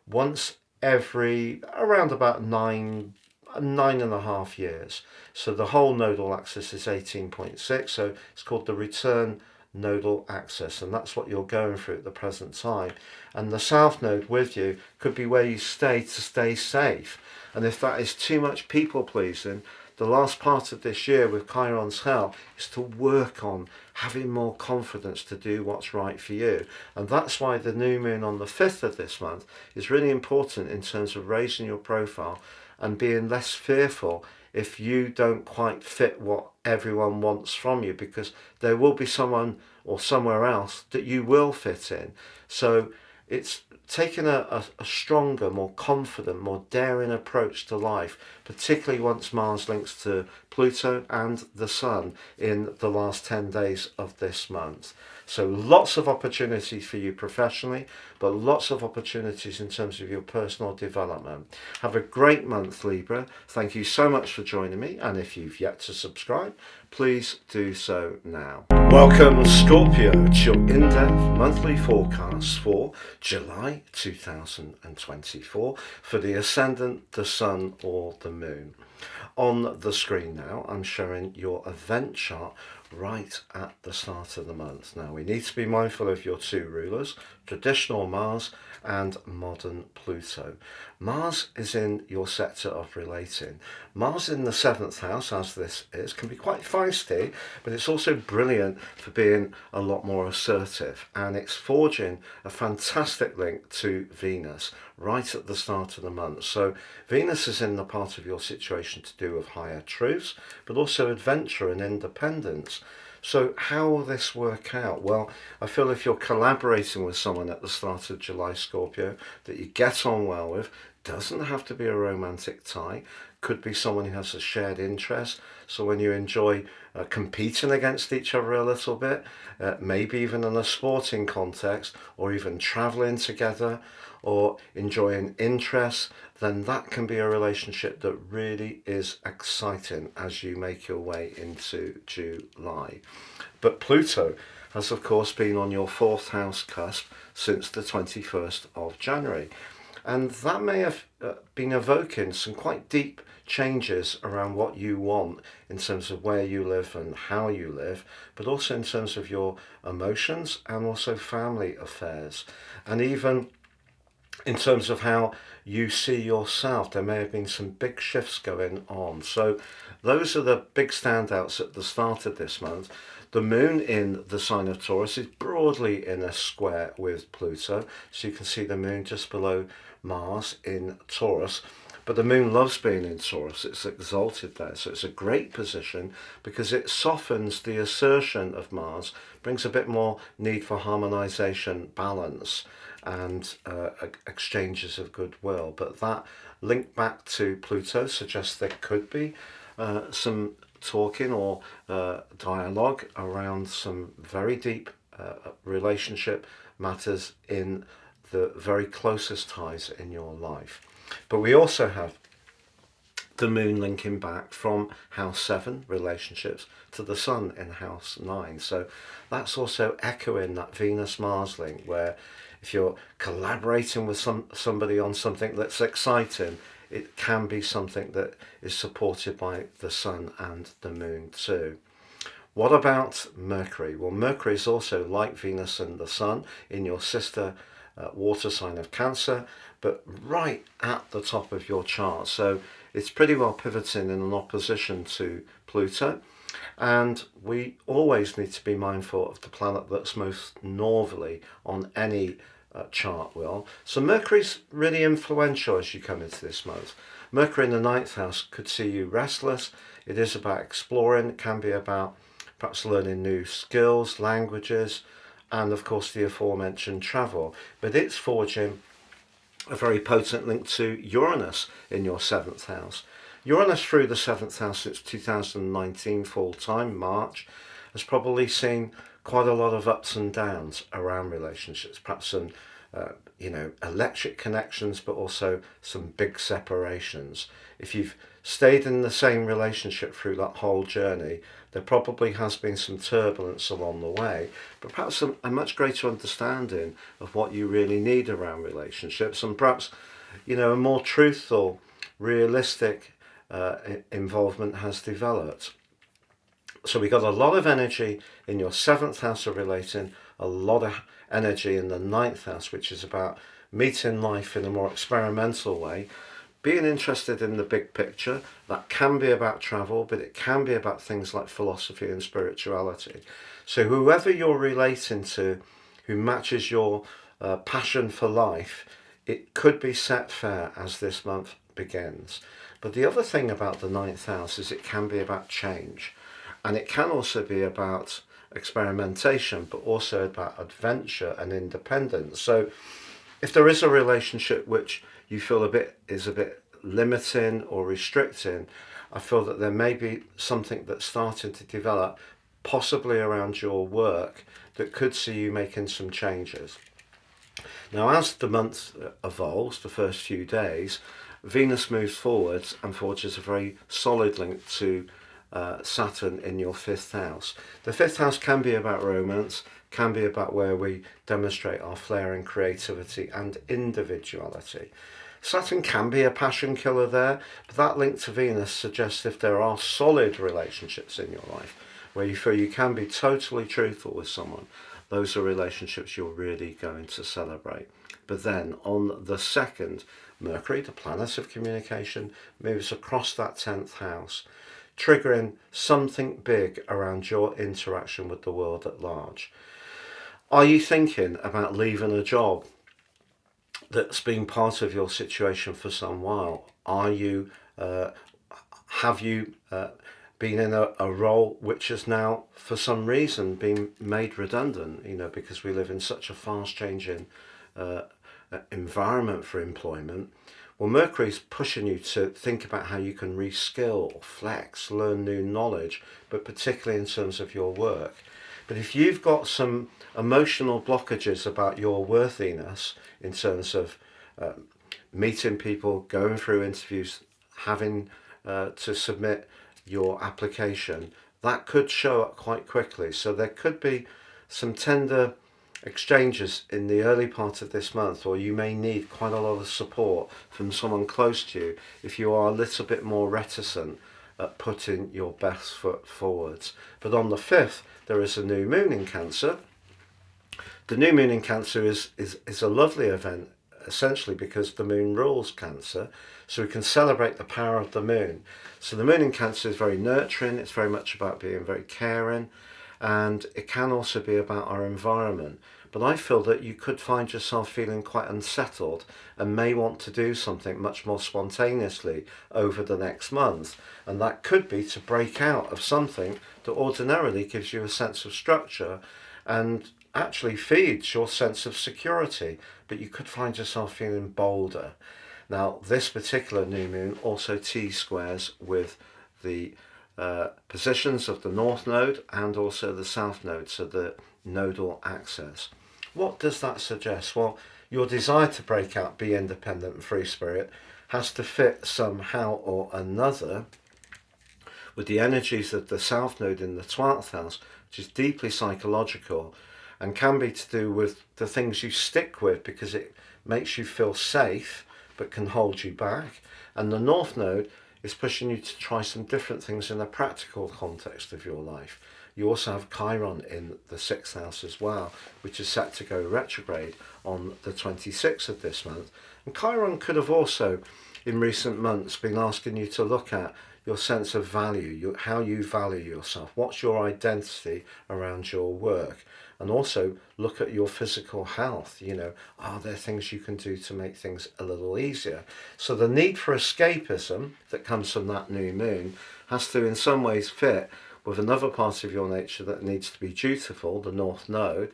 once every around about 9.5 years. So the whole nodal axis is 18.6, so it's called the return nodal axis, and that's what you're going through at the present time. And the South Node with you could be where you stay to stay safe. And if that is too much people pleasing, the last part of this year with Chiron's help is to work on having more confidence to do what's right for you. And that's why the new moon on the 5th of this month is really important in terms of raising your profile and being less fearful if you don't quite fit what everyone wants from you, because there will be someone or somewhere else that you will fit in. So it's taking a stronger, more confident, more daring approach to life, particularly once Mars links to Pluto and the Sun in the last 10 days of this month. So lots of opportunities for you professionally, but lots of opportunities in terms of your personal development. Have a great month, Libra. Thank you so much for joining me, and if you've yet to subscribe, please do so now. Welcome, Scorpio, to your in-depth monthly forecast for July 2024 for the ascendant, the Sun, or the Moon. On the screen now, I'm showing your event chart right at the start of the month. Now, we need to be mindful of your two rulers, traditional Mars and modern Pluto. Mars is in your sector of relating. Mars in the 7th house, as this is, can be quite feisty, but it's also brilliant for being a lot more assertive, and it's forging a fantastic link to Venus right at the start of the month. So Venus is in the part of your situation to do with higher truths, but also adventure and independence. So how will this work out? Well, I feel if you're collaborating with someone at the start of July, Scorpio, that you get on well with, doesn't have to be a romantic tie, could be someone who has a shared interest. So when you enjoy competing against each other a little bit, maybe even in a sporting context, or even traveling together, or enjoying interests, then that can be a relationship that really is exciting as you make your way into July. But Pluto has, of course, been on your 4th house cusp since the 21st of January. And that may have been evoking some quite deep changes around what you want in terms of where you live and how you live, but also in terms of your emotions and also family affairs. And even in terms of how you see yourself, there may have been some big shifts going on. So those are the big standouts at the start of this month. The moon in the sign of Taurus is broadly in a square with Pluto. So you can see the moon just below Mars in Taurus. But the moon loves being in Taurus. It's exalted there. So it's a great position because it softens the assertion of Mars, brings a bit more need for harmonization, balance, and exchanges of goodwill. But that link back to Pluto suggests there could be some talking or dialogue around some very deep relationship matters in the very closest ties in your life. But we also have the moon linking back from house 7, relationships, to the sun in house 9. So that's also echoing that Venus-Mars link, where if you're collaborating with somebody on something that's exciting, it can be something that is supported by the sun and the moon too. What about Mercury? Well, Mercury is also like Venus and the sun in your sister water sign of Cancer, but right at the top of your chart. So it's pretty well pivoting in an opposition to Pluto. And we always need to be mindful of the planet that's most northerly on any chart wheel. So Mercury's really influential as you come into this month. Mercury in the 9th house could see you restless. It is about exploring. It can be about perhaps learning new skills, languages, and of course the aforementioned travel. But it's forging a very potent link to Uranus in your 7th house. Uranus through the 7th house since 2019 full time, March, has probably seen quite a lot of ups and downs around relationships, perhaps some electric connections, but also some big separations. If you've stayed in the same relationship through that whole journey, there probably has been some turbulence along the way, but perhaps a much greater understanding of what you really need around relationships, and perhaps a more truthful, realistic involvement has developed. So we got a lot of energy in your 7th house of relating, a lot of energy in the 9th house, which is about meeting life in a more experimental way, being interested in the big picture. That can be about travel, but it can be about things like philosophy and spirituality. So whoever you're relating to, who matches your passion for life, it could be set fair as this month begins. But the other thing about the 9th house is it can be about change. And it can also be about experimentation, but also about adventure and independence. So If there is a relationship which you feel is a bit limiting or restricting, I feel that there may be something that's starting to develop, possibly around your work, that could see you making some changes. Now, as the month evolves, the first few days, Venus moves forwards and forges a very solid link to Saturn in your fifth house. The fifth house can be about romance, can be about where we demonstrate our flair and creativity and individuality. Saturn can be a passion killer there, but that link to Venus suggests if there are solid relationships in your life where you feel you can be totally truthful with someone, those are relationships you're really going to celebrate. But then on the 2nd, Mercury, the planet of communication, moves across that 10th house, triggering something big around your interaction with the world at large. Are you thinking about leaving a job that's been part of your situation for some while? Have you been in a role which has now, for some reason, been made redundant? Because we live in such a fast-changing environment for employment. Well, Mercury's pushing you to think about how you can reskill, flex, learn new knowledge, but particularly in terms of your work. But if you've got some emotional blockages about your worthiness in terms of meeting people, going through interviews, having to submit your application, that could show up quite quickly. So there could be some tender exchanges in the early part of this month, or you may need quite a lot of support from someone close to you if you are a little bit more reticent at putting your best foot forwards. But on the 5th, there is a new moon in Cancer. The new moon in Cancer is a lovely event, essentially because the moon rules Cancer, so we can celebrate the power of the moon. So the moon in Cancer is very nurturing, it's very much about being very caring, and it can also be about our environment. But I feel that you could find yourself feeling quite unsettled and may want to do something much more spontaneously over the next month. And that could be to break out of something that ordinarily gives you a sense of structure and actually feeds your sense of security. But you could find yourself feeling bolder. Now, this particular new moon also T-squares with the positions of the North Node and also the South Node, so the nodal axis. What does that suggest? Well, your desire to break out, be independent and free spirit has to fit somehow or another with the energies of the South Node in the 12th house, which is deeply psychological and can be to do with the things you stick with because it makes you feel safe but can hold you back. And the North Node is pushing you to try some different things in the practical context of your life. You also have Chiron in the 6th house as well, which is set to go retrograde on the 26th of this month. And Chiron could have also, in recent months, been asking you to look at your sense of value, how you value yourself, what's your identity around your work, and also look at your physical health. Are there things you can do to make things a little easier? So the need for escapism that comes from that new moon has to in some ways fit with another part of your nature that needs to be dutiful, the North Node,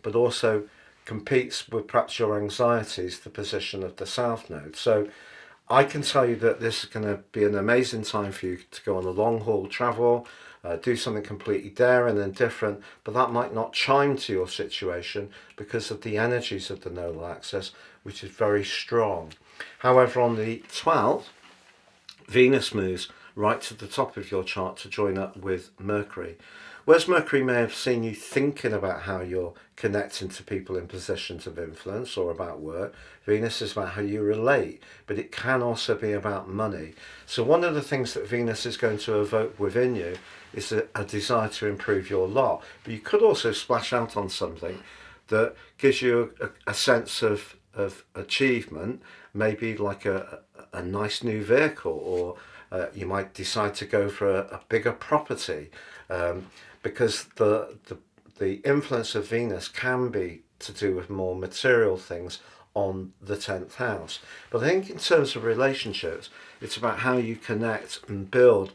but also competes with perhaps your anxieties, the position of the South Node. So I can tell you that this is going to be an amazing time for you to go on a long haul travel, do something completely daring and different, but that might not chime to your situation because of the energies of the nodal axis, which is very strong. However, on the 12th, Venus moves right to the top of your chart to join up with Mercury. Whereas Mercury may have seen you thinking about how you're connecting to people in positions of influence or about work, Venus is about how you relate, but it can also be about money. So one of the things that Venus is going to evoke within you is a desire to improve your lot. But you could also splash out on something that gives you a sense of achievement, maybe like a nice new vehicle, or you might decide to go for a bigger property, because the influence of Venus can be to do with more material things on the 10th house. But I think in terms of relationships, it's about how you connect and build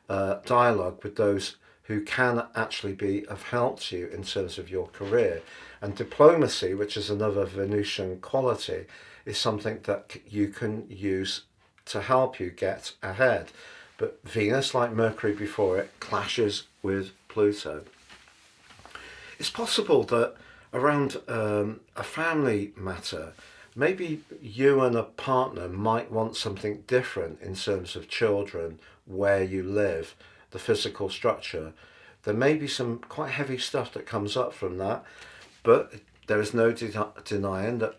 dialogue with those who can actually be of help to you in terms of your career. And diplomacy, which is another Venusian quality, is something that you can use to help you get ahead. But Venus, like Mercury before it, clashes with Pluto. It's possible that around a family matter, maybe you and a partner might want something different in terms of children, where you live, the physical structure. There may be some quite heavy stuff that comes up from that, but there is no denying that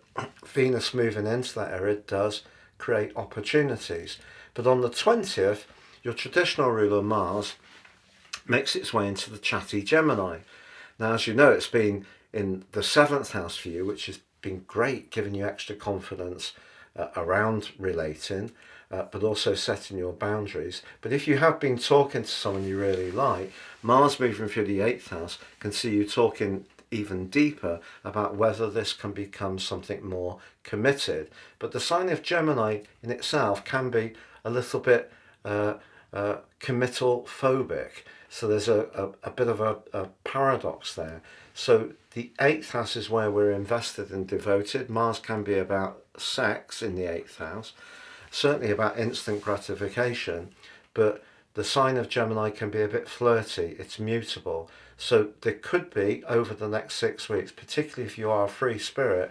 Venus moving into that area does create opportunities. But on the 20th, your traditional ruler Mars makes its way into the chatty Gemini. Now, as you know, it's been in the 7th house for you, which has been great, giving you extra confidence around relating, but also setting your boundaries. But if you have been talking to someone you really like, Mars moving through the 8th house can see you talking even deeper about whether this can become something more committed. But the sign of Gemini in itself can be a little bit committal phobic. So there's a bit of a paradox there. So the 8th house is where we're invested and devoted. Mars can be about sex in the 8th house, certainly about instant gratification, but the sign of Gemini can be a bit flirty, it's mutable. So there could be, over the next 6 weeks, particularly if you are a free spirit,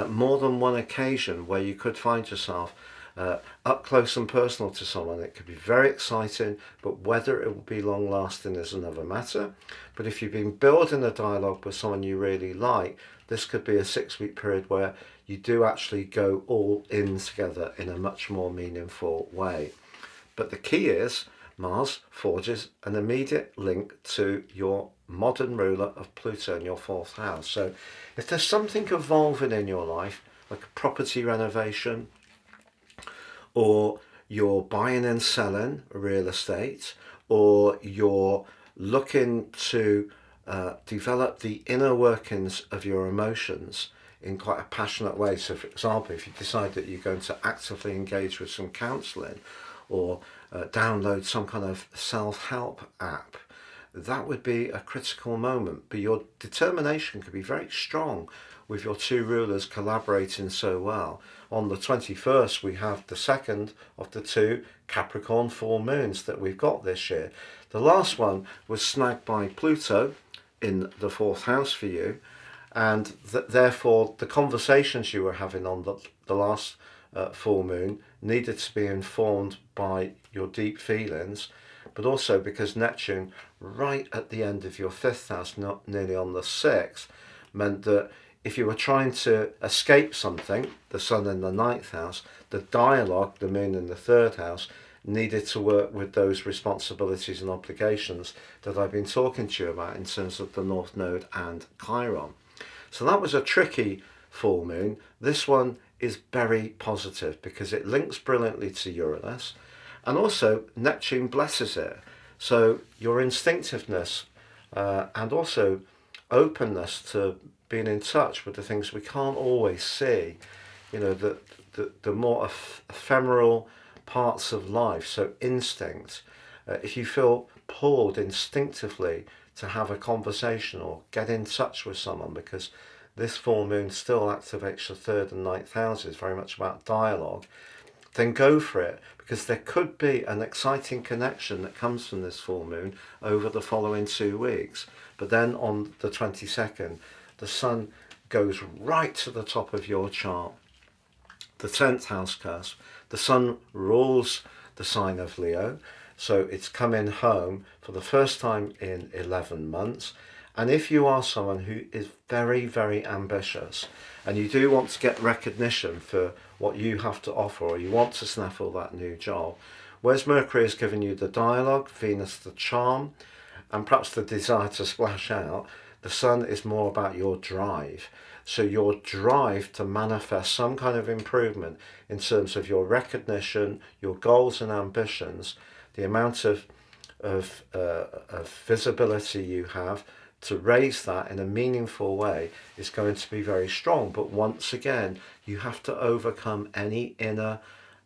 more than one occasion where you could find yourself up close and personal to someone. It could be very exciting, but whether it will be long lasting is another matter. But if you've been building a dialogue with someone you really like, this could be a 6-week period where you do actually go all in together in a much more meaningful way. But the key is Mars forges an immediate link to your modern ruler of Pluto in your 4th house. So if there's something evolving in your life, like a property renovation, or you're buying and selling real estate, or you're looking to develop the inner workings of your emotions in quite a passionate way. So for example, if you decide that you're going to actively engage with some counselling, or download some kind of self-help app, that would be a critical moment. But your determination could be very strong with your two rulers collaborating so well. On the 21st, we have the second of the two Capricorn full moons that we've got this year. The last one was snagged by Pluto in the 4th house for you, and therefore the conversations you were having on the last full moon needed to be informed by your deep feelings, but also because Neptune, right at the end of your 5th house, not nearly on the 6th, meant that if you were trying to escape something, the Sun in the 9th house, the dialogue, the Moon in the 3rd house, needed to work with those responsibilities and obligations that I've been talking to you about in terms of the North Node and Chiron. So that was a tricky full moon. This one is very positive because it links brilliantly to Uranus, and also Neptune blesses it. So your instinctiveness and also openness to being in touch with the things we can't always see, you know, the more ephemeral parts of life. So instinct, if you feel pulled instinctively to have a conversation or get in touch with someone, because this full moon still activates the 3rd and 9th houses, very much about dialogue, then go for it, because there could be an exciting connection that comes from this full moon over the following 2 weeks. But then on the 22nd, the Sun goes right to the top of your chart, the 10th house cusp. The Sun rules the sign of Leo, so it's coming home for the first time in 11 months. And if you are someone who is very, very ambitious, and you do want to get recognition for what you have to offer, or you want to snaffle that new job, whereas Mercury has given you the dialogue, Venus the charm, and perhaps the desire to splash out, the Sun is more about your drive. So your drive to manifest some kind of improvement in terms of your recognition, your goals and ambitions, the amount of visibility you have to raise that in a meaningful way is going to be very strong. But once again, you have to overcome any inner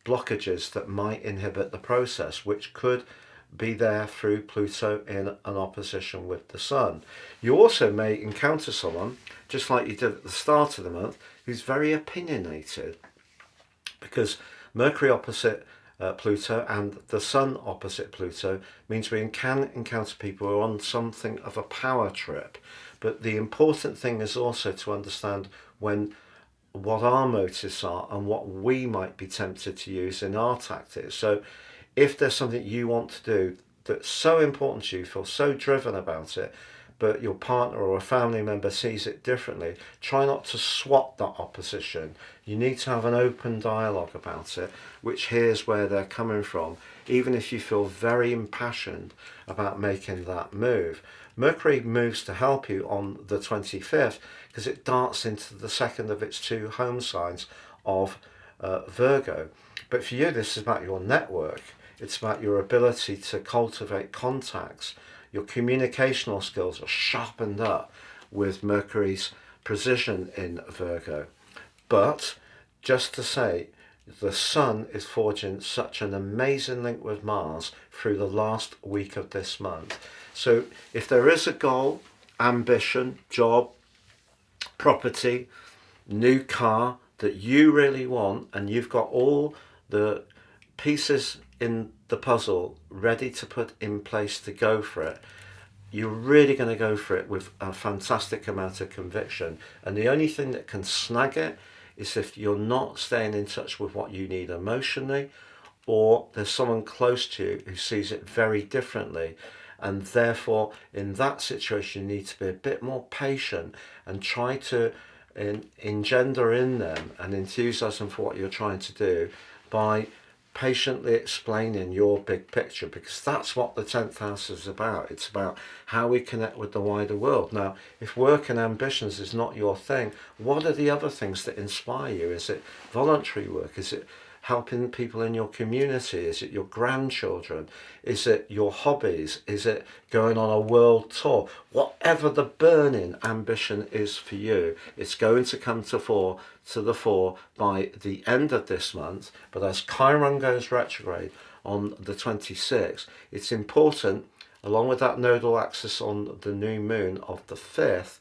blockages that might inhibit the process, which could be there through Pluto in an opposition with the Sun. You also may encounter someone, just like you did at the start of the month, who's very opinionated, because Mercury opposite Pluto and the Sun opposite Pluto means we can encounter people who are on something of a power trip. But the important thing is also to understand what our motives are and what we might be tempted to use in our tactics. So if there's something you want to do that's so important to you, feel so driven about it, but your partner or a family member sees it differently, try not to swap that opposition. You need to have an open dialogue about it, which hears where they're coming from, even if you feel very impassioned about making that move. Mercury moves to help you on the 25th because it darts into the second of its two home signs of Virgo. But for you, this is about your network. It's about your ability to cultivate contacts. Your communicational skills are sharpened up with Mercury's position in Virgo. But just to say, the Sun is forging such an amazing link with Mars through the last week of this month. So if there is a goal, ambition, job, property, new car that you really want, and you've got all the pieces in the puzzle ready to put in place to go for it, you're really going to go for it with a fantastic amount of conviction. And the only thing that can snag it is if you're not staying in touch with what you need emotionally, or there's someone close to you who sees it very differently. And therefore, in that situation, you need to be a bit more patient and try to engender in them an enthusiasm for what you're trying to do by patiently explaining your big picture, because that's what the 10th house is about. It's about how we connect with the wider world. Now, if work and ambitions is not your thing, what are the other things that inspire you? Is it voluntary work? Is it helping people in your community? Is it your grandchildren? Is it your hobbies? Is it going on a world tour? Whatever the burning ambition is for you, it's going to come to the fore by the end of this month. But as Chiron goes retrograde on the 26th, it's important, along with that nodal axis on the new moon of the 5th,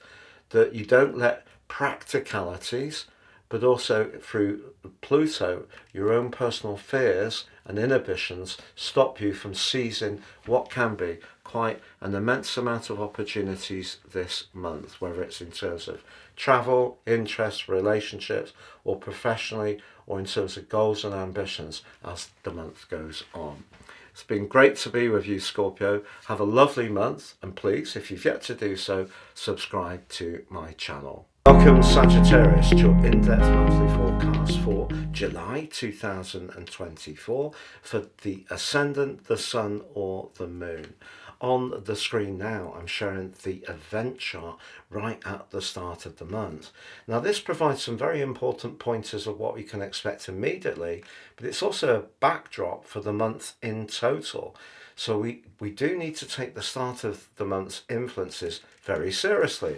that you don't let practicalities, but also through Pluto, your own personal fears and inhibitions stop you from seizing what can be quite an immense amount of opportunities this month, whether it's in terms of travel, interests, relationships, or professionally, or in terms of goals and ambitions as the month goes on. It's been great to be with you, Scorpio. Have a lovely month, and please, if you've yet to do so, subscribe to my channel. Welcome, Sagittarius, to your in-depth monthly forecast for July 2024 for the Ascendant, the Sun, or the Moon. On the screen now, I'm showing the event chart right at the start of the month. Now, this provides some very important pointers of what we can expect immediately, but it's also a backdrop for the month in total. So we do need to take the start of the month's influences very seriously.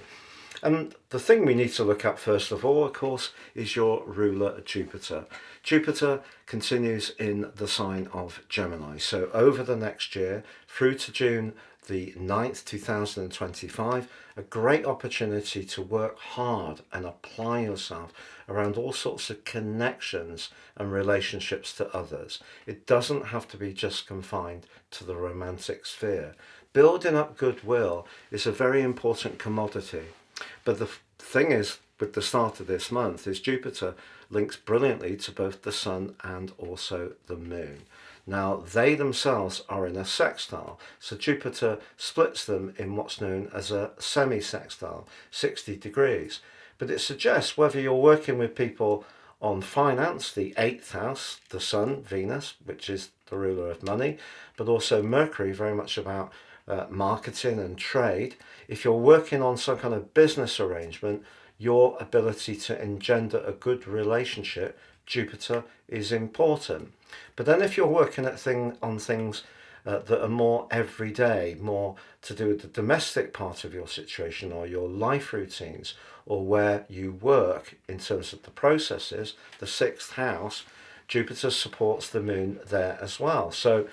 And the thing we need to look at first of all, of course, is your ruler Jupiter. Jupiter continues in the sign of Gemini. So over the next year, through to June the 9th, 2025, a great opportunity to work hard and apply yourself around all sorts of connections and relationships to others. It doesn't have to be just confined to the romantic sphere. Building up goodwill is a very important commodity. But the thing is, with the start of this month, is Jupiter links brilliantly to both the Sun and also the Moon. Now, they themselves are in a sextile, so Jupiter splits them in what's known as a semi-sextile, 60 degrees. But it suggests whether you're working with people on finance, the 8th house, the Sun, Venus, which is the ruler of money, but also Mercury, very much about marketing and trade. If you're working on some kind of business arrangement, your ability to engender a good relationship, Jupiter, is important. But then if you're working on things that are more everyday, more to do with the domestic part of your situation or your life routines, or where you work in terms of the processes, the 6th house, Jupiter supports the Moon there as well. So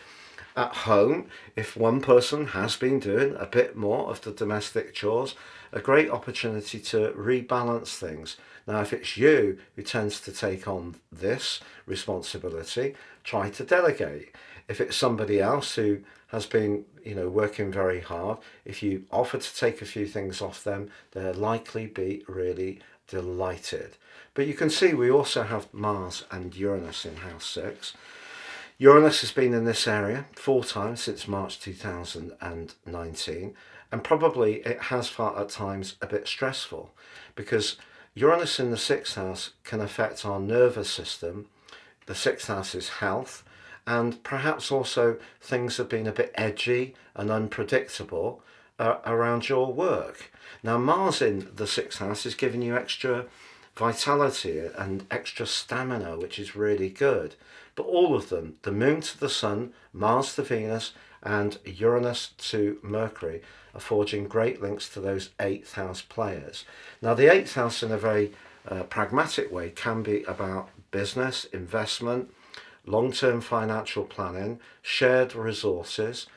At home, if one person has been doing a bit more of the domestic chores, a great opportunity to rebalance things. Now, if it's you who tends to take on this responsibility, try to delegate. If it's somebody else who has been, working very hard, if you offer to take a few things off them, they'll likely be really delighted. But you can see we also have Mars and Uranus in house 6. Uranus has been in this area 4 times since March 2019, and probably it has felt at times a bit stressful, because Uranus in the 6th house can affect our nervous system. The 6th house is health, and perhaps also things have been a bit edgy and unpredictable around your work. Now, Mars in the 6th house is giving you extra vitality and extra stamina, which is really good. But all of them, the Moon to the Sun, Mars to Venus, and Uranus to Mercury, are forging great links to those 8th house players. Now, the 8th house, in a very pragmatic way, can be about business, investment, long-term financial planning, shared resources,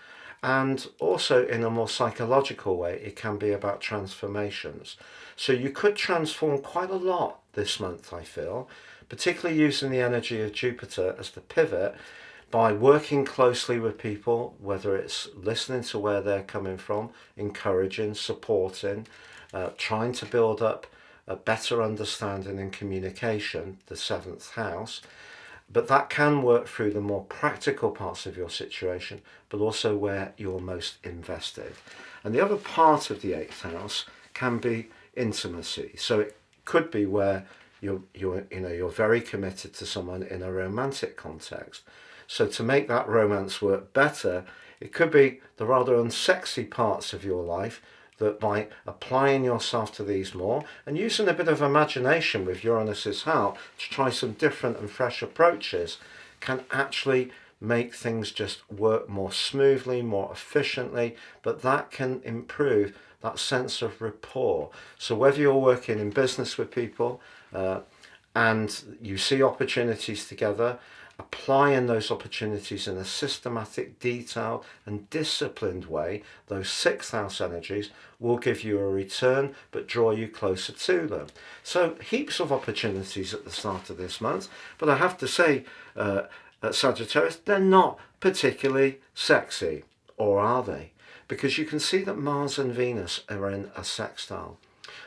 and also in a more psychological way, it can be about transformations. So you could transform quite a lot this month, I feel, particularly using the energy of Jupiter as the pivot, by working closely with people, whether it's listening to where they're coming from, encouraging, supporting, trying to build up a better understanding and communication, the 7th house. But that can work through the more practical parts of your situation, but also where you're most invested. And the other part of the 8th house can be intimacy. So it could be where you're very committed to someone in a romantic context. So to make that romance work better, it could be the rather unsexy parts of your life that, by applying yourself to these more and using a bit of imagination with Uranus's help to try some different and fresh approaches, can actually make things just work more smoothly, more efficiently, but that can improve that sense of rapport. So whether you're working in business with people and you see opportunities together, applying those opportunities in a systematic, detailed and disciplined way, those 6th house energies will give you a return but draw you closer to them. So heaps of opportunities at the start of this month, but I have to say, at Sagittarius, they're not particularly sexy, or are they? Because you can see that Mars and Venus are in a sextile.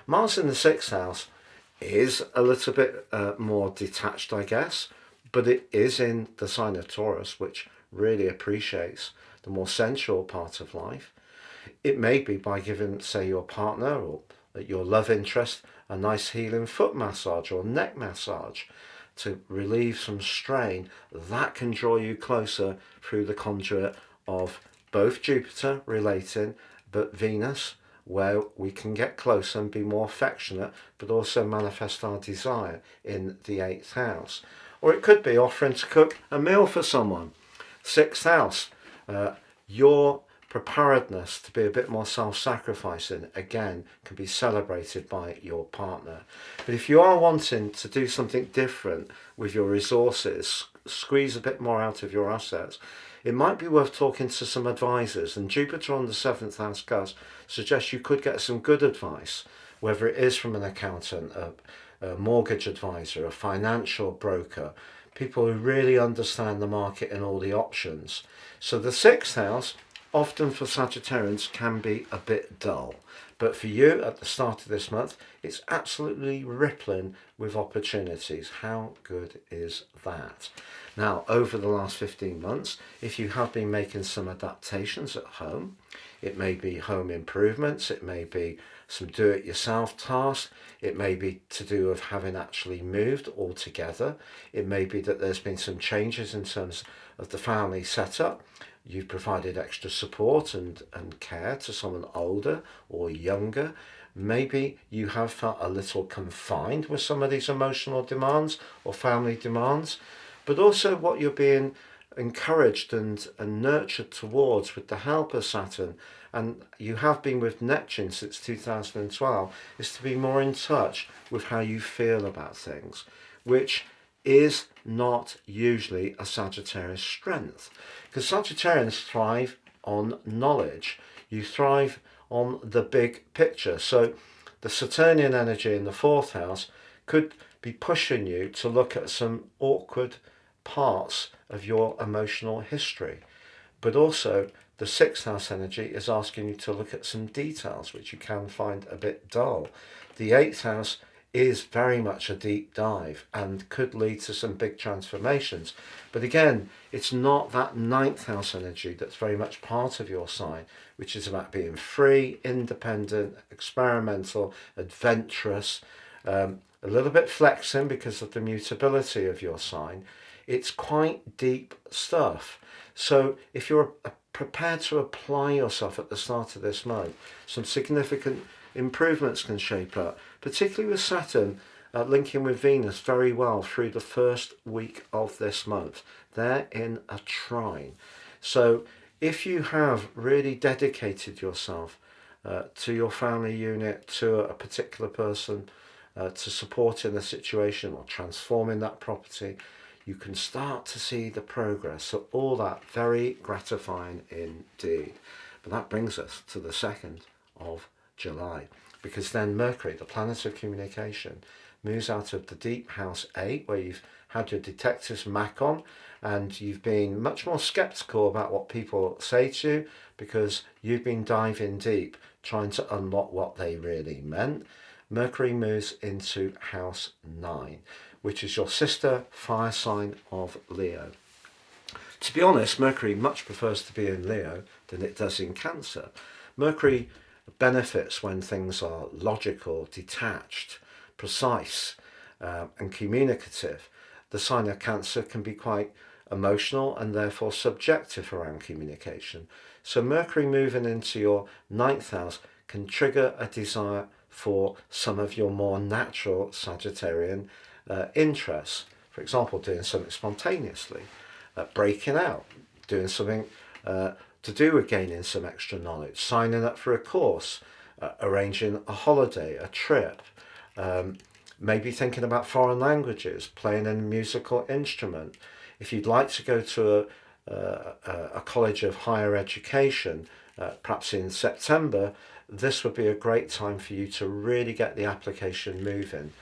Mars in the 6th house is a little bit more detached, I guess, but it is in the sign of Taurus, which really appreciates the more sensual part of life. It may be by giving, say, your partner or your love interest a nice healing foot massage or neck massage to relieve some strain. That can draw you closer through the conduit of both Jupiter relating, but Venus, where we can get closer and be more affectionate, but also manifest our desire in the 8th house. Or it could be offering to cook a meal for someone. 6th house, your preparedness to be a bit more self-sacrificing, again, can be celebrated by your partner. But if you are wanting to do something different with your resources, squeeze a bit more out of your assets, it might be worth talking to some advisors. And Jupiter on the 7th house cusp suggests you could get some good advice, whether it is from an accountant, a mortgage advisor, a financial broker, people who really understand the market and all the options. So the 6th house, often for Sagittarians, can be a bit dull. But for you at the start of this month, it's absolutely rippling with opportunities. How good is that? Now, over the last 15 months, if you have been making some adaptations at home, it may be home improvements, it may be some do-it-yourself tasks, it may be to do with having actually moved altogether, it may be that there's been some changes in terms of the family setup. You've provided extra support and care to someone older or younger. Maybe you have felt a little confined with some of these emotional demands or family demands, but also what you're being encouraged and nurtured towards with the help of Saturn, and you have been with Neptune since 2012, is to be more in touch with how you feel about things, which is not usually a Sagittarius strength, because Sagittarians thrive on knowledge. You thrive on the big picture. So the Saturnian energy in the fourth house could be pushing you to look at some awkward parts of your emotional history. But also, the sixth house energy is asking you to look at some details which you can find a bit dull. The eighth house is very much a deep dive and could lead to some big transformations. But again, it's not that ninth house energy that's very much part of your sign, which is about being free, independent, experimental, adventurous, a little bit flexing because of the mutability of your sign. It's quite deep stuff. So if you're prepared to apply yourself at the start of this month, some significant improvements can shape up, particularly with Saturn linking with Venus very well through the first week of this month. They're in a trine. So if you have really dedicated yourself to your family unit, to a particular person, to supporting the situation or transforming that property, you can start to see the progress. So all that very gratifying indeed. But that brings us to the 2nd of July, because then Mercury, the planet of communication, moves out of the deep house 8, where you've had your detective's mac on and you've been much more skeptical about what people say to you because you've been diving deep trying to unlock what they really meant. Mercury moves into house 9, which is your sister fire sign of Leo. To be honest, Mercury much prefers to be in Leo than it does in Cancer. Mercury benefits when things are logical, detached, precise, and communicative. The sign of Cancer can be quite emotional and therefore subjective around communication. So Mercury moving into your 9th house can trigger a desire for some of your more natural Sagittarian interests. For example, doing something spontaneously, breaking out, doing something to do with gaining some extra knowledge, signing up for a course, arranging a holiday, a trip, maybe thinking about foreign languages, playing a musical instrument. If you'd like to go to a college of higher education, perhaps in September, this would be a great time for you to really get the application moving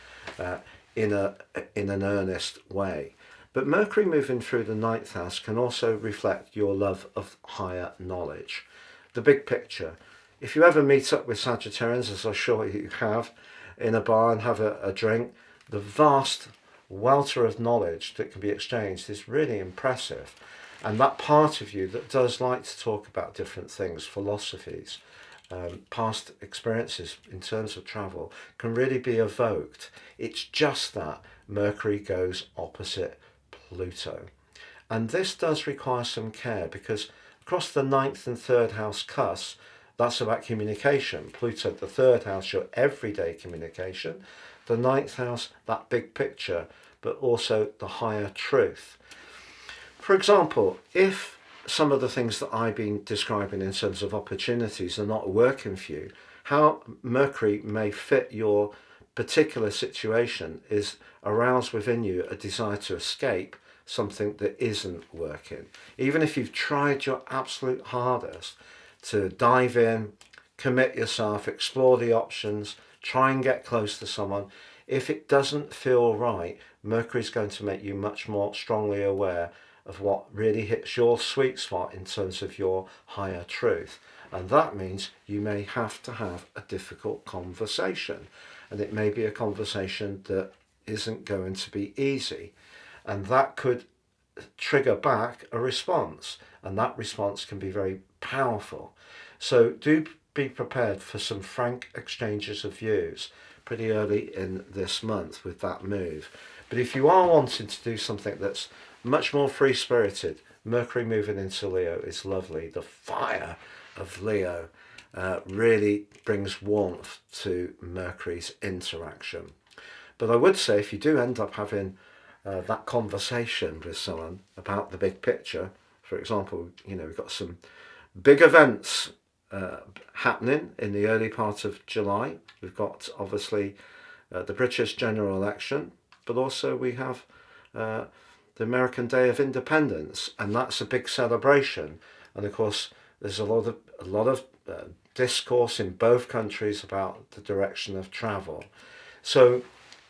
in an earnest way. But Mercury moving through the 9th house can also reflect your love of higher knowledge, the big picture. If you ever meet up with Sagittarians, as I'm sure you have, in a bar and have a drink, the vast welter of knowledge that can be exchanged is really impressive. And that part of you that does like to talk about different things, philosophies, past experiences in terms of travel, can really be evoked. It's just that Mercury goes opposite Pluto. And this does require some care, because across the 9th and 3rd house cusp, that's about communication. Pluto, the 3rd house, your everyday communication. The 9th house, that big picture, but also the higher truth. For example, if some of the things that I've been describing in terms of opportunities are not working for you, how Mercury may fit your particular situation is arouse within you a desire to escape something that isn't working. Even if you've tried your absolute hardest to dive in, commit yourself, explore the options, try and get close to someone, if it doesn't feel right, Mercury's going to make you much more strongly aware of what really hits your sweet spot in terms of your higher truth. And that means you may have to have a difficult conversation. And it may be a conversation that isn't going to be easy. And that could trigger back a response. And that response can be very powerful. So do be prepared for some frank exchanges of views pretty early in this month with that move. But if you are wanting to do something that's much more free-spirited, Mercury moving into Leo is lovely. The fire of Leo really brings warmth to Mercury's interaction. But I would say if you do end up having that conversation with someone about the big picture, for example, we've got some big events happening in the early part of July. We've got obviously the British general election, but also we have the American Day of Independence, and that's a big celebration. And of course, there's a lot of discourse in both countries about the direction of travel. So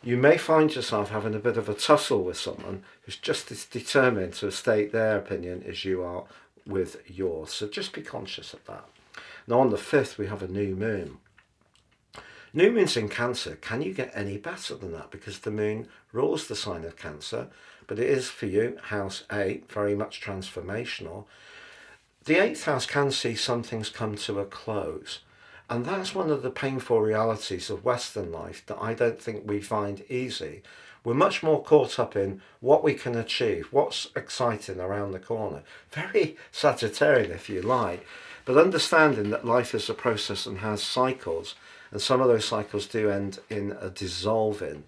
you may find yourself having a bit of a tussle with someone who's just as determined to state their opinion as you are with yours. So just be conscious of that. Now on the 5th, we have a new moon. New moon's in Cancer. Can you get any better than that? Because the moon rules the sign of Cancer, but it is for you, house 8, very much transformational. The 8th house can see some things come to a close. And that's one of the painful realities of Western life that I don't think we find easy. We're much more caught up in what we can achieve, what's exciting around the corner. Very Sagittarian, if you like. But understanding that life is a process and has cycles, and some of those cycles do end in a dissolving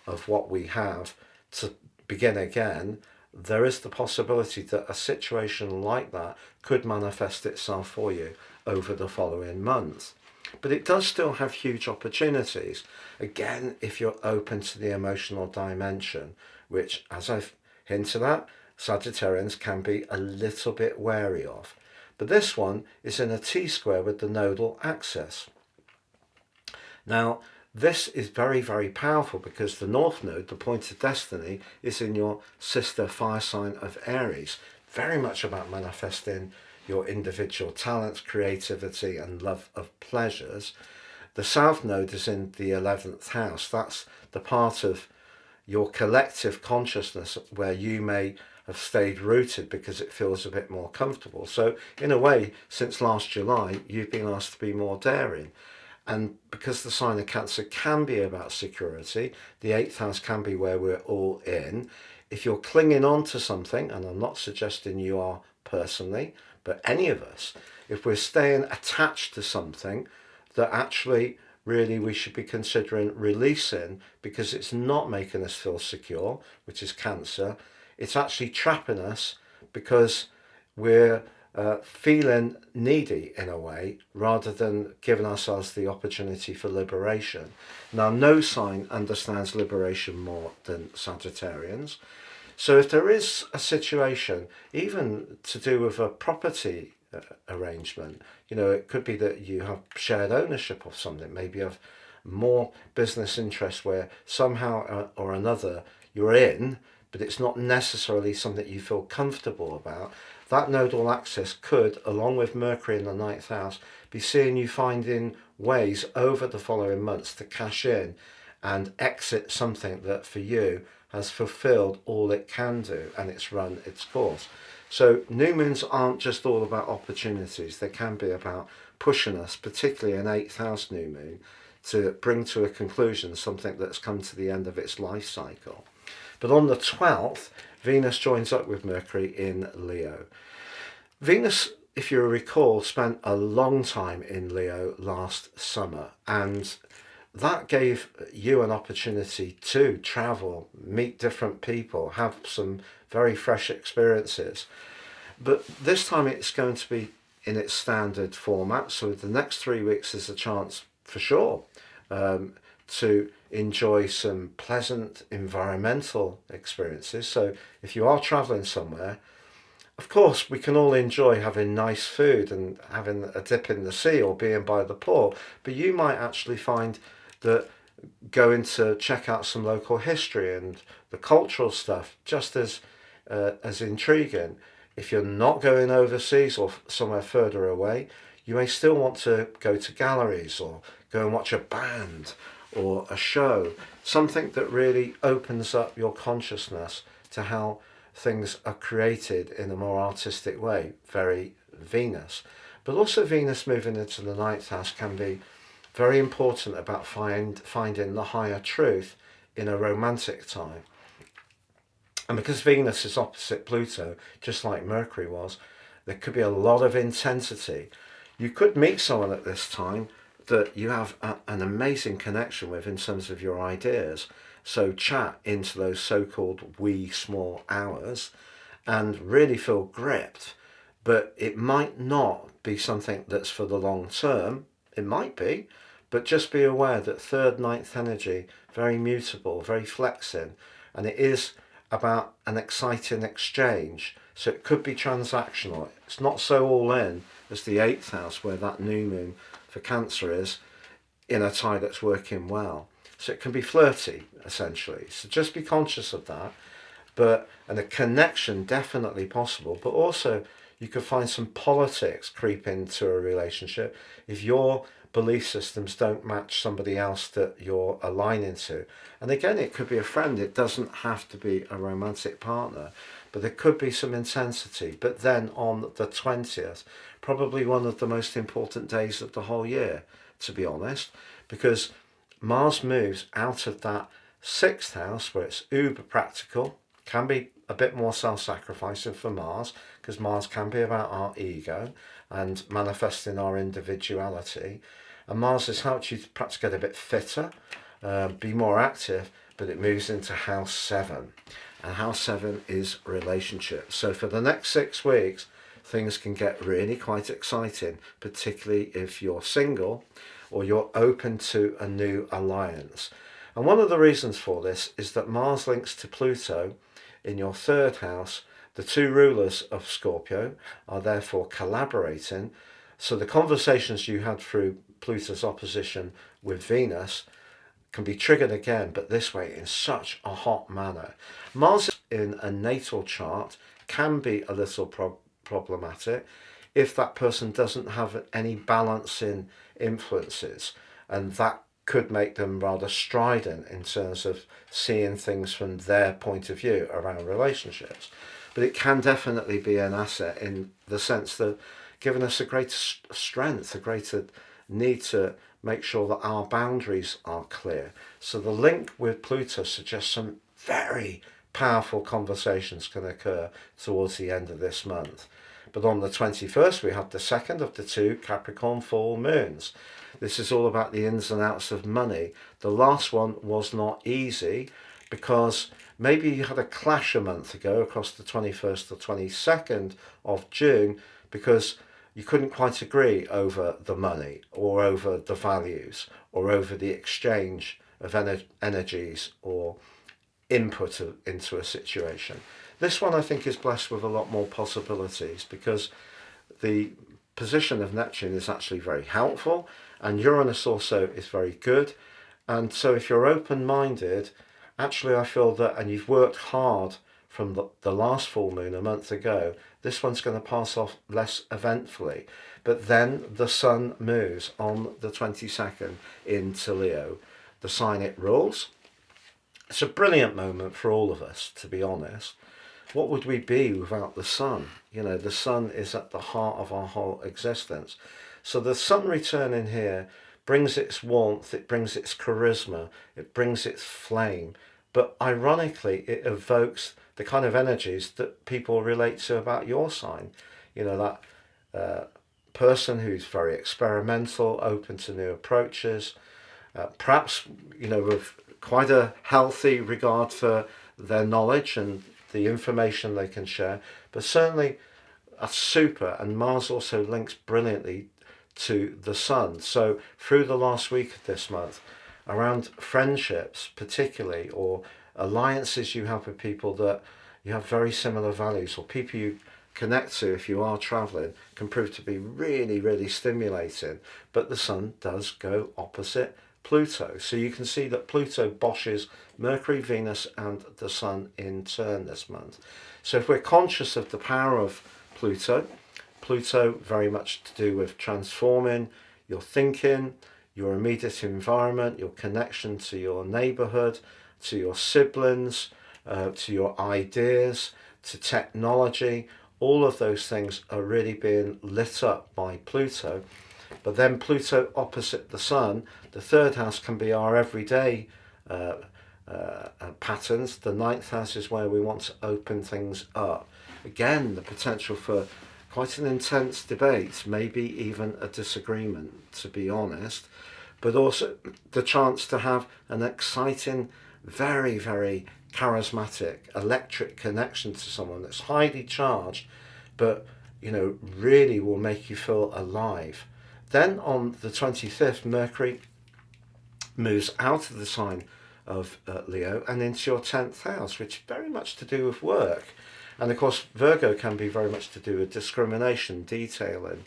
of what we have to begin again, there is the possibility that a situation like that could manifest itself for you over the following month. But it does still have huge opportunities. Again, if you're open to the emotional dimension, which, as I've hinted at, Sagittarians can be a little bit wary of. But this one is in a T-square with the nodal axis. Now, this is very, very powerful because the North Node, the point of destiny, is in your sister fire sign of Aries. Very much about manifesting your individual talents, creativity, and love of pleasures. The South Node is in the 11th house. That's the part of your collective consciousness where you may have stayed rooted because it feels a bit more comfortable. So in a way, since last July, you've been asked to be more daring. And because the sign of Cancer can be about security, the 8th house can be where we're all in. If you're clinging on to something, and I'm not suggesting you are personally, but any of us, if we're staying attached to something that actually really we should be considering releasing because it's not making us feel secure, which is Cancer, it's actually trapping us because we're feeling needy in a way rather than giving ourselves the opportunity for liberation. Now, no sign understands liberation more than Sagittarians. So if there is a situation, even to do with a property arrangement, you know, it could be that you have shared ownership of something, maybe you have more business interests where somehow or another you're in, but it's not necessarily something you feel comfortable about. That nodal axis could, along with Mercury in the 9th house, be seeing you finding ways over the following months to cash in and exit something that for you has fulfilled all it can do and it's run its course. So new moons aren't just all about opportunities. They can be about pushing us, particularly an 8th house new moon, to bring to a conclusion something that's come to the end of its life cycle. But on the 12th, Venus joins up with Mercury in Leo. Venus, if you recall, spent a long time in Leo last summer, and that gave you an opportunity to travel, meet different people, have some very fresh experiences. But this time it's going to be in its standard format, so the next 3 weeks is a chance for sure to enjoy some pleasant environmental experiences. So if you are traveling somewhere, of course we can all enjoy having nice food and having a dip in the sea or being by the pool, but you might actually find that going to check out some local history and the cultural stuff just as intriguing. If you're not going overseas or somewhere further away, you may still want to go to galleries or go and watch a band or a show, something that really opens up your consciousness to how things are created in a more artistic way, very Venus. But also Venus moving into the 9th house can be very important about finding the higher truth in a romantic time. And because Venus is opposite Pluto, just like Mercury was, there could be a lot of intensity. You could meet someone at this time that you have an amazing connection with in terms of your ideas. So chat into those so-called wee small hours and really feel gripped. But it might not be something that's for the long term. It might be, but just be aware that 3rd, 9th energy, very mutable, very flexing, and it is about an exciting exchange. So it could be transactional. It's not so all in as the 8th house, where that new moon for Cancer is in a tie that's working well. So it can be flirty, essentially. So just be conscious of that. And a connection definitely possible, but also you could find some politics creep into a relationship if your belief systems don't match somebody else that you're aligning to. And again, it could be a friend. It doesn't have to be a romantic partner, but there could be some intensity. But then on the 20th, probably one of the most important days of the whole year, to be honest, because Mars moves out of that 6th house where it's uber practical, can be a bit more self-sacrificing for Mars, because Mars can be about our ego and manifesting our individuality. And Mars has helped you to perhaps get a bit fitter, be more active, but it moves into house 7. And house 7 is relationships. So for the next 6 weeks, things can get really quite exciting, particularly if you're single or you're open to a new alliance. And one of the reasons for this is that Mars links to Pluto in your 3rd house. The 2 rulers of Scorpio are therefore collaborating. So the conversations you had through Pluto's opposition with Venus can be triggered again, but this way in such a hot manner. Mars in a natal chart can be a little problematic if that person doesn't have any balancing influences, and that could make them rather strident in terms of seeing things from their point of view around relationships. But it can definitely be an asset in the sense that giving us a greater strength, a greater need to make sure that our boundaries are clear. So the link with Pluto suggests some very powerful conversations can occur towards the end of this month. But on the 21st, we have the second of the 2 Capricorn full moons. This is all about the ins and outs of money. The last one was not easy because maybe you had a clash a month ago across the 21st or 22nd of June because you couldn't quite agree over the money or over the values or over the exchange of energies or input into a situation. This one I think is blessed with a lot more possibilities because the position of Neptune is actually very helpful and Uranus also is very good. And so if you're open-minded, actually I feel that, and you've worked hard from the last full moon a month ago, this one's going to pass off less eventfully. But then the Sun moves on the 22nd into Leo, the sign it rules. It's a brilliant moment for all of us, to be honest. What would we be without the Sun? You know, the Sun is at the heart of our whole existence. So the Sun returning here brings its warmth, it brings its charisma, it brings its flame. But ironically, it evokes the kind of energies that people relate to about your sign. You know, that person who's very experimental, open to new approaches, perhaps, you know, with quite a healthy regard for their knowledge and the information they can share, but certainly a super, and Mars also links brilliantly to the Sun. So through the last week of this month, around friendships particularly, or alliances you have with people that you have very similar values, or people you connect to if you are travelling, can prove to be really, really stimulating. But the Sun does go opposite Pluto. So you can see that Pluto boshes Mercury, Venus and the Sun in turn this month. So if we're conscious of the power of Pluto, Pluto very much to do with transforming your thinking, your immediate environment, your connection to your neighbourhood, to your siblings, to your ideas, to technology. All of those things are really being lit up by Pluto. But then Pluto opposite the Sun, the 3rd house can be our everyday patterns. The 9th house is where we want to open things up. Again, the potential for quite an intense debate, maybe even a disagreement, to be honest, but also the chance to have an exciting, very, very charismatic, electric connection to someone that's highly charged, but, you know, really will make you feel alive. Then on the 25th, Mercury moves out of the sign of Leo, and into your 10th house, which is very much to do with work. And of course, Virgo can be very much to do with discrimination, detailing,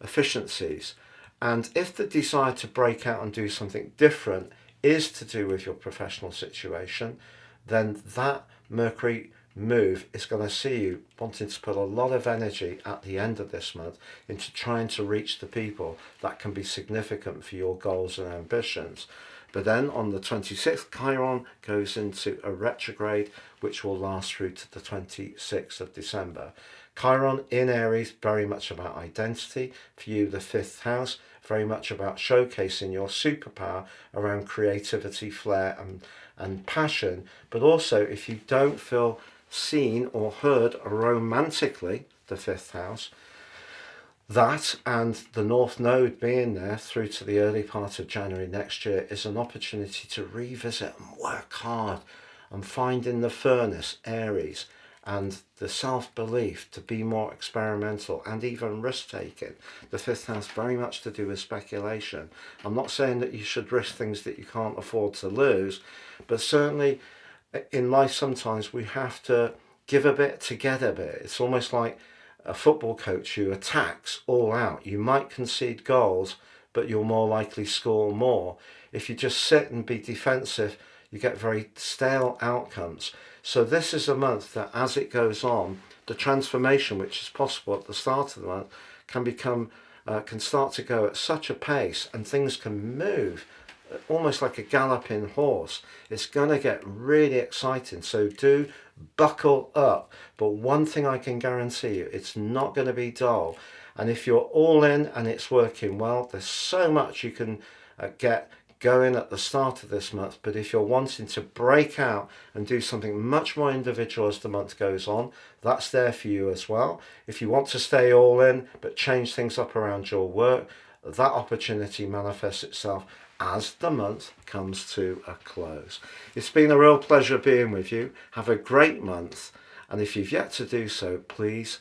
efficiencies. And if the desire to break out and do something different is to do with your professional situation, then that Mercury move is going to see you wanting to put a lot of energy at the end of this month into trying to reach the people that can be significant for your goals and ambitions. But then on the 26th, Chiron goes into a retrograde, which will last through to the 26th of December. Chiron in Aries, very much about identity. For you, the 5th house, very much about showcasing your superpower around creativity, flair and passion. But also, if you don't feel seen or heard romantically, the 5th house, that and the North Node being there through to the early part of January next year is an opportunity to revisit and work hard and find in the furnace, Aries, and the self-belief to be more experimental and even risk-taking. The 5th house very much to do with speculation. I'm not saying that you should risk things that you can't afford to lose, but certainly in life sometimes we have to give a bit to get a bit. It's almost like a football coach who attacks all out. You might concede goals, but you'll more likely score more. If you just sit and be defensive, you get very stale outcomes. So this is a month that as it goes on, the transformation which is possible at the start of the month can start to go at such a pace, and things can move almost like a galloping horse. It's going to get really exciting, so do buckle up. But one thing I can guarantee you, it's not going to be dull. And if you're all in and it's working well, there's so much you can get going at the start of this month. But if you're wanting to break out and do something much more individual as the month goes on, that's there for you as well. If you want to stay all in but change things up around your work, that opportunity manifests itself as the month comes to a close. It's been a real pleasure being with you. Have a great month, and if you've yet to do so, please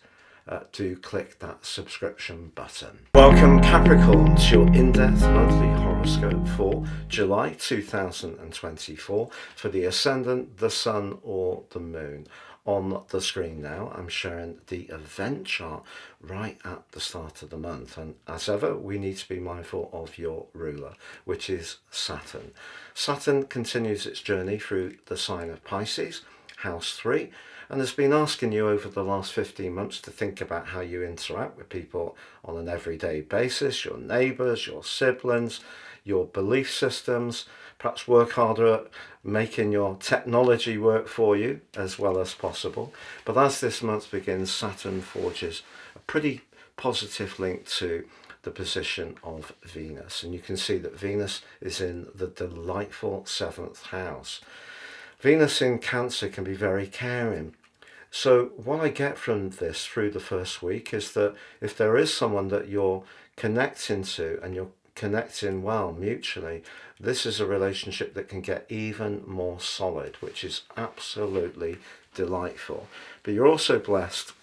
do click that subscription button. Welcome Capricorn to your in-depth monthly horoscope for July 2024 for the Ascendant, the Sun or the Moon. On the screen now, I'm showing the event chart right at the start of the month, and as ever we need to be mindful of your ruler, which is Saturn. Saturn continues its journey through the sign of Pisces, house 3, and has been asking you over the last 15 months to think about how you interact with people on an everyday basis, your neighbours, your siblings, your belief systems. Perhaps work harder at making your technology work for you as well as possible. But as this month begins, Saturn forges a pretty positive link to the position of Venus. And you can see that Venus is in the delightful 7th house. Venus in Cancer can be very caring. So what I get from this through the first week is that if there is someone that you're connecting to and you're connecting well mutually, this is a relationship that can get even more solid, which is absolutely delightful. But you're also blessed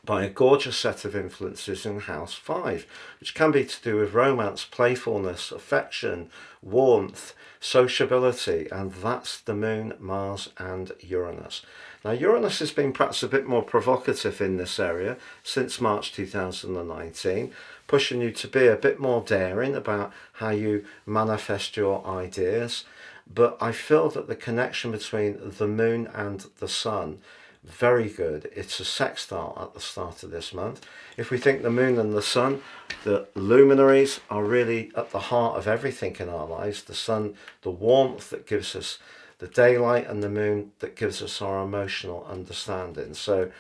by a gorgeous set of influences in house 5, which can be to do with romance, playfulness, affection, warmth, sociability, and that's the Moon, Mars and Uranus. Now Uranus has been perhaps a bit more provocative in this area since March 2019, pushing you to be a bit more daring about how you manifest your ideas. But I feel that the connection between the Moon and the Sun, very good. It's a sextile at the start of this month. If we think the Moon and the Sun, the luminaries are really at the heart of everything in our lives. The Sun, the warmth that gives us the daylight, and the Moon that gives us our emotional understanding. So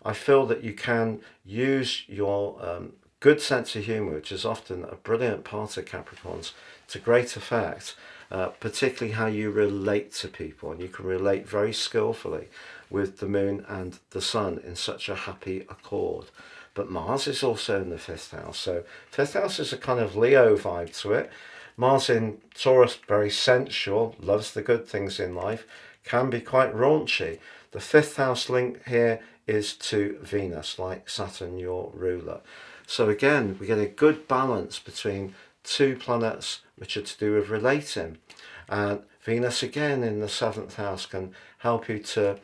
I feel that you can use your good sense of humour, which is often a brilliant part of Capricorns, to great effect, particularly how you relate to people. And you can relate very skillfully with the Moon and the Sun in such a happy accord. But Mars is also in the 5th house. So 5th house is a kind of Leo vibe to it. Mars in Taurus, very sensual, loves the good things in life, can be quite raunchy. The 5th house link here is to Venus, like Saturn, your ruler. So again, we get a good balance between two planets which are to do with relating. And Venus again in the 7th house can help you to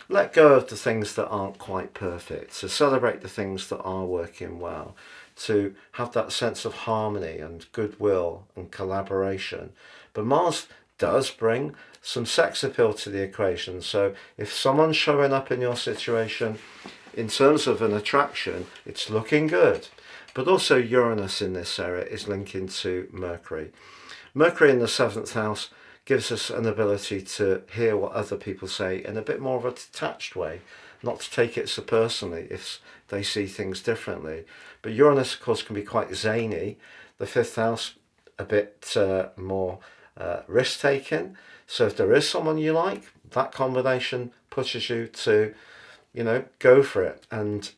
let go of the things that aren't quite perfect, to celebrate the things that are working well, to have that sense of harmony and goodwill and collaboration. But Mars does bring some sex appeal to the equation. So if someone's showing up in your situation in terms of an attraction, it's looking good. But also Uranus in this area is linking to Mercury. Mercury in the 7th house gives us an ability to hear what other people say in a bit more of a detached way, not to take it so personally if they see things differently. But Uranus, of course, can be quite zany. The 5th house, a bit more risk-taking. So if there is someone you like, that combination pushes you to, go for it. And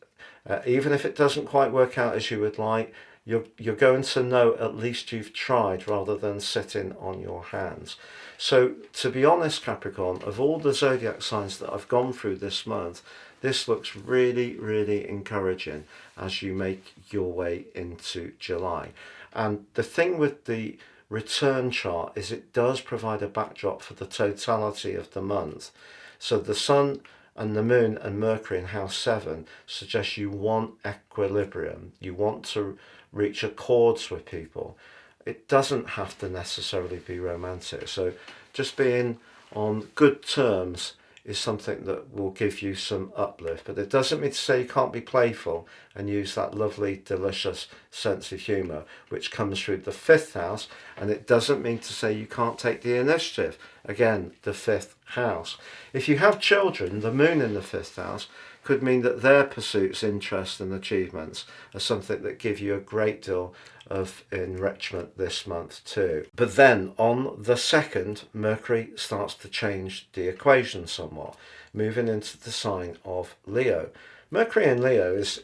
even if it doesn't quite work out as you would like, you're going to know at least you've tried rather than sitting on your hands. So to be honest, Capricorn, of all the zodiac signs that I've gone through this month, this looks really, really encouraging as you make your way into July. And the thing with the return chart is it does provide a backdrop for the totality of the month. So the Sun and the Moon and Mercury in house 7 suggest you want equilibrium. You want to reach accords with people. It doesn't have to necessarily be romantic. So just being on good terms is something that will give you some uplift. But it doesn't mean to say you can't be playful and use that lovely, delicious sense of humour, which comes through the 5th house. And it doesn't mean to say you can't take the initiative. Again, the 5th house. If you have children, the Moon in the 5th house could mean that their pursuits, interests and achievements are something that give you a great deal of enrichment this month too. But then on the 2nd, Mercury starts to change the equation somewhat, moving into the sign of Leo. Mercury in Leo is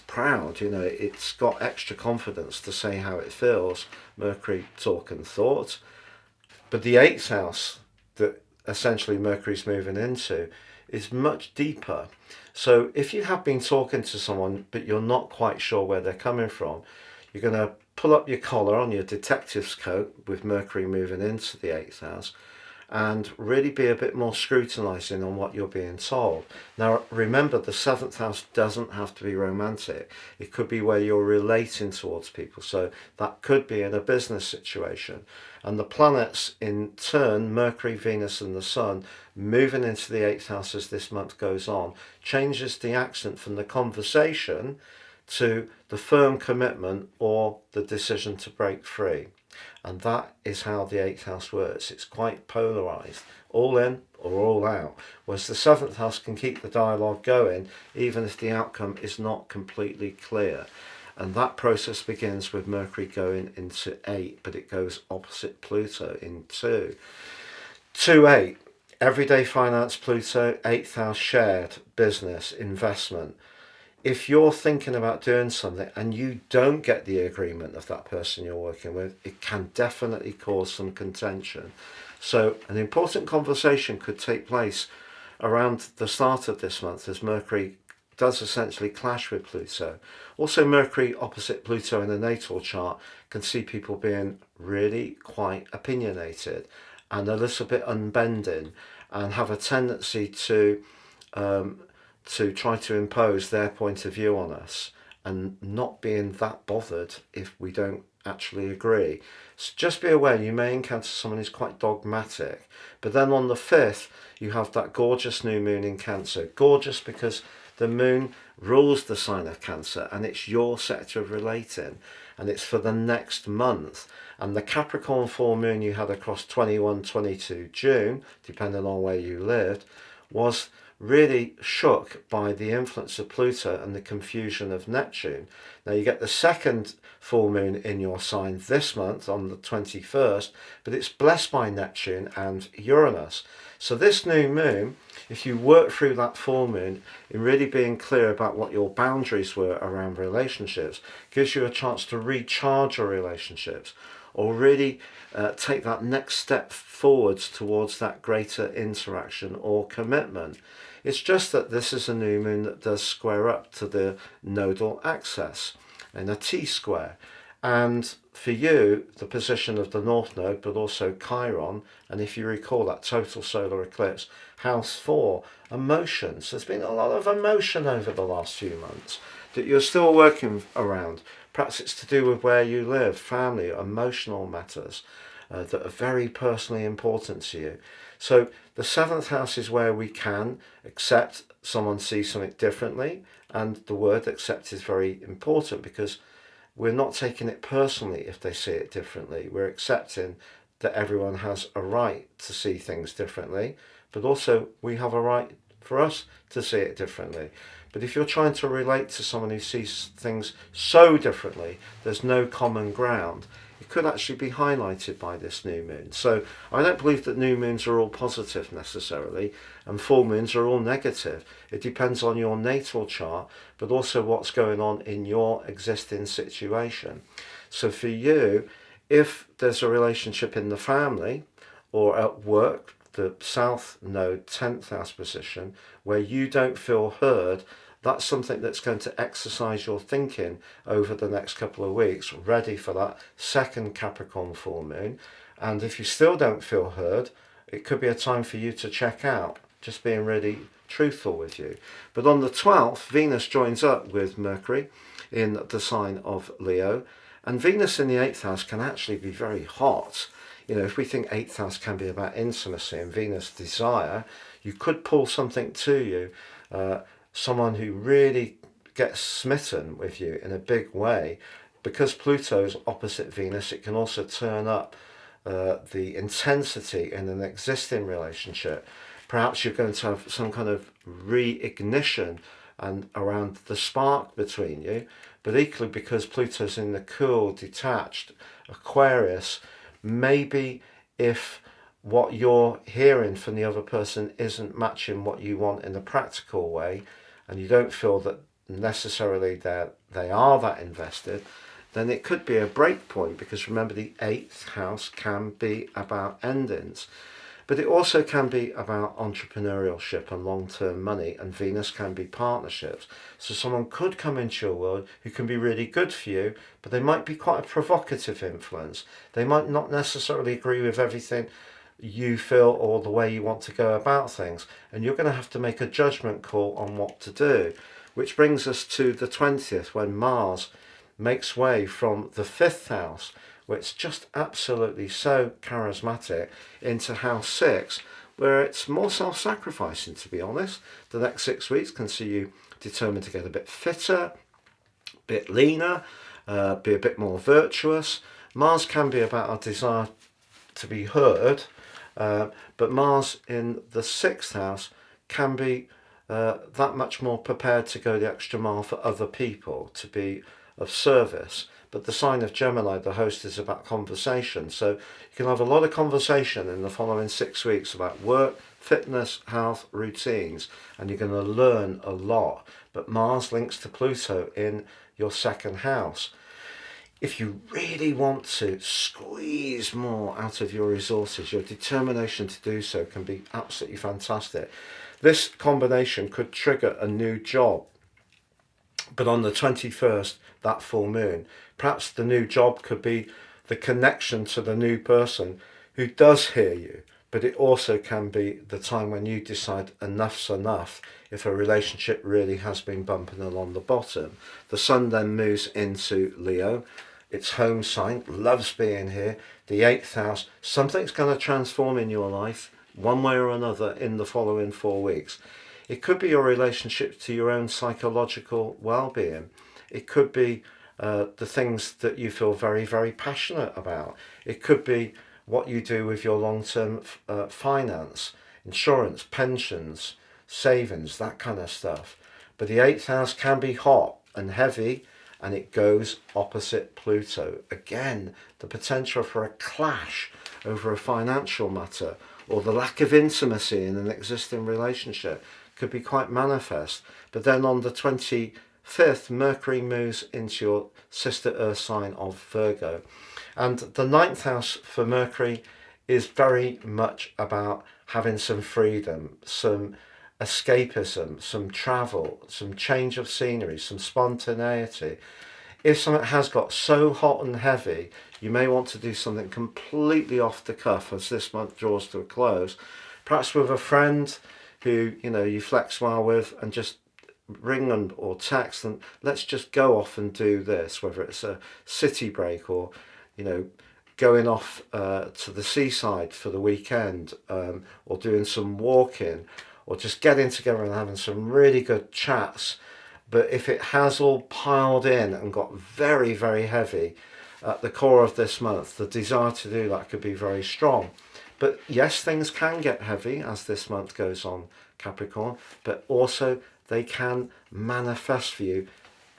proud, it's got extra confidence to say how it feels. Mercury talk and thought. But the 8th house that essentially Mercury's moving into is much deeper. So if you have been talking to someone but you're not quite sure where they're coming from, you're going to pull up your collar on your detective's coat with Mercury moving into the 8th house and really be a bit more scrutinising on what you're being told. Now remember, the 7th house doesn't have to be romantic. It could be where you're relating towards people. So that could be in a business situation. And the planets in turn, Mercury, Venus and the Sun, moving into the 8th house as this month goes on, changes the accent from the conversation to the firm commitment or the decision to break free. And that is how the 8th house works. It's quite polarised, all in or all out, whereas the 7th house can keep the dialogue going even if the outcome is not completely clear. And that process begins with Mercury going into 8, but it goes opposite Pluto in 2. 2-8, everyday finance Pluto, 8th house shared, business, investment. If you're thinking about doing something and you don't get the agreement of that person you're working with, it can definitely cause some contention. So an important conversation could take place around the start of this month as Mercury does essentially clash with Pluto. Also, Mercury opposite Pluto in the natal chart can see people being really quite opinionated and a little bit unbending and have a tendency to try to impose their point of view on us and not being that bothered if we don't actually agree. So just be aware you may encounter someone who's quite dogmatic. But then on the 5th, you have that gorgeous new moon in Cancer. Gorgeous because the moon rules the sign of Cancer and it's your sector of relating and it's for the next month. And the Capricorn full moon you had across 21-22 June, depending on where you lived, was really shook by the influence of Pluto and the confusion of Neptune. Now you get the second full moon in your sign this month on the 21st, but it's blessed by Neptune and Uranus. So this new moon, if you work through that full moon in really being clear about what your boundaries were around relationships, gives you a chance to recharge your relationships or really take that next step forwards towards that greater interaction or commitment. It's just that this is a new moon that does square up to the nodal axis in a T-square. And for you, the position of the North Node, but also Chiron, and if you recall that total solar eclipse, house 4, emotions. There's been a lot of emotion over the last few months that you're still working around. Perhaps it's to do with where you live, family, emotional matters that are very personally important to you. So the 7th house is where we can accept someone sees something differently, and the word accept is very important because we're not taking it personally if they see it differently. We're accepting that everyone has a right to see things differently, but also we have a right for us to see it differently. But if you're trying to relate to someone who sees things so differently, there's no common ground. It could actually be highlighted by this new moon. So I don't believe that new moons are all positive necessarily, and full moons are all negative. It depends on your natal chart, but also what's going on in your existing situation. So for you, if there's a relationship in the family or at work, the South Node 10th house position, where you don't feel heard, that's something that's going to exercise your thinking over the next couple of weeks, ready for that second Capricorn full moon. And if you still don't feel heard, it could be a time for you to check out, just being really truthful with you. But on the 12th, Venus joins up with Mercury in the sign of Leo, and Venus in the 8th house can actually be very hot. You know, if we think 8th house can be about intimacy and Venus desire, you could pull something to you, someone who really gets smitten with you in a big way. Because Pluto's opposite Venus, it can also turn up the intensity in an existing relationship. Perhaps you're going to have some kind of reignition and around the spark between you, but equally because Pluto's in the cool, detached Aquarius, maybe if what you're hearing from the other person isn't matching what you want in a practical way, and you don't feel that necessarily that they are that invested, then it could be a break point, because remember the 8th house can be about endings. But it also can be about entrepreneurship and long-term money, and Venus can be partnerships. So someone could come into your world who can be really good for you, but they might be quite a provocative influence. They might not necessarily agree with everything you feel or the way you want to go about things, and you're going to have to make a judgment call on what to do. Which brings us to the 20th, when Mars makes way from the 5th house, where it's just absolutely so charismatic, into house 6, where it's more self-sacrificing, to be honest. The next 6 weeks can see you determined to get a bit fitter, a bit leaner, be a bit more virtuous. Mars can be about a desire to be heard, but Mars in the 6th house can be that much more prepared to go the extra mile for other people, to be of service. But the sign of Gemini, the host, is about conversation. So you can have a lot of conversation in the following 6 weeks about work, fitness, health, routines, and you're going to learn a lot. But Mars links to Pluto in your 2nd house. If you really want to squeeze more out of your resources, your determination to do so can be absolutely fantastic. This combination could trigger a new job. But on the 21st, that full moon, perhaps the new job could be the connection to the new person who does hear you. But it also can be the time when you decide enough's enough if a relationship really has been bumping along the bottom. The sun then moves into Leo. Its home sign, loves being here. The 8th house, something's going to transform in your life one way or another in the following 4 weeks. It could be your relationship to your own psychological well-being. It could be the things that you feel very, very passionate about. It could be what you do with your long-term finance, insurance, pensions, savings, that kind of stuff. But the 8th house can be hot and heavy, and it goes opposite Pluto. Again, the potential for a clash over a financial matter or the lack of intimacy in an existing relationship could be quite manifest. But then on the 25th, Mercury moves into your sister Earth sign of Virgo. And the 9th house for Mercury is very much about having some freedom, some escapism, some travel, some change of scenery, some spontaneity. If something has got so hot and heavy, you may want to do something completely off the cuff as this month draws to a close. Perhaps with a friend who you flex well with, and just ring and or text and let's just go off and do this, whether it's a city break or going off to the seaside for the weekend, or doing some walking, or just getting together and having some really good chats. But if it has all piled in and got very, very heavy at the core of this month, the desire to do that could be very strong. But yes, things can get heavy as this month goes on, Capricorn, but also they can manifest for you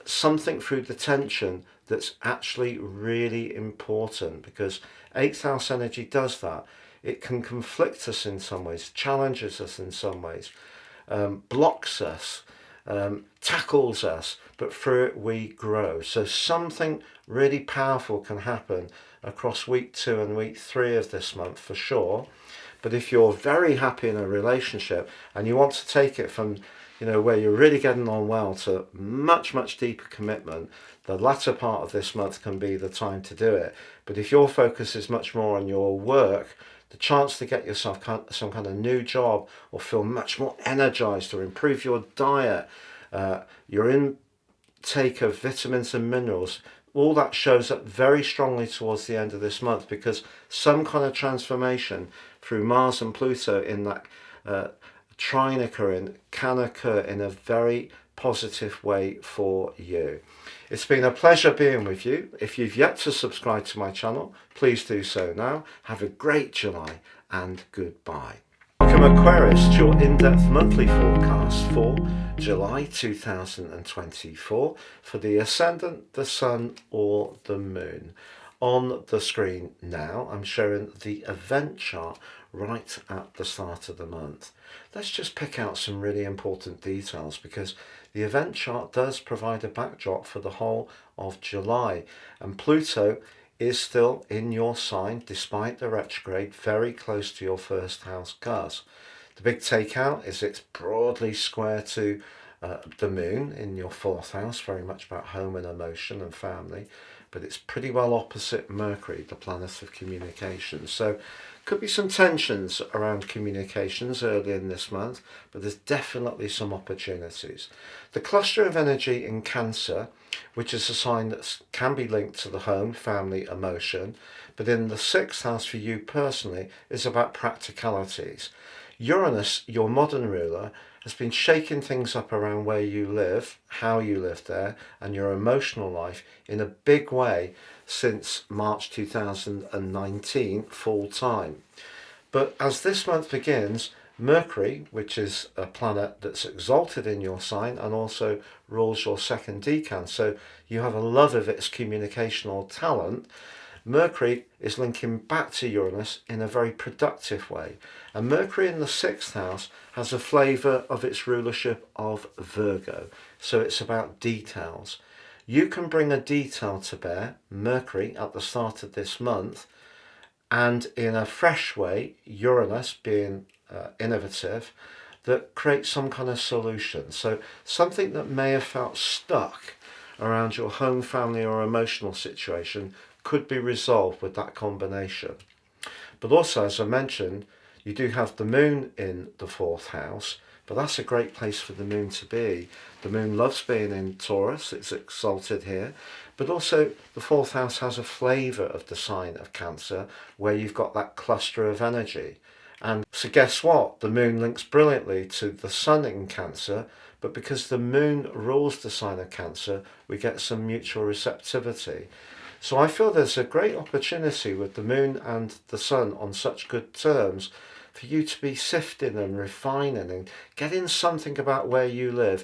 something through the tension that's actually really important, because 8th house energy does that. It can conflict us in some ways, challenges us in some ways, blocks us, tackles us, but through it we grow. So something really powerful can happen across week 2 and week 3 of this month for sure. But if you're very happy in a relationship and you want to take it from where you're really getting on well to much, much deeper commitment, the latter part of this month can be the time to do it. But if your focus is much more on your work, the chance to get yourself some kind of new job, or feel much more energized, or improve your diet, your intake of vitamins and minerals, all that shows up very strongly towards the end of this month, because some kind of transformation through Mars and Pluto in that trine occurring can occur in a very positive way for you. It's been a pleasure being with you. If you've yet to subscribe to my channel, please do so now. Have a great July and goodbye. Welcome Aquarius to your in-depth monthly forecast for July 2024 for the Ascendant, the Sun or the Moon. On the screen now I'm showing the event chart right at the start of the month. Let's just pick out some really important details, because the event chart does provide a backdrop for the whole of July, and Pluto is still in your sign despite the retrograde, very close to your first house cusp. The big takeout is it's broadly square to the Moon in your 4th house, very much about home and emotion and family, but it's pretty well opposite Mercury, the planet of communication. So could be some tensions around communications early in this month, but there's definitely some opportunities. The cluster of energy in Cancer, which is a sign that can be linked to the home, family, emotion, but in the 6th house for you personally is about practicalities. Uranus, your modern ruler, has been shaking things up around where you live, how you live there, and your emotional life in a big way since March 2019 full time. But as this month begins, Mercury, which is a planet that's exalted in your sign and also rules your 2nd decan, so you have a love of its communicational talent, Mercury is linking back to Uranus in a very productive way. And Mercury in the 6th house has a flavour of its rulership of Virgo. So it's about details. You can bring a detail to bear, Mercury, at the start of this month, and in a fresh way, Uranus being innovative, that creates some kind of solution. So something that may have felt stuck around your home, family or emotional situation could be resolved with that combination. But also, as I mentioned, you do have the Moon in the 4th house, but that's a great place for the Moon to be. The Moon loves being in Taurus, it's exalted here, but also the 4th house has a flavour of the sign of Cancer, where you've got that cluster of energy. And so guess what? The Moon links brilliantly to the Sun in Cancer, but because the Moon rules the sign of Cancer, we get some mutual receptivity. So I feel there's a great opportunity with the Moon and the Sun on such good terms for you to be sifting and refining and getting something about where you live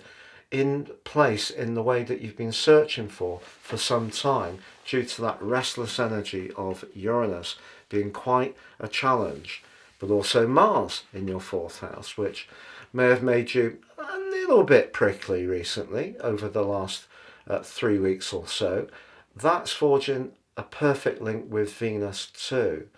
in place in the way that you've been searching for some time, due to that restless energy of Uranus being quite a challenge. But also Mars in your 4th house, which may have made you a little bit prickly recently over the last 3 weeks or so. That's forging a perfect link with Venus too.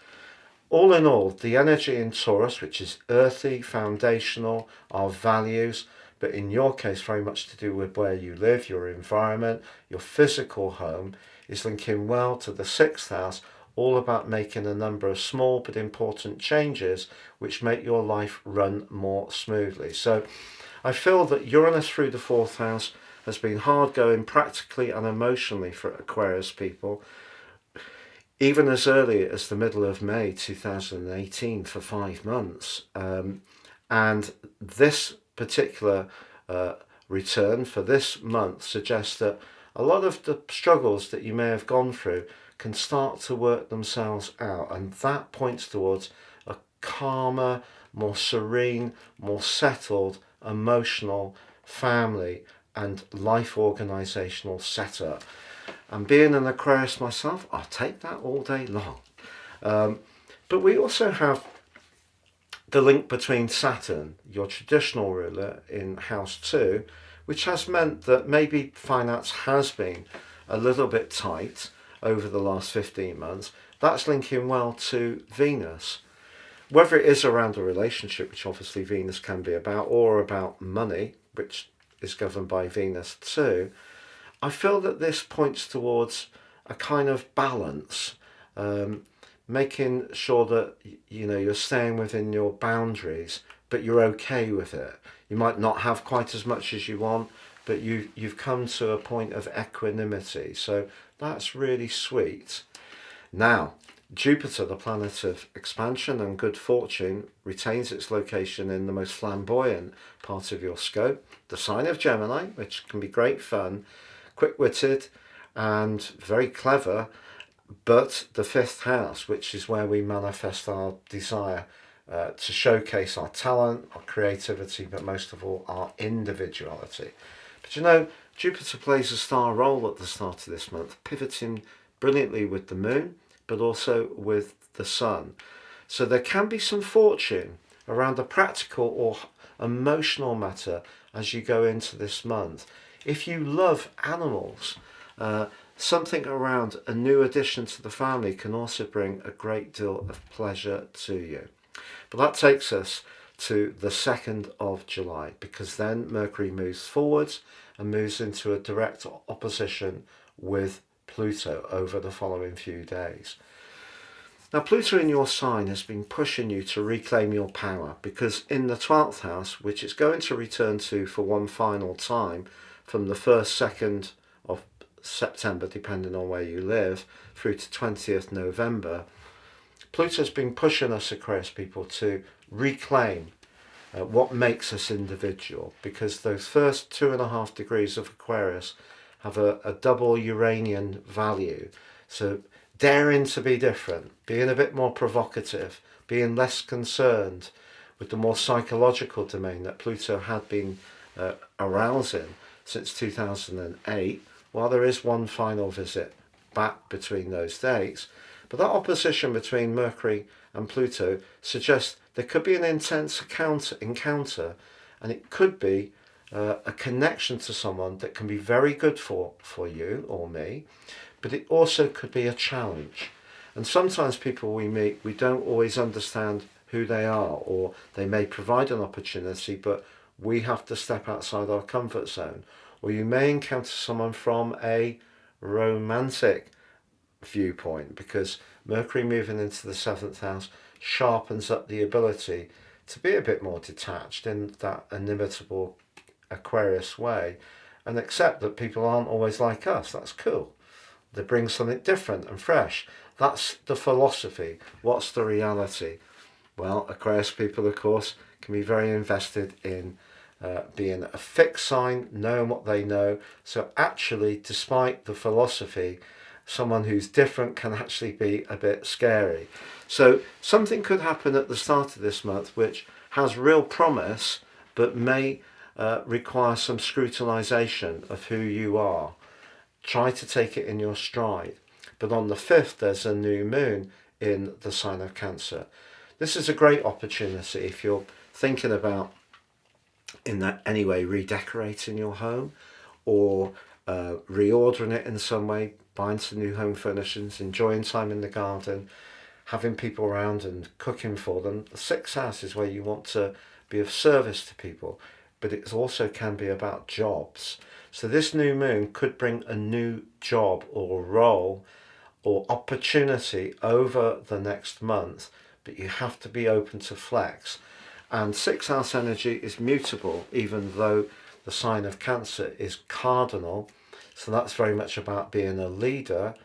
All in all, the energy in Taurus, which is earthy, foundational, our values, but in your case, very much to do with where you live, your environment, your physical home, is linking well to the 6th house, all about making a number of small but important changes which make your life run more smoothly. So I feel that Uranus through the 4th house has been hard going practically and emotionally for Aquarius people, even as early as the middle of May 2018 for 5 months. And this particular return for this month suggests that a lot of the struggles that you may have gone through can start to work themselves out, and that points towards a calmer, more serene, more settled, emotional family and life organisational setup. And being an Aquarius myself, I'll take that all day long. But we also have the link between Saturn, your traditional ruler, in house 2, which has meant that maybe finance has been a little bit tight over the last 15 months. That's linking well to Venus. Whether it is around a relationship, which obviously Venus can be about, or about money, which is governed by Venus too, I feel that this points towards a kind of balance, making sure that you're staying within your boundaries, but you're okay with it. You might not have quite as much as you want, but you've come to a point of equanimity. So that's really sweet. Now, Jupiter, the planet of expansion and good fortune, retains its location in the most flamboyant part of your scope, the sign of Gemini, which can be great fun, quick-witted and very clever, but the 5th house, which is where we manifest our desire to showcase our talent, our creativity, but most of all our individuality. But Jupiter plays a star role at the start of this month, pivoting brilliantly with the moon, but also with the sun. So there can be some fortune around a practical or emotional matter as you go into this month. If you love animals, something around a new addition to the family can also bring a great deal of pleasure to you. But that takes us to the 2nd of July, because then Mercury moves forwards and moves into a direct opposition with Pluto over the following few days. Now, Pluto in your sign has been pushing you to reclaim your power, because in the 12th house, which it's going to return to for one final time from the 1st, 2nd of September, depending on where you live, through to 20th November, Pluto's been pushing us Aquarius people to reclaim what makes us individual, because those first 2.5 degrees of Aquarius have a double Uranian value. So daring to be different, being a bit more provocative, being less concerned with the more psychological domain that Pluto had been arousing since 2008, while there is one final visit back between those dates. But that opposition between Mercury and Pluto suggests there could be an intense encounter, and it could be a connection to someone that can be very good for you or me, but it also could be a challenge. And sometimes people we meet, we don't always understand who they are, or they may provide an opportunity, but we have to step outside our comfort zone. Or you may encounter someone from a romantic viewpoint, because Mercury moving into the 7th house sharpens up the ability to be a bit more detached in that inimitable Aquarius way, and accept that people aren't always like us. That's cool. They bring something different and fresh. That's the philosophy. What's the reality? Well, Aquarius people, of course, can be very invested in being a fixed sign, knowing what they know. So actually, despite the philosophy, someone who's different can actually be a bit scary. So something could happen at the start of this month which has real promise, but may require some scrutinization of who you are. Try to take it in your stride. But on the 5th, there's a new moon in the sign of Cancer. This is a great opportunity if you're thinking about, in that anyway, redecorating your home, or reordering it in some way, buying some new home furnishings, enjoying time in the garden, having people around and cooking for them. The 6th house is where you want to be of service to people, but it also can be about jobs. So this new moon could bring a new job or role or opportunity over the next month, but you have to be open to flex. And sixth house energy is mutable, even though the sign of Cancer is cardinal. So that's very much about being a leader,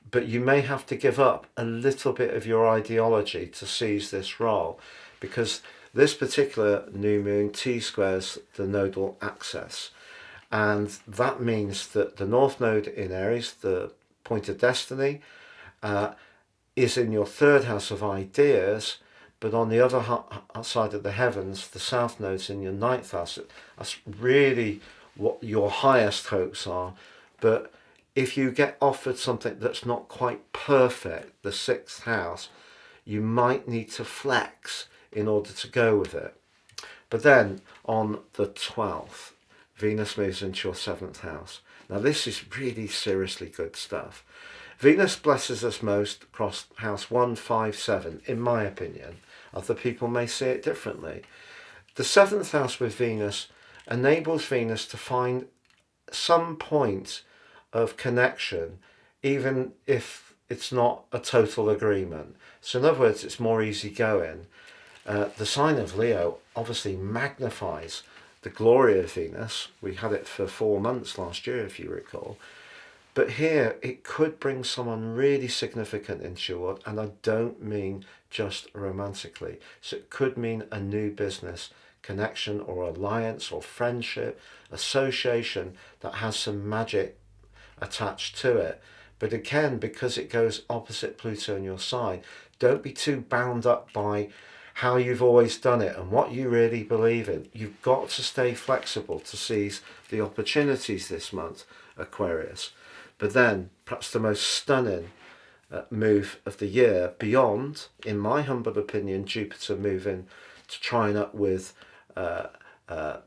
but you may have to give up a little bit of your ideology to seize this role, because this particular new moon T-squares the nodal axis. And that means that the North Node in Aries, the point of destiny, is in your third house of ideas, but on the other side of the heavens, the South Node's in your ninth house. That's really what your highest hopes are. But if you get offered something that's not quite perfect, the sixth house, you might need to flex in order to go with it. But then on the 12th, Venus moves into your seventh house. Now this is really seriously good stuff. Venus blesses us most across house 1, 5, 7, in my opinion. Other people may see it differently. The seventh house with Venus enables Venus to find some point of connection, even if it's not a total agreement. So in other words, it's more easygoing. The sign of Leo obviously magnifies the glory of Venus. We had it for 4 months last year, if you recall. But here, it could bring someone really significant into your world, and I don't mean just romantically. So it could mean a new business connection or alliance or friendship, association that has some magic attached to it. But again, because it goes opposite Pluto on your side, don't be too bound up by how you've always done it and what you really believe in. You've got to stay flexible to seize the opportunities this month, Aquarius. But then, perhaps the most stunning move of the year, beyond, in my humble opinion, Jupiter moving to trine up with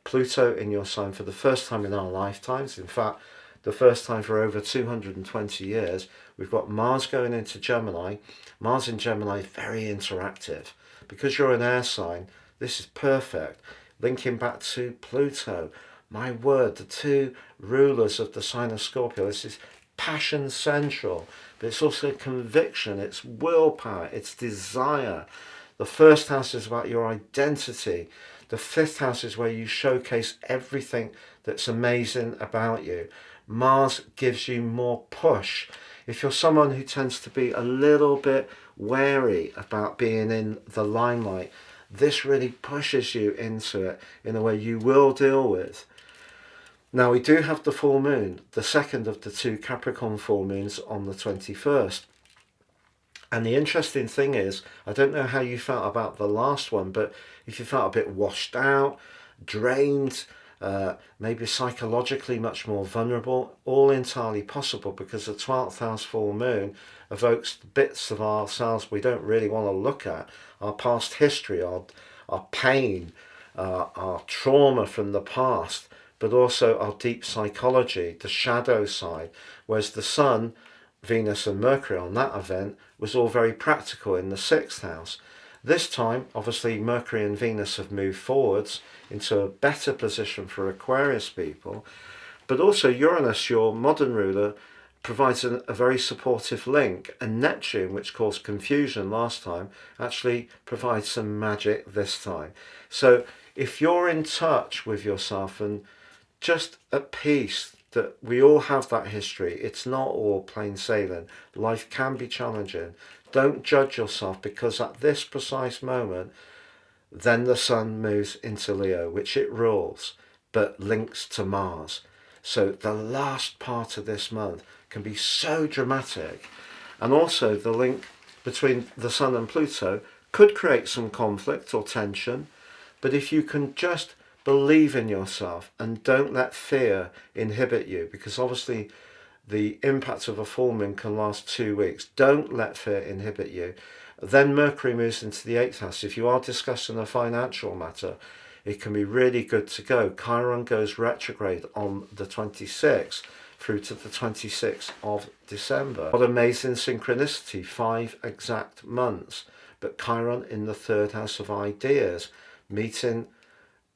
Pluto in your sign for the first time in our lifetimes. In fact, the first time for over 220 years. We've got Mars going into Gemini. Mars in Gemini, very interactive. Because you're an air sign, this is perfect. Linking back to Pluto. My word, the two rulers of the sign of Scorpio. This is passion central, but it's also conviction, it's willpower, it's desire. The first house is about your identity. The fifth house is where you showcase everything that's amazing about you. Mars gives you more push. If you're someone who tends to be a little bit wary about being in the limelight, this really pushes you into it in a way you will deal with. Now, we do have the full moon, the second of the two Capricorn full moons on the 21st. And the interesting thing is, I don't know how you felt about the last one, but if you felt a bit washed out, drained, maybe psychologically much more vulnerable, all entirely possible, because the 12th house full moon evokes bits of ourselves we don't really want to look at, our past history, our pain, our trauma from the past, but also our deep psychology, the shadow side, whereas the Sun, Venus and Mercury on that event was all very practical in the 6th house. This time, obviously, Mercury and Venus have moved forwards into a better position for Aquarius people, but also Uranus, your modern ruler, provides a very supportive link, and Neptune, which caused confusion last time, actually provides some magic this time. So if you're in touch with yourself and just at peace that we all have that history, it's not all plain sailing. Life can be challenging. Don't judge yourself, because at this precise moment, then the Sun moves into Leo, which it rules, but links to Mars. So the last part of this month can be so dramatic. And also the link between the Sun and Pluto could create some conflict or tension. But if you can just believe in yourself and don't let fear inhibit you, because obviously the impact of a full moon can last 2 weeks. Don't let fear inhibit you. Then Mercury moves into the 8th house. If you are discussing a financial matter, it can be really good to go. Chiron goes retrograde on the 26th through to the 26th of December. What amazing synchronicity, 5 exact months. But Chiron in the 3rd house of ideas, meeting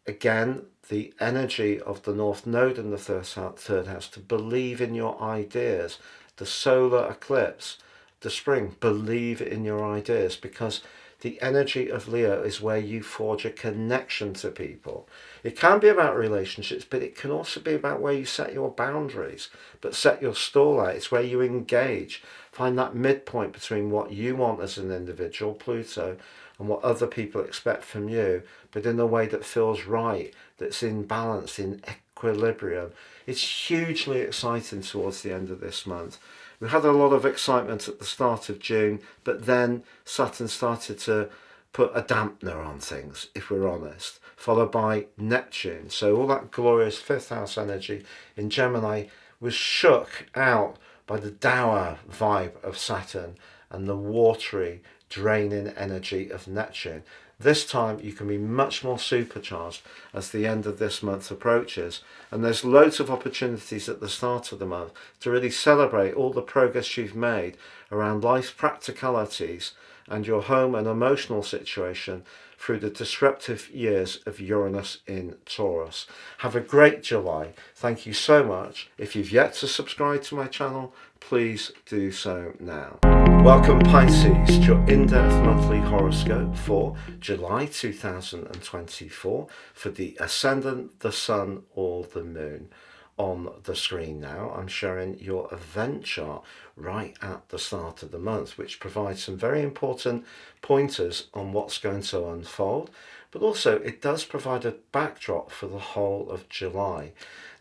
again the energy of the North Node in the third house to believe in your ideas. The solar eclipse, the spring, believe in your ideas, because the energy of Leo is where you forge a connection to people. It can be about relationships, but it can also be about where you set your boundaries, but set your stall out. It's where you engage. Find that midpoint between what you want as an individual, Pluto, and what other people expect from you, but in a way that feels right, that's in balance, in equilibrium. It's hugely exciting towards the end of this month. We had a lot of excitement at the start of June, but then Saturn started to put a dampener on things, if we're honest, followed by Neptune. So all that glorious fifth house energy in Gemini was shook out by the dour vibe of Saturn and the watery, draining energy of Neptune. This time you can be much more supercharged as the end of this month approaches, and there's loads of opportunities at the start of the month to really celebrate all the progress you've made around life's practicalities and your home and emotional situation through the disruptive years of Uranus in Taurus. Have a great July. Thank you so much. If you've yet to subscribe to my channel, please do so now. Welcome Pisces to your in-depth monthly horoscope for July 2024 for the Ascendant, the Sun or the Moon. On the screen now, I'm showing your event chart right at the start of the month, which provides some very important pointers on what's going to unfold, but also it does provide a backdrop for the whole of July.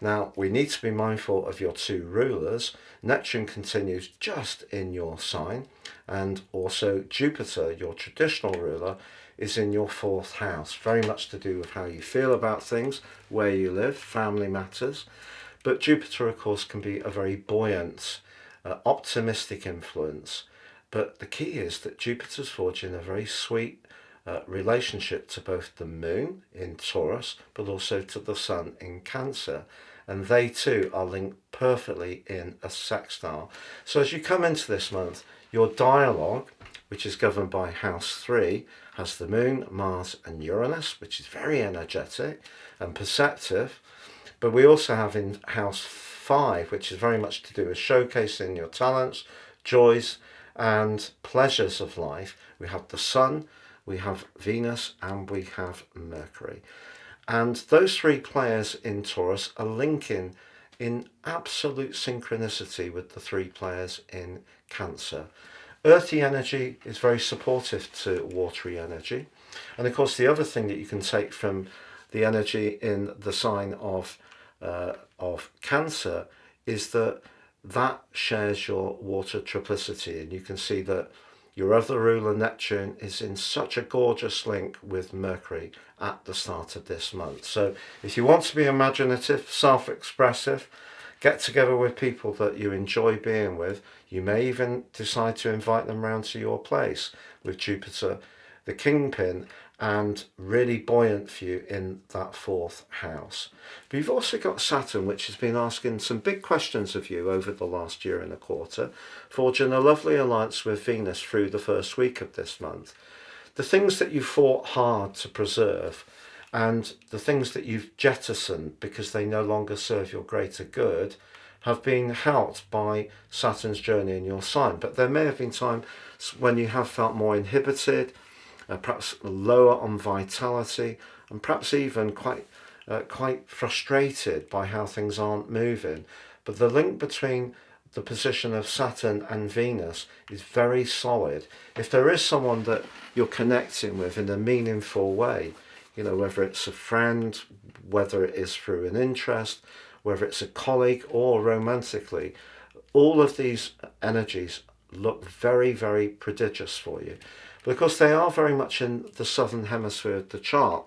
Now, we need to be mindful of your two rulers. Neptune continues just in your sign, and also Jupiter, your traditional ruler, is in your fourth house, very much to do with how you feel about things, where you live, family matters. But Jupiter, of course, can be a very buoyant, optimistic influence. But the key is that Jupiter's forging a very sweet relationship to both the Moon in Taurus, but also to the Sun in Cancer. And they too are linked perfectly in a sextile. So as you come into this month, your dialogue, which is governed by House 3, has the Moon, Mars and Uranus, which is very energetic and perceptive. But we also have in House 5, which is very much to do with showcasing your talents, joys and pleasures of life. We have the Sun, we have Venus and we have Mercury. And those three players in Taurus are linking in absolute synchronicity with the three players in Cancer. Earthy energy is very supportive to watery energy. And of course, the other thing that you can take from the energy in the sign of Cancer is that shares your water triplicity, and you can see that your other ruler Neptune is in such a gorgeous link with Mercury at the start of this month. So if you want to be imaginative, self-expressive, get together with people that you enjoy being with, you may even decide to invite them round to your place with Jupiter, the kingpin, and really buoyant for you in that fourth house. But you've also got Saturn, which has been asking some big questions of you over the last year and a quarter, forging a lovely alliance with Venus through the first week of this month. The things that you fought hard to preserve and the things that you've jettisoned because they no longer serve your greater good have been helped by Saturn's journey in your sign. But there may have been times when you have felt more inhibited, perhaps lower on vitality, and perhaps even quite frustrated by how things aren't moving. But the link between the position of Saturn and Venus is very solid. If there is someone that you're connecting with in a meaningful way, you know, whether it's a friend, whether it is through an interest, whether it's a colleague or romantically, all of these energies look very, very prodigious for you. Because they are very much in the southern hemisphere of the chart.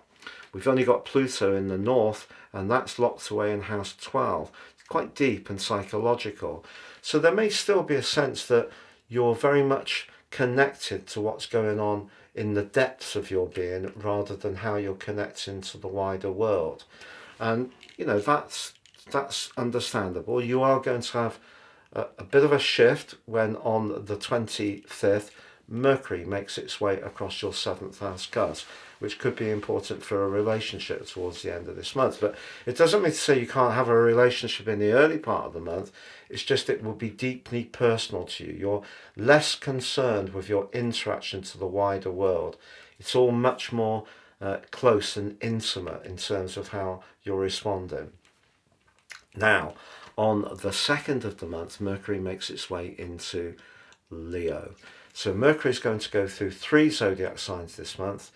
We've only got Pluto in the north, and that's locked away in house 12. It's quite deep and psychological. So there may still be a sense that you're very much connected to what's going on in the depths of your being rather than how you're connecting to the wider world. And, you know, that's understandable. You are going to have a bit of a shift when on the 25th, Mercury makes its way across your 7th house cusp, which could be important for a relationship towards the end of this month. But it doesn't mean to say you can't have a relationship in the early part of the month. It's just it will be deeply personal to you. You're less concerned with your interaction to the wider world. It's all much more close and intimate in terms of how you're responding. Now, on the 2nd of the month, Mercury makes its way into Leo. So Mercury is going to go through 3 zodiac signs this month.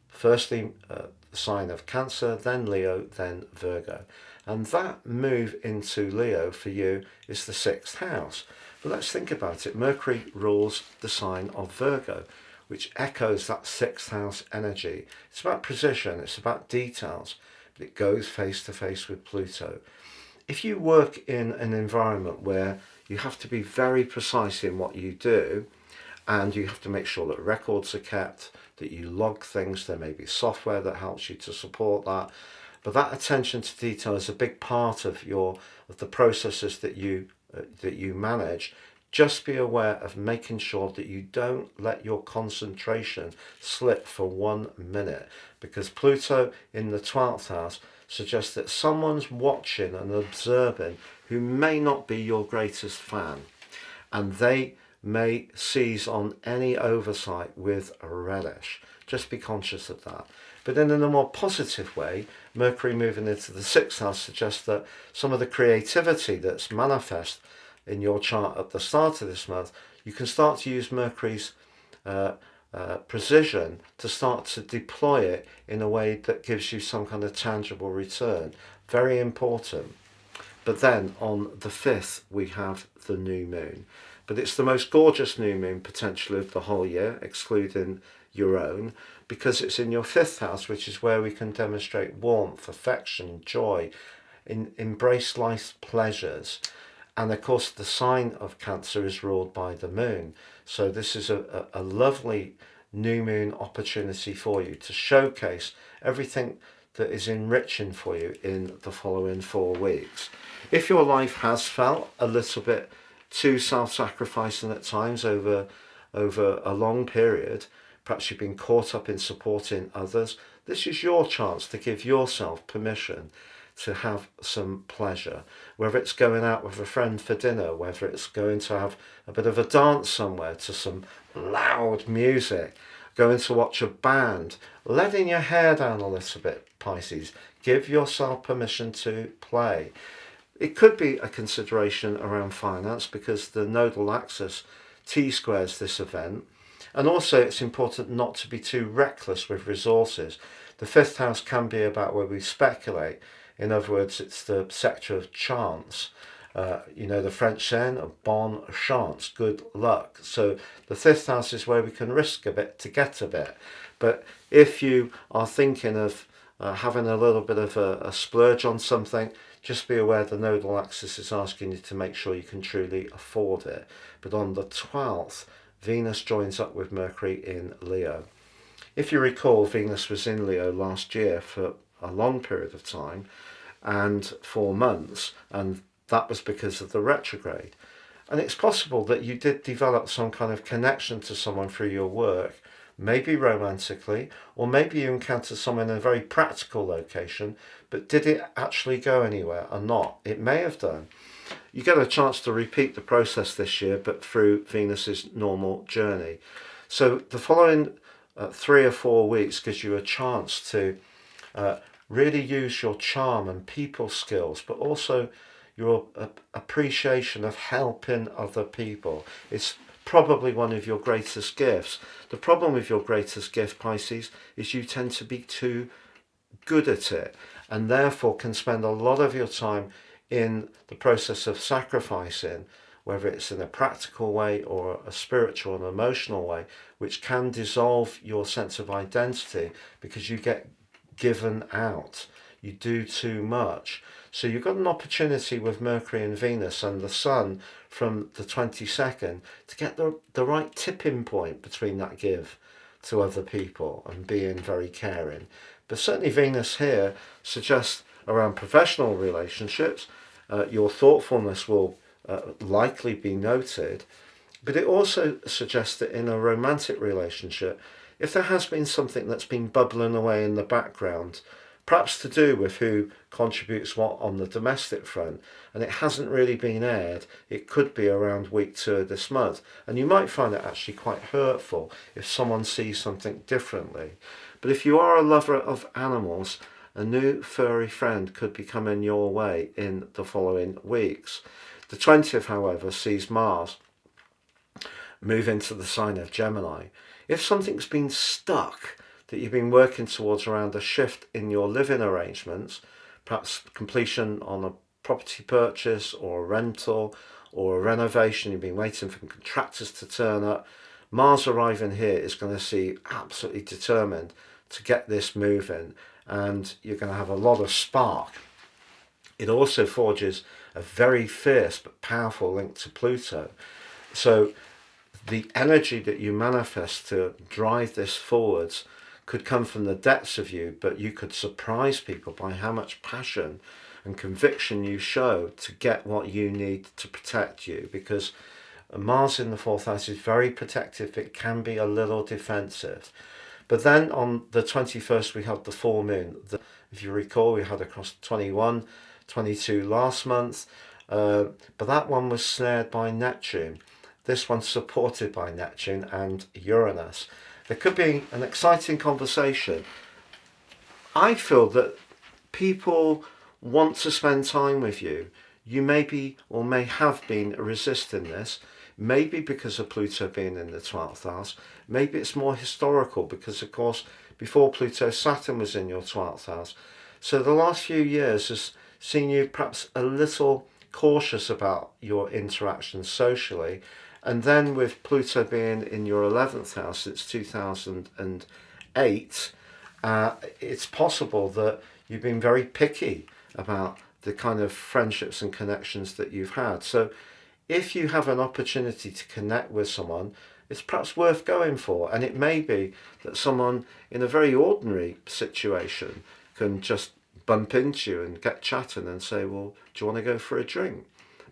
Firstly, the sign of Cancer, then Leo, then Virgo. And that move into Leo for you is the 6th house. But let's think about it. Mercury rules the sign of Virgo, which echoes that 6th house energy. It's about precision, it's about details, but it goes face to face with Pluto. If you work in an environment where you have to be very precise in what you do, and you have to make sure that records are kept, that you log things, there may be software that helps you to support that, but that attention to detail is a big part of the processes that you manage. Just be aware of making sure that you don't let your concentration slip for 1 minute, because Pluto in the 12th house suggests that someone's watching and observing who may not be your greatest fan, and they may seize on any oversight with relish. Just be conscious of that. But then in a more positive way, Mercury moving into the 6th house suggests that some of the creativity that's manifest in your chart at the start of this month, you can start to use Mercury's precision to start to deploy it in a way that gives you some kind of tangible return. Very important. But then on the 5th, we have the new moon. But it's the most gorgeous new moon potentially of the whole year, excluding your own, because it's in your 5th house, which is where we can demonstrate warmth, affection, joy, embrace life's pleasures. And of course, the sign of Cancer is ruled by the moon. So this is a lovely new moon opportunity for you to showcase everything that is enriching for you in the following 4 weeks. If your life has felt a little bit too self-sacrificing at times over a long period, perhaps you've been caught up in supporting others, this is your chance to give yourself permission to have some pleasure, whether it's going out with a friend for dinner, whether it's going to have a bit of a dance somewhere to some loud music, going to watch a band, letting your hair down a little bit, Pisces. Give yourself permission to play. It could be a consideration around finance because the nodal axis T-squares this event. And also it's important not to be too reckless with resources. The 5th house can be about where we speculate. In other words, it's the sector of chance. The French saying, bon chance, good luck. So the 5th house is where we can risk a bit to get a bit. But if you are thinking of having a little bit of a splurge on something, just be aware the nodal axis is asking you to make sure you can truly afford it. But on the 12th, Venus joins up with Mercury in Leo. If you recall, Venus was in Leo last year for a long period of time and 4 months, and that was because of the retrograde. And it's possible that you did develop some kind of connection to someone through your work, maybe romantically, or maybe you encountered someone in a very practical location, but did it actually go anywhere or not? It may have done. You get a chance to repeat the process this year, but through Venus's normal journey. So the following 3 or 4 weeks gives you a chance to really use your charm and people skills, but also your appreciation of helping other people. It's probably one of your greatest gifts. The problem with your greatest gift, Pisces, is you tend to be too good at it, and therefore can spend a lot of your time in the process of sacrificing, whether it's in a practical way or a spiritual and emotional way, which can dissolve your sense of identity because you get given out. You do too much. So you've got an opportunity with Mercury and Venus and the Sun from the 22nd to get the right tipping point between that give to other people and being very caring. But certainly Venus here suggests around professional relationships, your thoughtfulness will likely be noted. But it also suggests that in a romantic relationship, if there has been something that's been bubbling away in the background, perhaps to do with who contributes what on the domestic front, and it hasn't really been aired, it could be around week 2 of this month. And you might find it actually quite hurtful if someone sees something differently. But if you are a lover of animals, a new furry friend could be coming your way in the following weeks. The 20th, however, sees Mars move into the sign of Gemini. If something's been stuck that you've been working towards around a shift in your living arrangements, perhaps completion on a property purchase or a rental or a renovation, you've been waiting for contractors to turn up, Mars arriving here is going to see you absolutely determined to get this moving, and you're going to have a lot of spark. It also forges a very fierce but powerful link to Pluto. So the energy that you manifest to drive this forwards could come from the depths of you, but you could surprise people by how much passion and conviction you show to get what you need to protect you, because Mars in the 4th house is very protective. It can be a little defensive. But then on the 21st, we have the full moon. If you recall, we had across 21, 22 last month, but that one was snared by Neptune. This one's supported by Neptune and Uranus. There could be an exciting conversation. I feel that people want to spend time with you. You may be or may have been resisting this, maybe because of Pluto being in the 12th house. Maybe it's more historical because, of course, before Pluto, Saturn was in your 12th house. So the last few years has seen you perhaps a little cautious about your interactions socially. And then with Pluto being in your 11th house since 2008, it's possible that you've been very picky about the kind of friendships and connections that you've had. So if you have an opportunity to connect with someone, it's perhaps worth going for. And it may be that someone in a very ordinary situation can just bump into you and get chatting and say, well, do you want to go for a drink?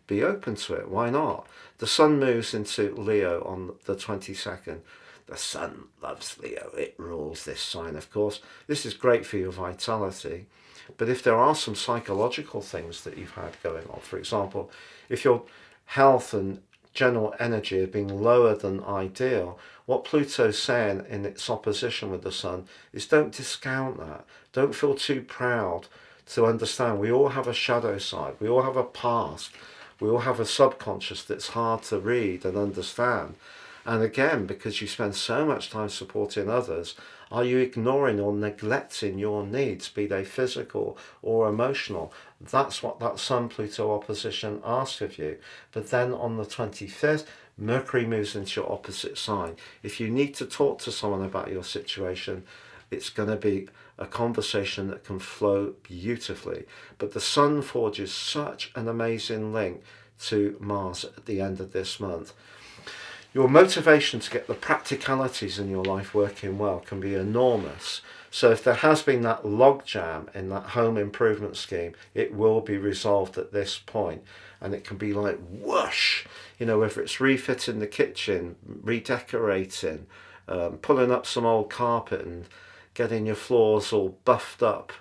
Be open to it. Why not? The sun moves into Leo on the 22nd. The sun loves Leo. It rules this sign, of course. This is great for your vitality. But if there are some psychological things that you've had going on, for example, if your health and general energy have been lower than ideal, what Pluto's saying in its opposition with the sun is don't discount that. Don't feel too proud to understand we all have a shadow side. We all have a past. We all have a subconscious that's hard to read and understand. And again, because you spend so much time supporting others, are you ignoring or neglecting your needs, be they physical or emotional? That's what that Sun-Pluto opposition asks of you. But then on the 25th, Mercury moves into your opposite sign. If you need to talk to someone about your situation, it's going to be a conversation that can flow beautifully. But the Sun forges such an amazing link to Mars at the end of this month. Your motivation to get the practicalities in your life working well can be enormous. So if there has been that logjam in that home improvement scheme, it will be resolved at this point. And it can be like whoosh, you know, whether it's refitting the kitchen, redecorating, pulling up some old carpet and getting your floors all buffed up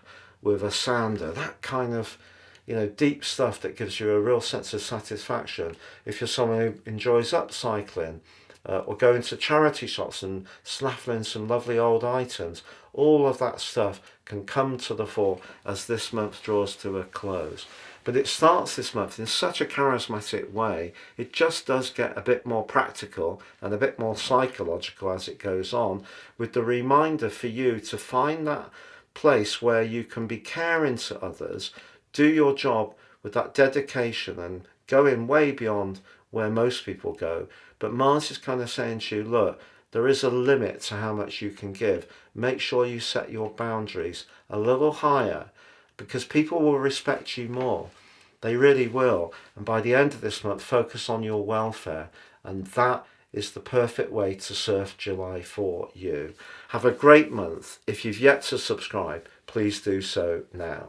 with a sander, that kind of, you know, deep stuff that gives you a real sense of satisfaction. If you're someone who enjoys upcycling or going to charity shops and snaffling some lovely old items, all of that stuff can come to the fore as this month draws to a close. But it starts this month in such a charismatic way, it just does get a bit more practical and a bit more psychological as it goes on, with the reminder for you to find that place where you can be caring to others, do your job with that dedication and going way beyond where most people go. But Mars is kind of saying to you, look, there is a limit to how much you can give. Make sure you set your boundaries a little higher, because people will respect you more. They really will. And by the end of this month, focus on your welfare. And that is the perfect way to surf July for you. Have a great month. If you've yet to subscribe, please do so now.